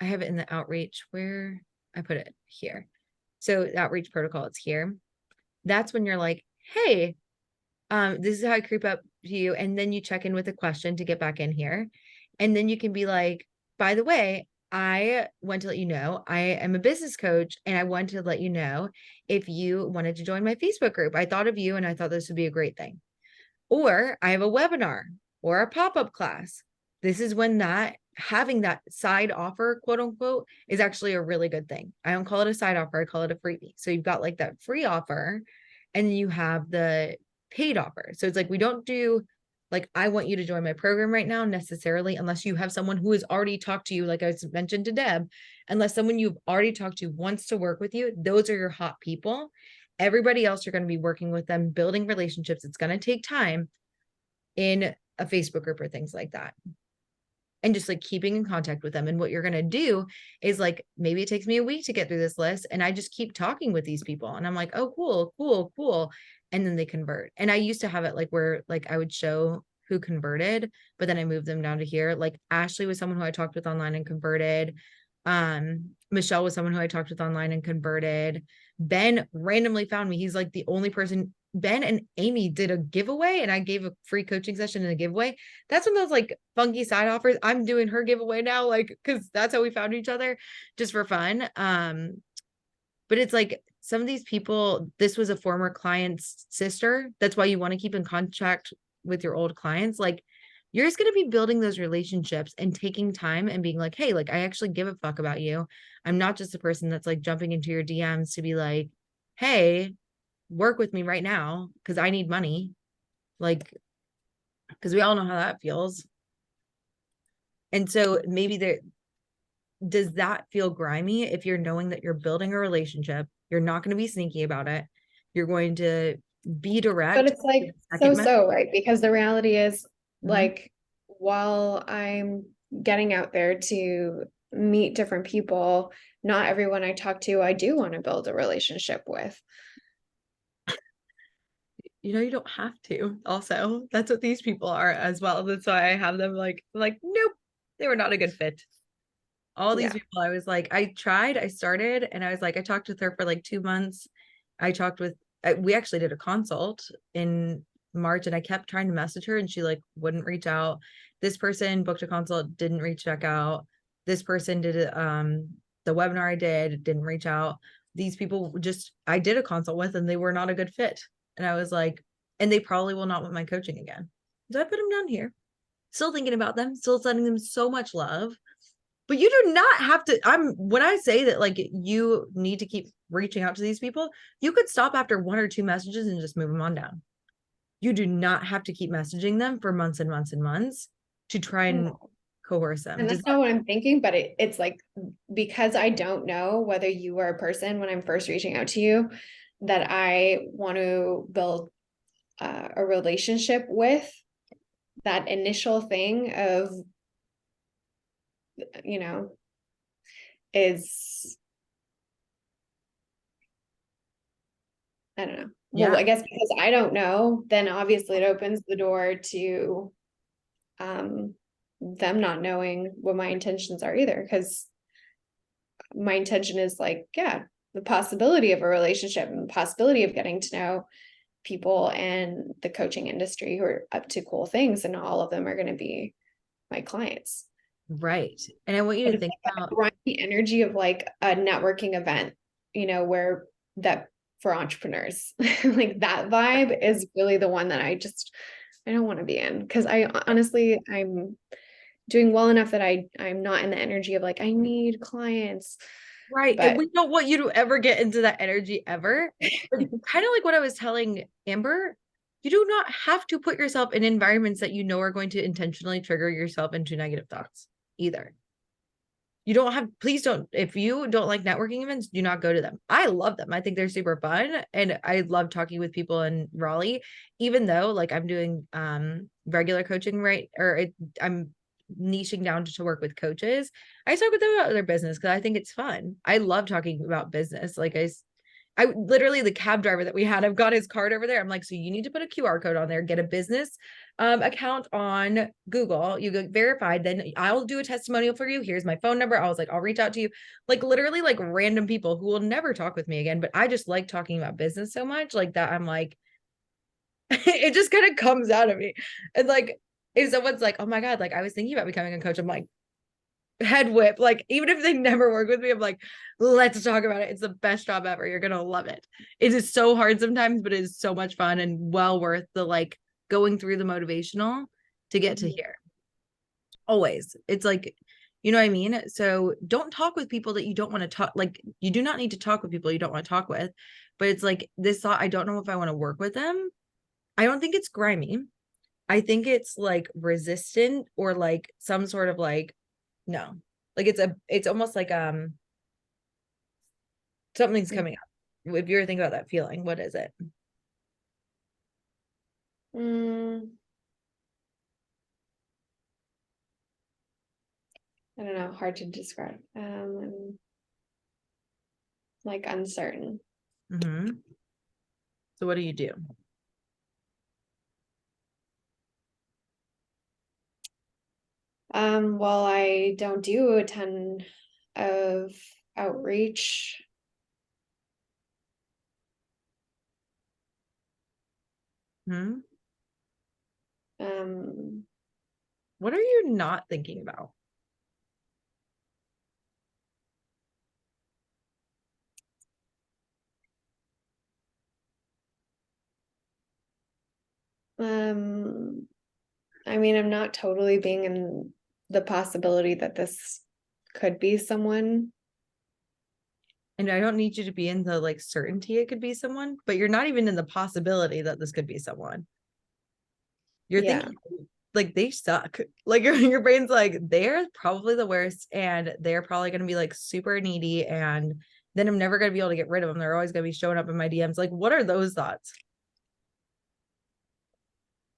I have it in the outreach where I put it here. So outreach protocol, it's here. That's when you're like, hey, this is how I creep up to you. And then you check in with a question to get back in here. And then you can be like, by the way, I want to let you know, I am a business coach, and I want to let you know if you wanted to join my Facebook group. I thought of you and I thought this would be a great thing. Or I have a webinar or a pop-up class. This is when having that side offer, quote unquote, is actually a really good thing. I don't call it a side offer, I call it a freebie. So you've got like that free offer, and then you have the paid offer. So it's like, we don't do like, I want you to join my program right now necessarily, unless you have someone who has already talked to you, like I mentioned to Deb, unless someone you've already talked to wants to work with you, those are your hot people. Everybody else, you're going to be working with them, building relationships. It's going to take time in a Facebook group or things like that. And just like keeping in contact with them. And what you're going to do is like, maybe it takes me a week to get through this list, and I just keep talking with these people, and I'm like, oh, cool. And then they convert. And I used to have it like where like I would show who converted, but then I moved them down to here. Like Ashley was someone who I talked with online and converted. Michelle was someone who I talked with online and converted. Ben randomly found me. He's like the only person. Ben and Amy did a giveaway, and I gave a free coaching session and a giveaway. That's one of those like funky side offers. I'm doing her giveaway now, like, because that's how we found each other, just for fun. But it's like, some of these people, this was a former client's sister. That's why you want to keep in contact with your old clients. Like, you're just going to be building those relationships and taking time and being like, hey, like, I actually give a fuck about you. I'm not just a person that's like jumping into your DMs to be like, hey, work with me right now because I need money. Like, because we all know how that feels. And so maybe does that feel grimy if you're knowing that you're building a relationship? You're not going to be sneaky about it. You're going to be direct. But it's like so, right? Because the reality is, like, while I'm getting out there to meet different people, not everyone I talk to, I do want to build a relationship with. You know, you don't have to. Also, that's what these people are as well. That's why I have them like, nope, they were not a good fit. All these people, I was like, I started, and I was like, I talked with her for like 2 months. We actually did a consult in March, and I kept trying to message her, and she like wouldn't reach out. This person booked a consult, didn't reach back out. This person did the webinar I didn't reach out. These people I did a consult with, and they were not a good fit. And I was like, and they probably will not want my coaching again. So I put them down here, still thinking about them, still sending them so much love. But you do not have to. When I say that, like, you need to keep reaching out to these people, you could stop after 1 or 2 messages and just move them on down. You do not have to keep messaging them for months and months and months to try and coerce them. And that's not what I'm thinking, but it's like, because I don't know whether you are a person when I'm first reaching out to you, that I want to build a relationship with, that initial thing of, you know, is, I don't know. Well, Yeah. I guess because I don't know, then obviously it opens the door to them not knowing what my intentions are either. Because my intention is like, yeah, the possibility of a relationship and the possibility of getting to know people and the coaching industry who are up to cool things, and all of them are going to be my clients. Right. And I want you to think about the energy of like a networking event, you know, where that for entrepreneurs, like that vibe is really the one that I don't want to be in, because I honestly, I'm doing well enough that I'm not in the energy of like, I need clients. right. But And we don't want you to ever get into that energy ever. Kind of like what I was telling Amber, you do not have to put yourself in environments that you know are going to intentionally trigger yourself into negative thoughts either. You don't have, please don't, if you don't like networking events, do not go to them. I love them. I think they're super fun. And I love talking with people in Raleigh, even though like I'm doing regular coaching, right? I'm niching down to work with coaches. I talk with them about their business because I think it's fun. I love talking about business. Like I literally, the cab driver that we had, I've got his card over there. I'm like, so you need to put a QR code on there, get a business account on Google, you get verified, then I'll do a testimonial for you. Here's my phone number. I was like, I'll reach out to you. Like literally like random people who will never talk with me again, but I just like talking about business so much like that. I'm like, it just kind of comes out of me. And like, if someone's like, oh my God, like I was thinking about becoming a coach, I'm like, head whip. Like, even if they never work with me, I'm like, let's talk about it. It's the best job ever. You're gonna love it. It is so hard sometimes, but it is so much fun and well worth the like going through the motivational to get to here. Always. It's like, you know what I mean? So don't talk with people that you don't want to talk. Like, you do not need to talk with people you don't want to talk with. But it's like this thought, I don't know if I want to work with them. I don't think it's grimy. I think it's like resistant or like some sort of like, no, like it's almost like something's coming up. If you're thinking about that feeling, what is it? I don't know, hard to describe. Like uncertain. Mm-hmm. So what do you do? Well, I don't do a ton of outreach. Hmm. Um, What are you not thinking about? I mean, I'm not totally being in the possibility that this could be someone. And I don't need you to be in the like certainty it could be someone, but you're not even in the possibility that this could be someone. You're thinking like they suck. Like your brain's like, they're probably the worst and they're probably going to be like super needy and then I'm never going to be able to get rid of them. They're always going to be showing up in my DMs. Like, what are those thoughts?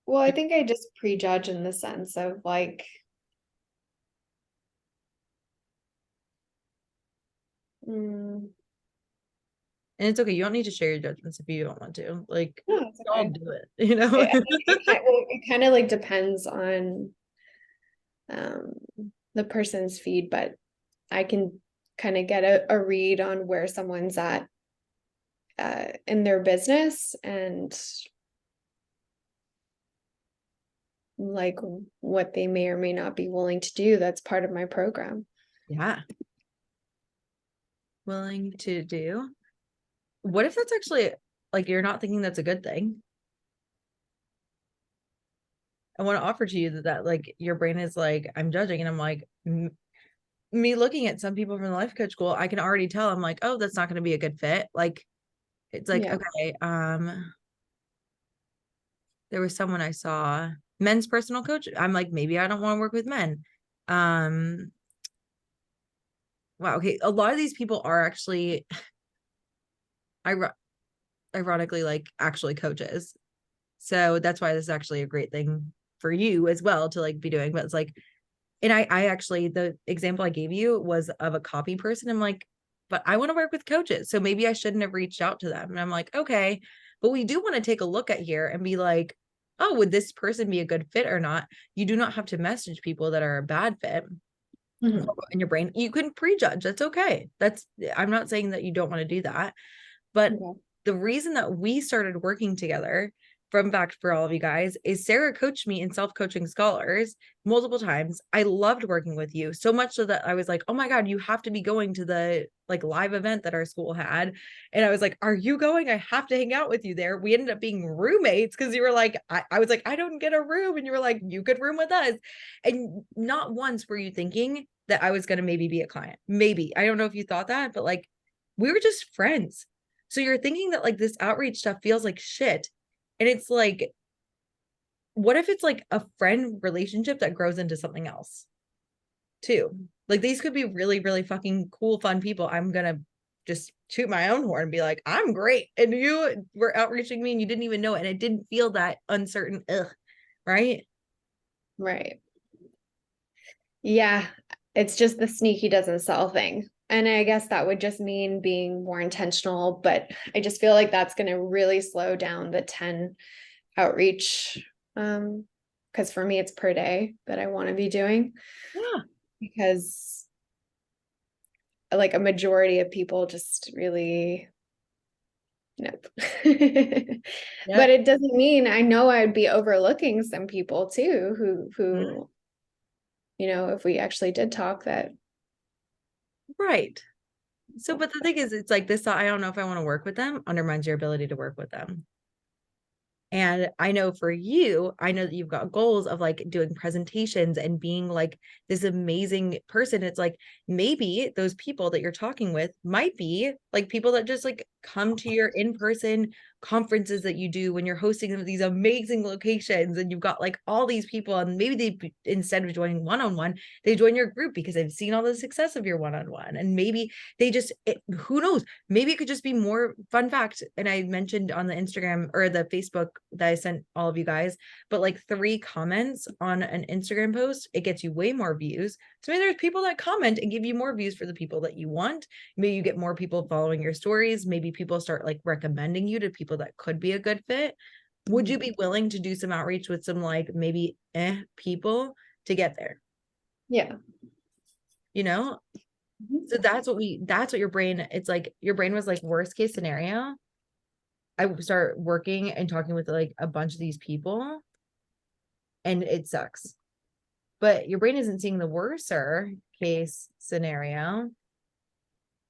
Well, I think I just prejudge in the sense of like, And it's okay. You don't need to share your judgments if you don't want to. Like, no, it's I'll okay. do it, you know? It kind of like depends on the person's feed, but I can kind of get a read on where someone's at in their business and like what they may or may not be willing to do. That's part of my program. Yeah. Willing to do. What if that's actually like you're not thinking that's a good thing? I want to offer to you that like your brain is like, I'm judging, and I'm like, me looking at some people from the life coach school, I can already tell. I'm like, oh, that's not going to be a good fit. Like, it's like, okay, there was someone I saw, men's personal coach. I'm like, maybe I don't want to work with men. Wow, okay, a lot of these people are actually ironically like actually coaches. So that's why this is actually a great thing for you as well to like be doing. But it's like, and I actually, the example I gave you was of a copy person. I'm like, but I want to work with coaches. So maybe I shouldn't have reached out to them. And I'm like, okay, but we do want to take a look at here and be like, oh, would this person be a good fit or not? You do not have to message people that are a bad fit Mhm. in your brain. You can prejudge. That's okay. I'm not saying that you don't want to do that. But Okay. the reason that we started working together, from back for all of you guys, is Sarah coached me in self-coaching scholars multiple times. I loved working with you so much so that I was like, oh my God, you have to be going to the like live event that our school had. And I was like, are you going? I have to hang out with you there. We ended up being roommates because you were like, I was like, I don't get a room. And you were like, you could room with us. And not once were you thinking that I was going to maybe be a client. Maybe. I don't know if you thought that, but like we were just friends. So you're thinking that like this outreach stuff feels like shit. And it's like, what if it's like a friend relationship that grows into something else too? Like these could be really, really fucking cool, fun people. I'm gonna just toot my own horn and be like, I'm great. And you were outreaching me and you didn't even know it. And it didn't feel that uncertain, right? Right. Yeah, it's just the sneaky doesn't sell thing. And I guess that would just mean being more intentional, but I just feel like that's going to really slow down the 10 outreach. Because for me, it's per day that I want to be doing, Yeah. because like a majority of people just really, nope. But it doesn't mean, I know I'd be overlooking some people too, who, you know, if we actually did talk, that Right. So, but the thing is, it's like this, I don't know if I want to work with them, undermines your ability to work with them. And I know for you, I know that you've got goals of like doing presentations and being like this amazing person. It's like maybe those people that you're talking with might be like people that just like come to your in-person conferences that you do when you're hosting them at these amazing locations and you've got like all these people, and maybe they, instead of joining one-on-one, they join your group because they've seen all the success of your one-on-one. And maybe they just who knows, maybe it could just be more. Fun fact, and I mentioned on the Instagram or the Facebook that I sent all of you guys, but like 3 comments on an Instagram post, it gets you way more views. So maybe there's people that comment and give you more views for the people that you want. Maybe you get more people following your stories. Maybe people start like recommending you to people that could be a good fit. Would you be willing to do some outreach with some like maybe people to get there? yeah. You know? So that's what your brain, it's like your brain was like worst case scenario. I would start working and talking with like a bunch of these people and it sucks. But your brain isn't seeing the worser case scenario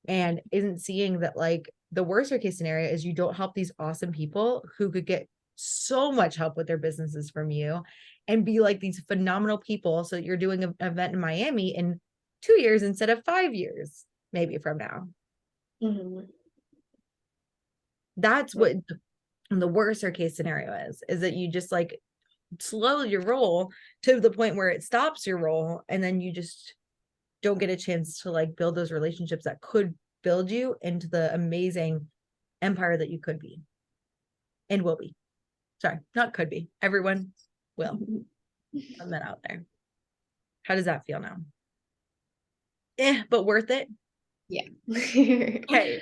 and isn't seeing that like the worser case scenario is you don't help these awesome people who could get so much help with their businesses from you and be like these phenomenal people. So you're doing an event in Miami in 2 years instead of 5 years, maybe from now. Mhm. That's what the worser case scenario is that you just like slow your roll to the point where it stops your roll, and then you just don't get a chance to like build those relationships that could build you into the amazing empire that you could be and will be. Sorry, not could be. Everyone will. Put that out there. How does that feel now? But worth it. Yeah. Okay.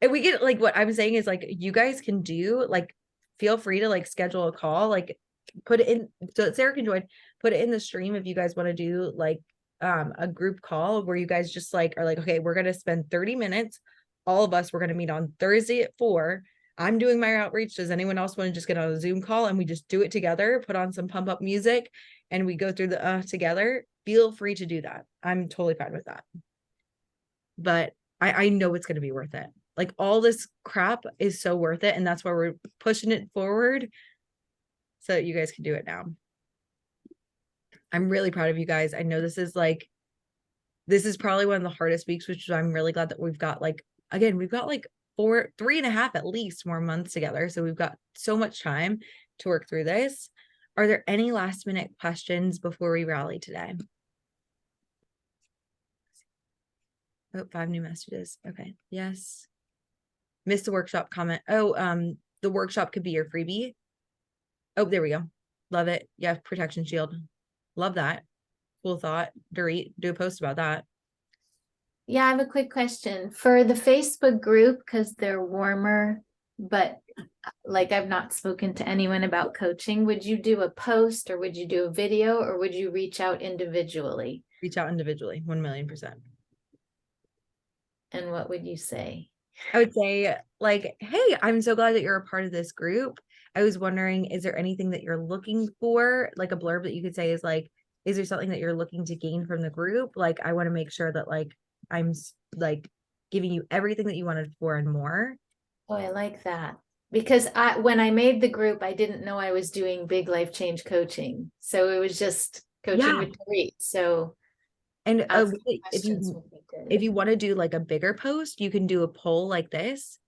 And we get like what I'm saying is like you guys can do like feel free to like schedule a call, like put it in so Sarah can join, put it in the stream if you guys want to do like a group call where you guys just like are like, okay, we're gonna spend 30 minutes. All of us, we're gonna meet on Thursday at 4. I'm doing my outreach. Does anyone else want to just get on a Zoom call and we just do it together, put on some pump up music and we go through the together? Feel free to do that. I'm totally fine with that. But I know it's going to be worth it. Like all this crap is so worth it. And that's why we're pushing it forward so that you guys can do it now. I'm really proud of you guys. I know this is probably one of the hardest weeks, which I'm really glad that we've got like 3.5 at least more months together. So we've got so much time to work through this. Are there any last minute questions before we rally today? Oh, 5 new messages. Okay. Yes. Missed the workshop comment. Oh, the workshop could be your freebie. Oh, there we go. Love it. Yeah, protection shield. Love that. Cool thought. Dorit, do a post about that. Yeah, I have a quick question for the Facebook group because they're warmer, but like I've not spoken to anyone about coaching. Would you do a post or would you do a video or would you reach out individually? Reach out individually, 1,000,000%. And what would you say? I would say, like, hey, I'm so glad that you're a part of this group. I was wondering, is there anything that you're looking for? Like a blurb that you could say is like, is there something that you're looking to gain from the group? Like, I want to make sure that like I'm like giving you everything that you wanted for and more. Oh, I like that. Because when I made the group, I didn't know I was doing big life change coaching. So it was just coaching Yeah. with Dorit. So And asking if questions you would be good. if you want to do like a bigger post, you can do a poll like this.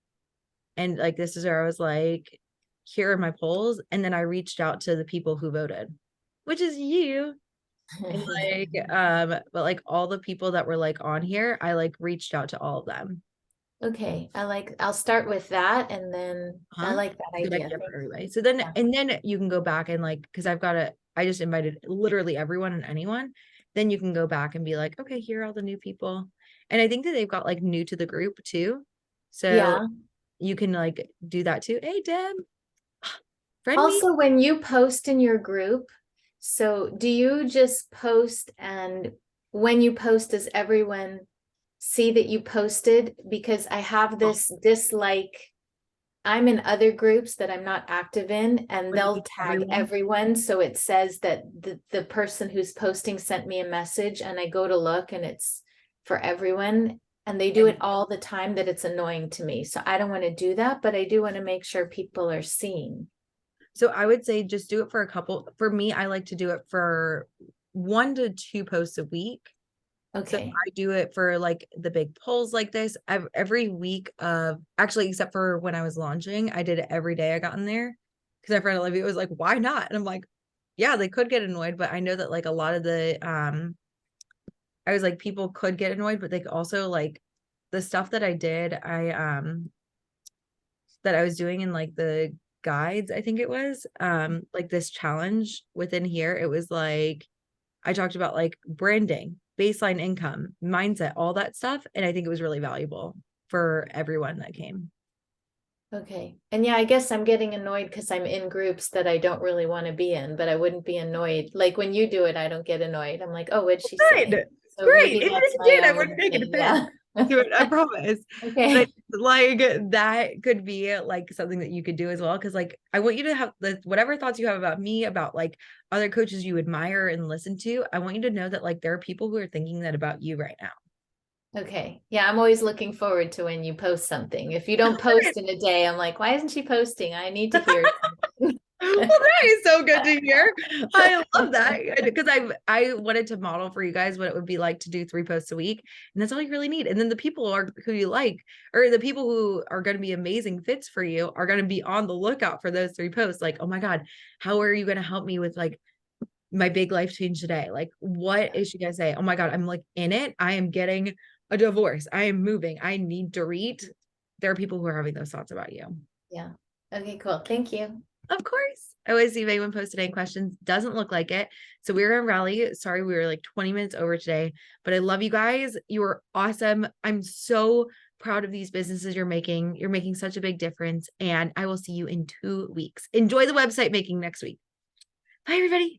And like this is where I was like, here are my polls. And then I reached out to the people who voted, which is you. And like, but like all the people that were like on here, I like reached out to all of them. Okay, I'll start with that and then I Huh? like that Good idea. idea for everybody. So then, Yeah. and then you can go back and like, because I just invited literally everyone and anyone. Then you can go back and be like, okay, here are all the new people. And I think that they've got like new to the group too. So Yeah. you can like do that too. Hey, Deb. Friend me. Also, when you post in your group, so do you just post and when you post, does everyone see that you posted? Because I have this dislike. I'm in other groups that I'm not active in, and Would it they'll be tag everyone? everyone. So it says that the person who's posting sent me a message, and I go to look and it's for everyone. And they do it all the time that it's annoying to me. So I don't want to do that, but I do want to make sure people are seeing. So I would say just do it for a couple. For me, I like to do it for 1 to 2 posts a week. So Okay. I do it for like the big polls like this every week of actually, except for when I was launching, I did it every day I got in there because my friend Olivia was like, why not? And I'm like, yeah, they could get annoyed, but I know that like a lot of the I was like, people could get annoyed, but they could also like the stuff that I did, that I was doing in like the guides, I think it was like this challenge within here. It was like I talked about like branding, baseline income, mindset, all that stuff. And I think it was really valuable for everyone that came. Okay. And yeah, I guess I'm getting annoyed because I'm in groups that I don't really want to be in, but I wouldn't be annoyed. Like when you do it, I don't get annoyed. I'm like, oh, what'd she say? Good. So Great. maybe If that's you my did, I own wouldn't make it a thing. Yeah. do it, I promise. Okay. But like that could be like something that you could do as well. Cause like I want you to have the whatever thoughts you have about me, about like other coaches you admire and listen to. I want you to know that like there are people who are thinking that about you right now. Okay. Yeah, I'm always looking forward to when you post something. If you don't post in a day, I'm like, why isn't she posting? I need to hear something. Well, that is so good to hear. I love that because I wanted to model for you guys what it would be like to do 3 posts a week, and that's all you really need. And then the people are who you like, or the people who are going to be amazing fits for you, are going to be on the lookout for those 3 posts. Like, oh my God, how are you going to help me with like my big life change today? Like, what is she going to say? Oh my God, I'm like in it. I am getting a divorce. I am moving. I need to read. There are people who are having those thoughts about you. Yeah. Okay, cool. Thank you. Of course. I always see if anyone posted any questions. Doesn't look like it. So we're going to rally. Sorry, we were like 20 minutes over today, but I love you guys. You are awesome. I'm so proud of these businesses you're making. You're making such a big difference. And I will see you in 2 weeks. Enjoy the website making next week. Bye, everybody.